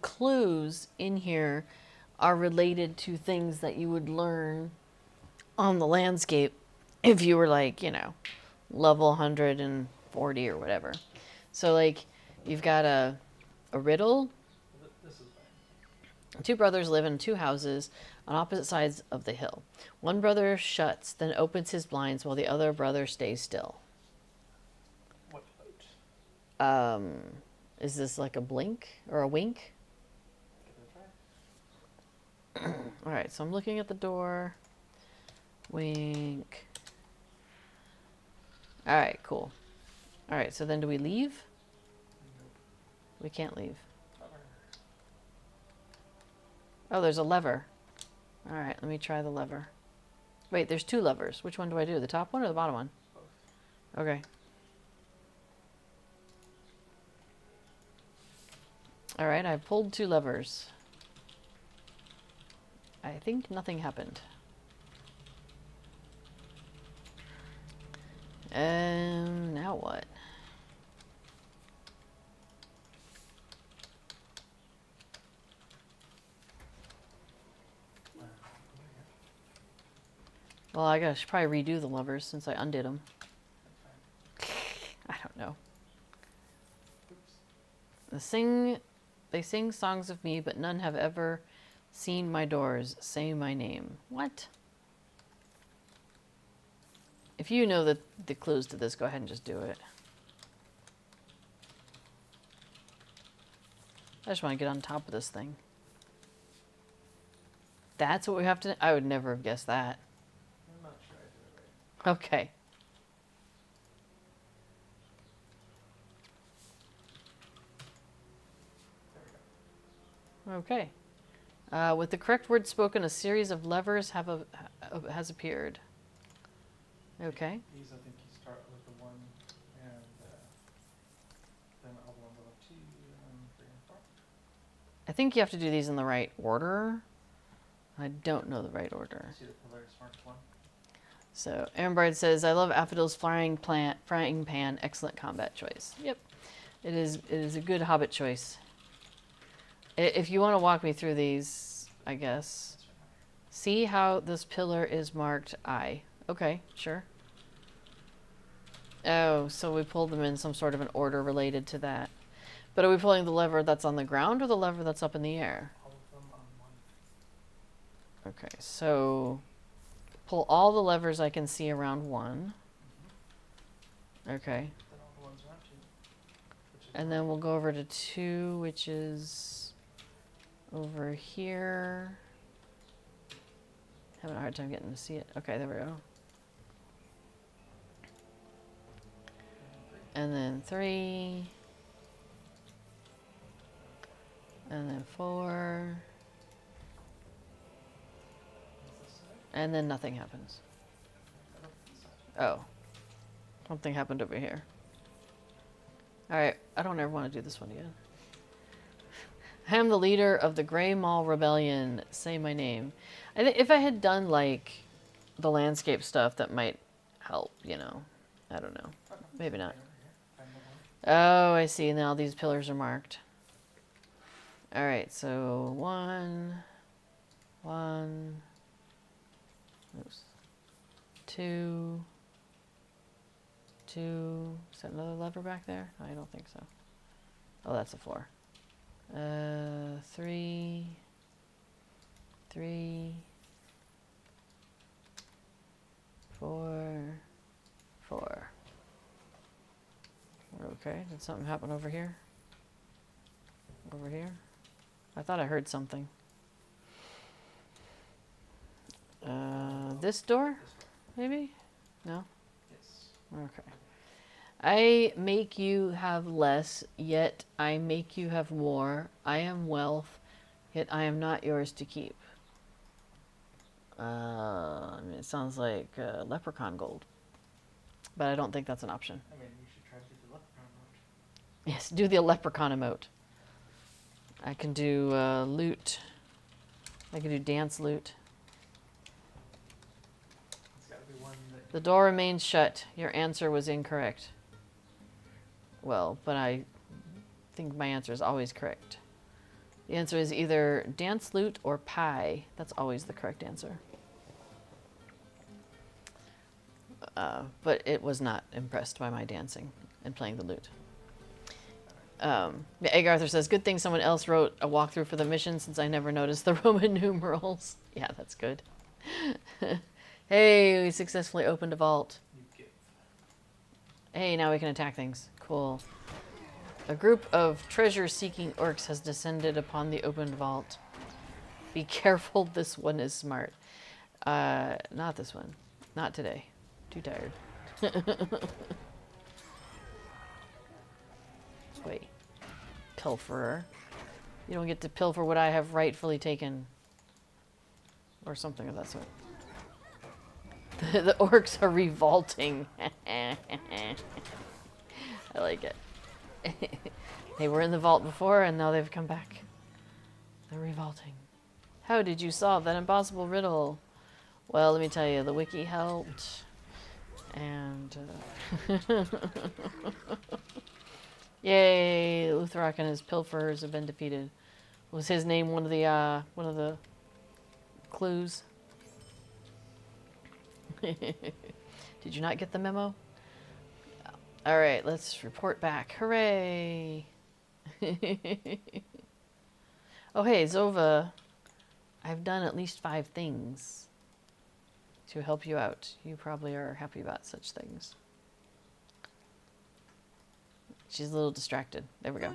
Speaker 1: clues in here are related to things that you would learn on the landscape if you were like, you know, level 140 or whatever. So like you've got a riddle.
Speaker 2: This is fine.
Speaker 1: Two brothers live in two houses on opposite sides of the hill. One brother shuts, then opens his blinds while the other brother stays still.
Speaker 2: What boat?
Speaker 1: Is this like a blink or a wink?
Speaker 2: Give it a try.
Speaker 1: All right, so I'm looking at the door. Wink. All right, cool. All right, so then do we leave?
Speaker 2: Nope.
Speaker 1: We can't leave.
Speaker 2: Cover.
Speaker 1: Oh, there's a lever. All right, let me try the lever. Wait, there's two levers. Which one do I do? The top one or the bottom one?
Speaker 2: Both.
Speaker 1: Okay. All right, I pulled two levers. I think nothing happened. Now what? Well, I should probably redo the levers since I undid them. I don't know.
Speaker 2: Oops.
Speaker 1: They sing songs of me, but none have ever seen my doors. Say my name. What? If you know the clues to this, go ahead and just do it. I just want to get on top of this thing. That's what we have to... I would never have guessed that.
Speaker 2: I'm not sure I did it right.
Speaker 1: Okay.
Speaker 2: There we go.
Speaker 1: Okay. With the correct word spoken, a series of levers has appeared. Okay.
Speaker 2: These, I think you start with the 1 and then all the ones up 2 and 3 and 4.
Speaker 1: I think you have to do these in the right order. I don't know the right order.
Speaker 2: See the pillars marked 1?
Speaker 1: So, Aaron Bride says, I love Affidil's frying pan. Excellent combat choice. Yep. It is a good Hobbit choice. If you want to walk me through these, I guess. See how this pillar is marked I. Okay, sure. Oh, so we pulled them in some sort of an order related to that. But are we pulling the lever that's on the ground or the lever that's up in the air?
Speaker 2: All of them on 1.
Speaker 1: Okay, so pull all the levers I can see around 1. Okay.
Speaker 2: Then all the ones around 2. Which is
Speaker 1: And then we'll go over to 2, which is over here. Having a hard time getting to see it. Okay, there we go. And then 3. And then 4.
Speaker 2: this side.
Speaker 1: And then nothing happens.
Speaker 2: I don't think this side.
Speaker 1: Oh. Something happened over here. Alright, I don't ever want to do this one again. I am the leader of the Grey Mall Rebellion. Say my name. I think if I had done, like, the landscape stuff, that might help, you know. I don't know. Maybe not. Oh, I see. Now these pillars are marked. Alright, so one, oops, two. Is that another lever back there? No, I don't think so. Oh, that's the floor. Three. Four. Okay, did something happen over here? Over here? I thought I heard something. This door? Maybe? No?
Speaker 2: Yes.
Speaker 1: Okay. I make you have less, yet I make you have more. I am wealth, yet I am not yours to keep. I mean, it sounds like leprechaun gold. But I don't think that's an option.
Speaker 2: I mean, you should try to do the leprechaun emote.
Speaker 1: Yes, do the leprechaun emote. I can do loot. I can do dance loot.
Speaker 2: It's gotta be one that...
Speaker 1: The door remains shut. Your answer was incorrect. Well, but I think my answer is always correct. The answer is either dance loot or pie. That's always the correct answer. But it was not impressed by my dancing and playing the lute. Egg Arthur says, good thing someone else wrote a walkthrough for the mission since I never noticed the Roman numerals. Yeah, that's good. Hey, we successfully opened a vault.
Speaker 2: You give.
Speaker 1: Hey, now we can attack things. Cool. A group of treasure-seeking orcs has descended upon the opened vault. Be careful, this one is smart. Not this one. Not today. Too tired. Wait. Pilferer. You don't get to pilfer what I have rightfully taken. Or something of that sort. The orcs are revolting. I like it. They were in the vault before and now they've come back. They're revolting. How did you solve that impossible riddle? Well, let me tell you, the wiki helped. And yay, Luthrak and his pilferers have been defeated. Was his name one of the clues? Did you not get the memo? All right, let's report back. Hooray! Oh, hey, Zova. I've done at least 5 things to help you out. You probably are happy about such things. She's a little distracted. There we go.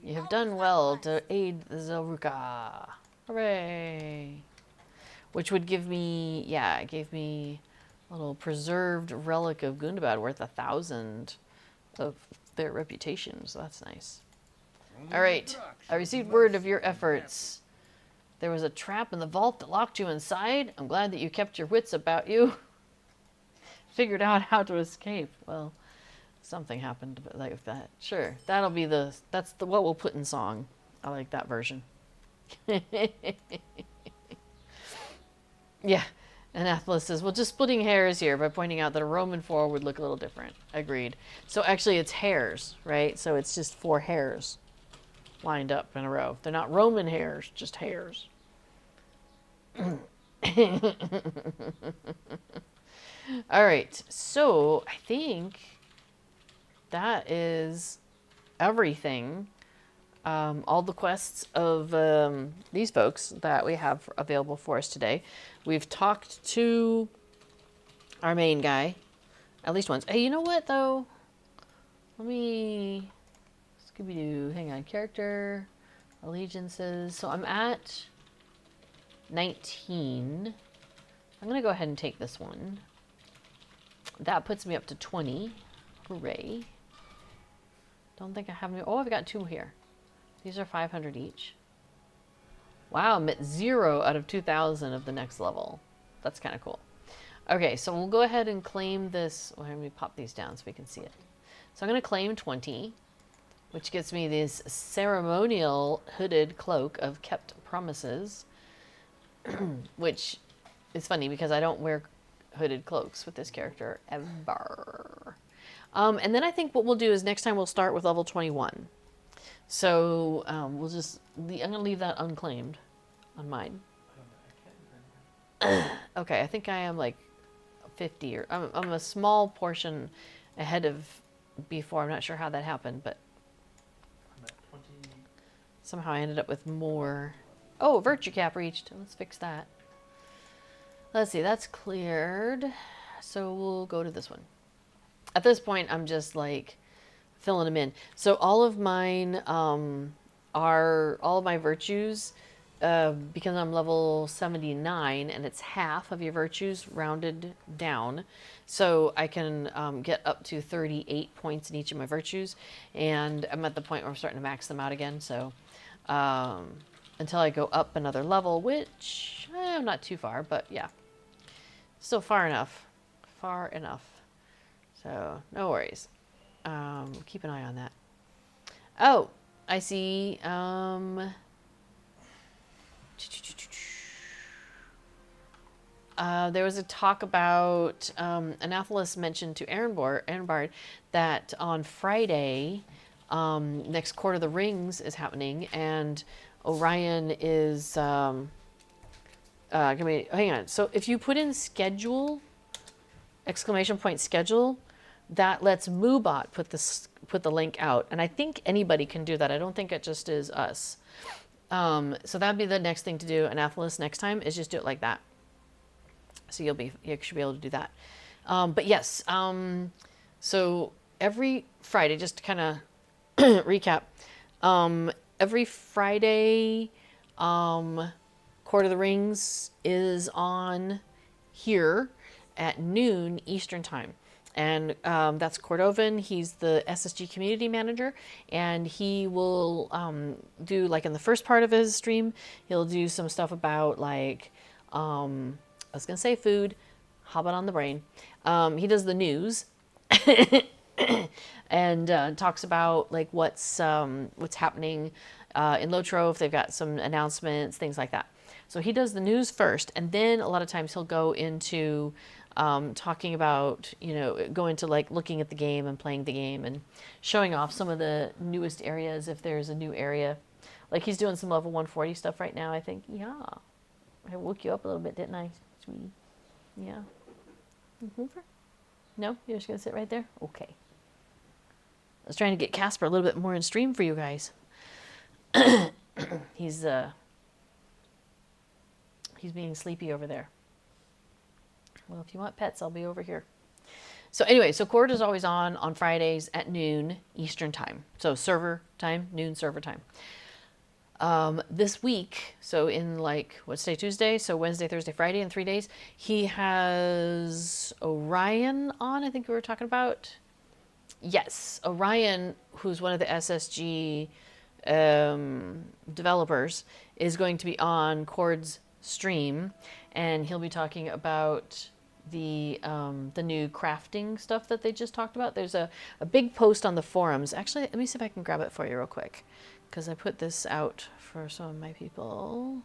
Speaker 1: You have done well to aid the Zel-Ruka. Hooray! Which would give me, yeah, it gave me a little preserved relic of Gundabad worth 1,000 of their reputation, so that's nice. All right, I received word of your efforts. There was a trap in the vault that locked you inside. I'm glad that you kept your wits about you. Figured out how to escape. Well, something happened like that. Sure, that'll be that's what we'll put in song. I like that version. Yeah, and Athla says, well, just splitting hairs here by pointing out that a Roman 4 would look a little different. Agreed. So actually it's hairs, right? So it's just 4 hairs lined up in a row. They're not Roman hairs, just hairs. All right, so I think that is everything. All the quests of these folks that we have available for us today. We've talked to our main guy at least once. Hey, you know what though? Let me Scooby-Doo. Hang on. Character, allegiances. So I'm at 19. I'm gonna go ahead and take this one. That puts me up to 20. Hooray. Don't think I have any. Oh, I've got 2 here. These are 500 each. Wow, I'm at 0 out of 2,000 of the next level. That's kind of cool. Okay, so we'll go ahead and claim this. Well, let me pop these down so we can see it. So I'm going to claim 20, which gets me this ceremonial hooded cloak of kept promises, which is funny because I don't wear hooded cloaks with this character ever. And then I think what we'll do is next time we'll start with level 21. So we'll just, I'm going to leave that unclaimed on mine. Okay, I think I am like 50 or I'm a small portion ahead of before. I'm not sure how that happened, but
Speaker 2: I'm at 20.
Speaker 1: somehow I ended up with more. Oh, virtue cap reached. Let's fix that. Let's see, that's cleared. So we'll go to this one. At this point, I'm just like filling them in. So all of mine are all of my virtues. Because I'm level 79 and it's half of your virtues rounded down. So I can get up to 38 points in each of my virtues. And I'm at the point where I'm starting to max them out again. So until I go up another level, which I'm not too far, but yeah. Still far enough. Far enough. So no worries. Keep an eye on that. Oh, I see. There was a talk about Anatholis mentioned to Aaronbard that on Friday, next Court of the Rings is happening, and Orion is hang on. So if you put in schedule, exclamation point schedule, that lets Moobot put the link out, and I think anybody can do that. I don't think it just is us. So that'd be the next thing to do. Anatholis next time is just do it like that. So you should be able to do that. But yes, so every Friday, just to kind of recap, every Friday, Court of the Rings is on here at noon Eastern time. And that's Cordovan. He's the SSG community manager, and he will do, like in the first part of his stream, he'll do some stuff about like, I was gonna say food, Hobbit on the brain. He does the news, and talks about like what's happening in Lotro, if they've got some announcements, things like that. So he does the news first, and then a lot of times he'll go into talking about, go into like looking at the game and playing the game and showing off some of the newest areas if there's a new area. Like he's doing some level 140 stuff right now, I think. Yeah. I woke you up a little bit, didn't I, sweetie? Yeah. Over? No? You're just going to sit right there? Okay. I was trying to get Casper a little bit more in stream for you guys. He's being sleepy over there. Well, if you want pets, I'll be over here. So anyway, so Court is always on Fridays at noon Eastern time. So server time, noon server time. This week, so in like, what's today, Tuesday? So Wednesday, Thursday, Friday in 3 days, he has Orion on, I think we were talking about. Yes, Orion, who's one of the SSG developers, is going to be on Cord's stream, and he'll be talking about the new crafting stuff that they just talked about. There's a big post on the forums. Actually, let me see if I can grab it for you real quick, because I put this out for some of my people.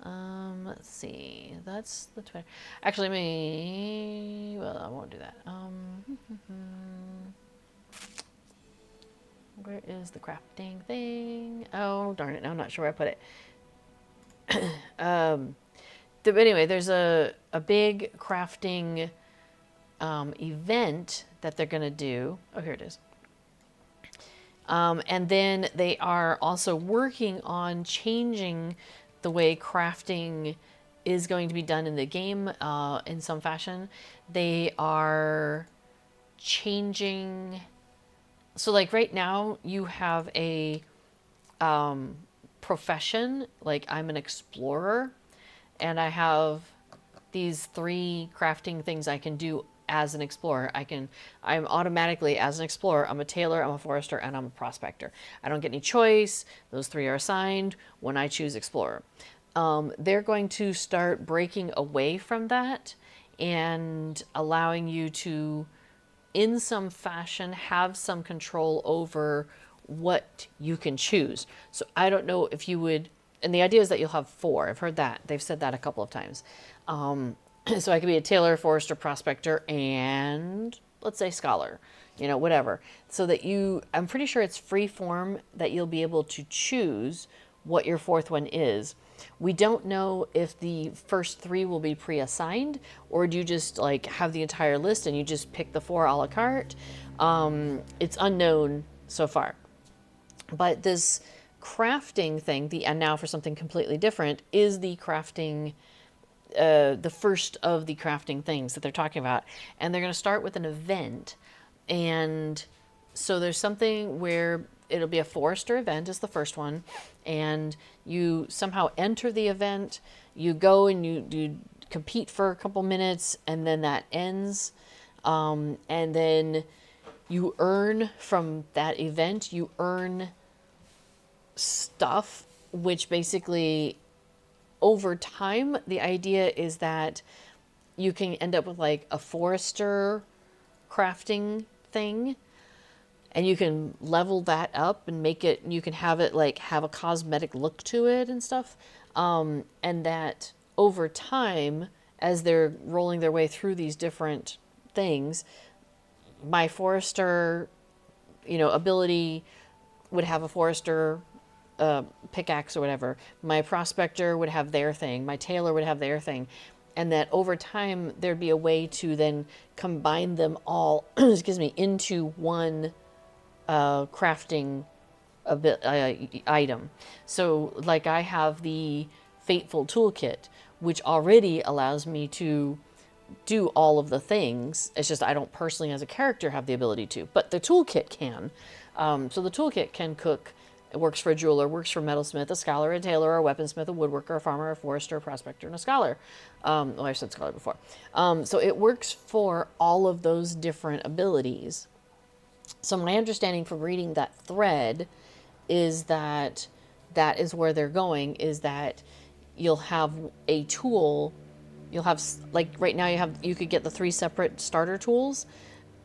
Speaker 1: Let's see. That's the Twitter. Actually, well, I won't do that. Where is the crafting thing? Oh, darn it. Now I'm not sure where I put it. But anyway, there's a big crafting event that they're going to do. Oh, here it is. And then they are also working on changing the way crafting is going to be done in the game in some fashion. They are changing. So like right now you have a profession, like I'm an explorer, and I have these 3 crafting things I can do as an explorer. I'm automatically, as an explorer, I'm a tailor, I'm a forester, and I'm a prospector. I don't get any choice. Those 3 are assigned when I choose explorer. They're going to start breaking away from that and allowing you to in some fashion have some control over what you can choose. So I don't know if you would, and the idea is that you'll have 4. I've heard that. They've said that a couple of times. So I could be a tailor, forester, prospector, and let's say scholar, you know, whatever. So that I'm pretty sure it's free form that you'll be able to choose what your 4th one is. We don't know if the first 3 will be pre-assigned, or do you just like have the entire list and you just pick the 4 a la carte. It's unknown so far. But this crafting thing, and now for something completely different, is the crafting, the first of the crafting things that they're talking about. And they're going to start with an event. And so there's something where it'll be a forester event is the first one. And you somehow enter the event, you go and you compete for a couple minutes, and then that ends. And then you earn from that event, you earn stuff, which basically over time, the idea is that you can end up with like a forester crafting thing, and you can level that up and make it, you can have it like have a cosmetic look to it and stuff. And that over time, as they're rolling their way through these different things, my forester, you know, ability would have a forester pickaxe or whatever. My prospector would have their thing. My tailor would have their thing. And that over time, there'd be a way to then combine them all, excuse me, into one crafting item. So like I have the Fateful Toolkit, which already allows me to do all of the things. It's just I don't personally as a character have the ability to, but the toolkit can. So the toolkit can cook. It works for a jeweler, works for a metalsmith, a scholar, a tailor, a weaponsmith, a woodworker, a farmer, a forester, a prospector, and a scholar. Well, I said scholar before. So it works for all of those different abilities. So my understanding from reading that thread is that that is where they're going, is that you'll have a tool. You'll have, like right now you could get the 3 separate starter tools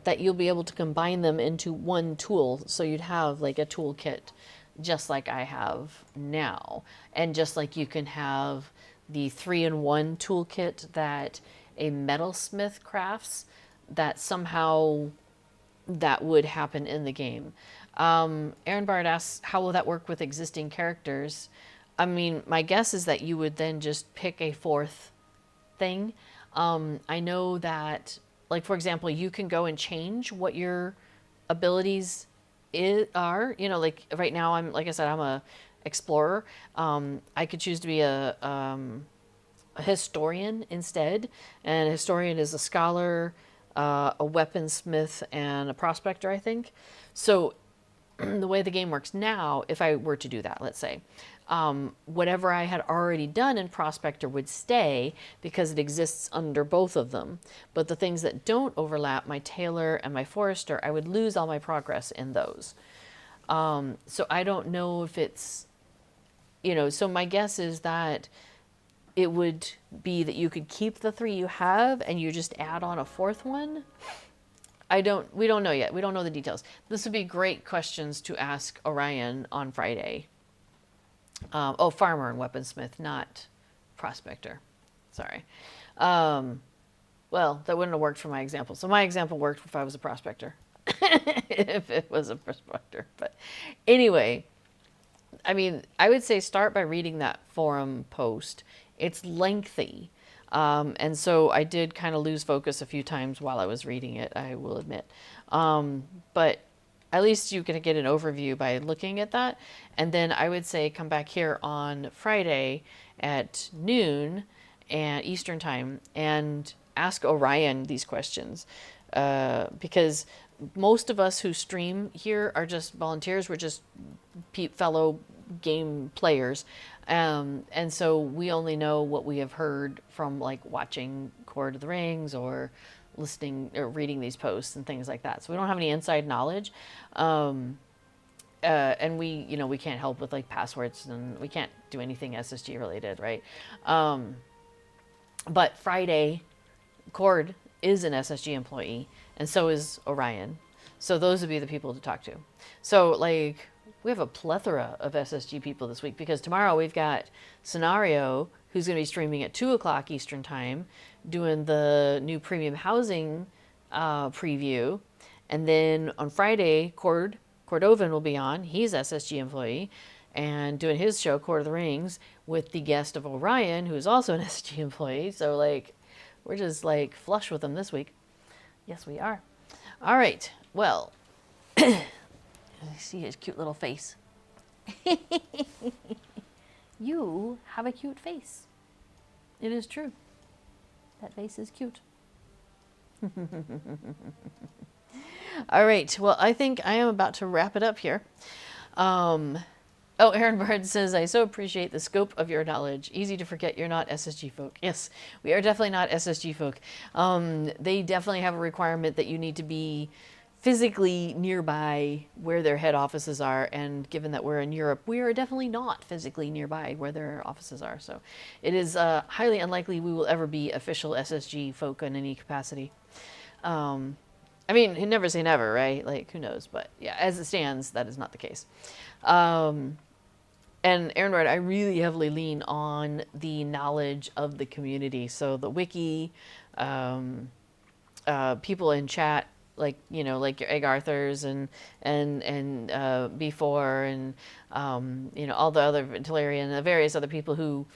Speaker 1: that you'll be able to combine them into one tool. So you'd have like a toolkit just like I have now. And just like you can have the 3-in-1 toolkit that a metalsmith crafts, that somehow that would happen in the game. Aaron Bard asks, how will that work with existing characters? I mean, my guess is that you would then just pick a 4th thing. I know that, like, for example, you can go and change what your abilities are. You know, like right now, like I said, I'm a explorer. I could choose to be a historian instead, and a historian is a scholar, a weaponsmith, and a prospector, I think. So the way the game works now, if I were to do that, let's say, whatever I had already done in Prospector would stay because it exists under both of them. But the things that don't overlap, my Tailor and my Forester, I would lose all my progress in those. So I don't know if it's, you know, so my guess is that it would be that you could keep the 3 you have and you just add on a 4th one. We don't know yet. We don't know the details. This would be great questions to ask Orion on Friday. Farmer and weaponsmith, not prospector. Sorry. Well, that wouldn't have worked for my example. So my example worked if I was a prospector. If it was a prospector. But anyway, I mean, I would say start by reading that forum post. It's lengthy. And so I did kind of lose focus a few times while I was reading it, I will admit. But at least you can get an overview by looking at that. And then I would say come back here on Friday at noon and Eastern time and ask Orion these questions. Because most of us who stream here are just volunteers. We're just fellow game players. And so we only know what we have heard from like watching Lord of the Rings or listening or reading these posts and things like that. So we don't have any inside knowledge. And we can't help with like passwords, and we can't do anything SSG related, right? But Friday, Cord is an SSG employee, and so is Orion. So those would be the people to talk to. So like we have a plethora of SSG people this week because tomorrow we've got Scenario, who's going to be streaming at 2 o'clock Eastern time, doing the new premium housing preview. And then on Friday, Cordovan will be on. He's SSG employee and doing his show, Court of the Rings, with the guest of Orion, who is also an SSG employee. So like, we're just like flush with them this week. Yes, we are. All right. Well, I see his cute little face. You have a cute face. It is true. That face is cute. All right. Well, I think I am about to wrap it up here. Oh, Aaron Bird says, I so appreciate the scope of your knowledge. Easy to forget you're not SSG folk. Yes, we are definitely not SSG folk. They definitely have a requirement that you need to be physically nearby where their head offices are. And given that we're in Europe, we are definitely not physically nearby where their offices are. So it is highly unlikely we will ever be official SSG folk in any capacity. I mean, never say never, right? Like, who knows? But yeah, as it stands, that is not the case. And Aaron Wright, I really heavily lean on the knowledge of the community. So the wiki, people in chat, like, you know, like your Egg Arthurs and B4 and, you know, all the other Valerian, the various other people who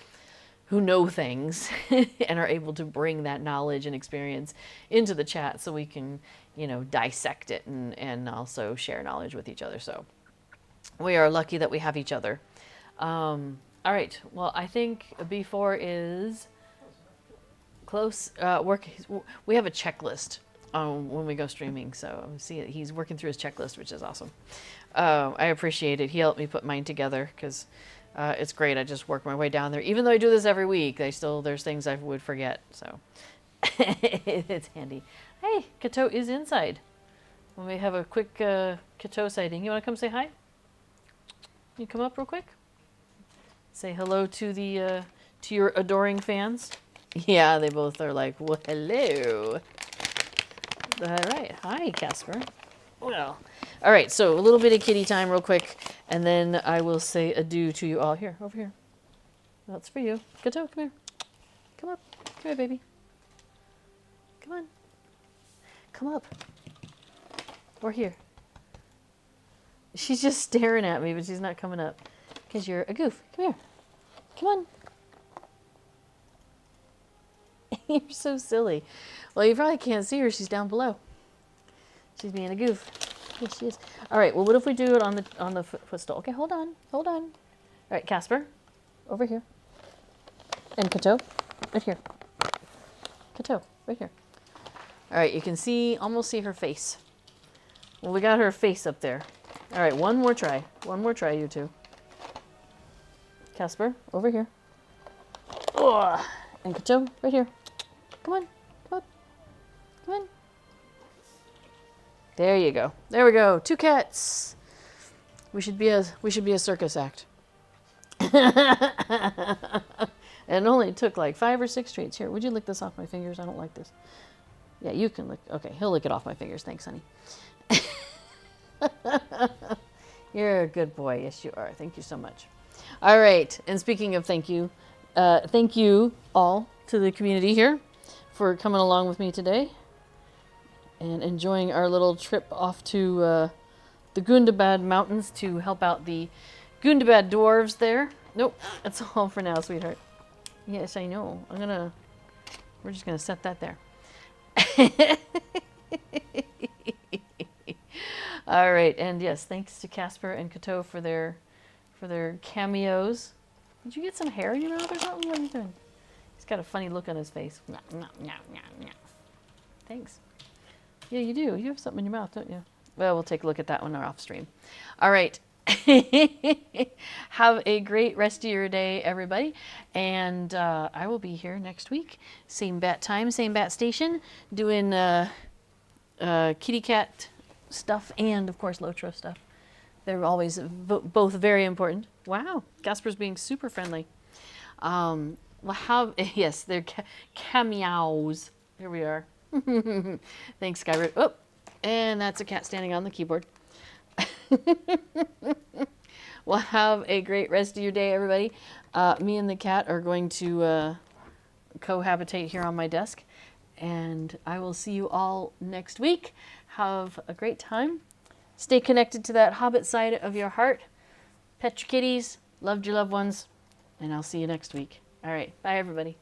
Speaker 1: know things and are able to bring that knowledge and experience into the chat so we can, you know, dissect it and also share knowledge with each other. So we are lucky that we have each other. All right. Well, I think B4 is close. We have a checklist when we go streaming. So see, he's working through his checklist, which is awesome. I appreciate it. He helped me put mine together because it's great. I just work my way down there. Even though I do this every week, there's things I would forget. So it's handy. Hey, Kato is inside. When we have a quick Kato sighting, you want to come say hi? You come up real quick. Say hello to the to your adoring fans. Yeah, they both are like, well, hello. All right, hi, Casper. Well, all right. So a little bit of kitty time, real quick, and then I will say adieu to you all. Here, over here. That's for you, Kato. Come here. Come up. Come here, baby. Come on. Come up. Or here. She's just staring at me, but she's not coming up. Because you're a goof. Come here. Come on. You're so silly. Well, you probably can't see her. She's down below. She's being a goof. Yes, she is. All right. Well, what if we do it on the footstool? Okay, hold on. Hold on. All right, Casper. Over here. And Kato. Right here. Kato. Right here. All right. You can almost see her face. Well, we got her face up there. All right. One more try. One more try, you two. Casper, over here. Oh, and Kato, right here. Come on, come up, come on. There you go. There we go. 2 cats. We should be a circus act. And it only took like 5 or 6 treats. Here, would you lick this off my fingers? I don't like this. Yeah, you can lick. Okay, he'll lick it off my fingers. Thanks, honey. You're a good boy. Yes, you are. Thank you so much. All right. And speaking of thank you all to the community here for coming along with me today and enjoying our little trip off to the Gundabad Mountains to help out the Gundabad Dwarves there. Nope. That's all for now, sweetheart. Yes, I know. We're just going to set that there. All right. And yes, thanks to Casper and Kato for their cameos. Did you get some hair in your mouth or something? What are you doing? He's got a funny look on his face. Thanks. Yeah, you do. You have something in your mouth, don't you? Well, we'll take a look at that one off stream. All right. Have a great rest of your day, everybody. And I will be here next week. Same bat time, same bat station, doing kitty cat stuff and, of course, Lotro stuff. They're always both very important. Wow, Gasper's being super friendly. Well, yes, they're cameos. Here we are. Thanks, Skybird. Oh, and that's a cat standing on the keyboard. Well, have a great rest of your day, everybody. Me and the cat are going to cohabitate here on my desk, and I will see you all next week. Have a great time. Stay connected to that Hobbit side of your heart. Pet your kitties, loved your loved ones, and I'll see you next week. All right, bye, everybody.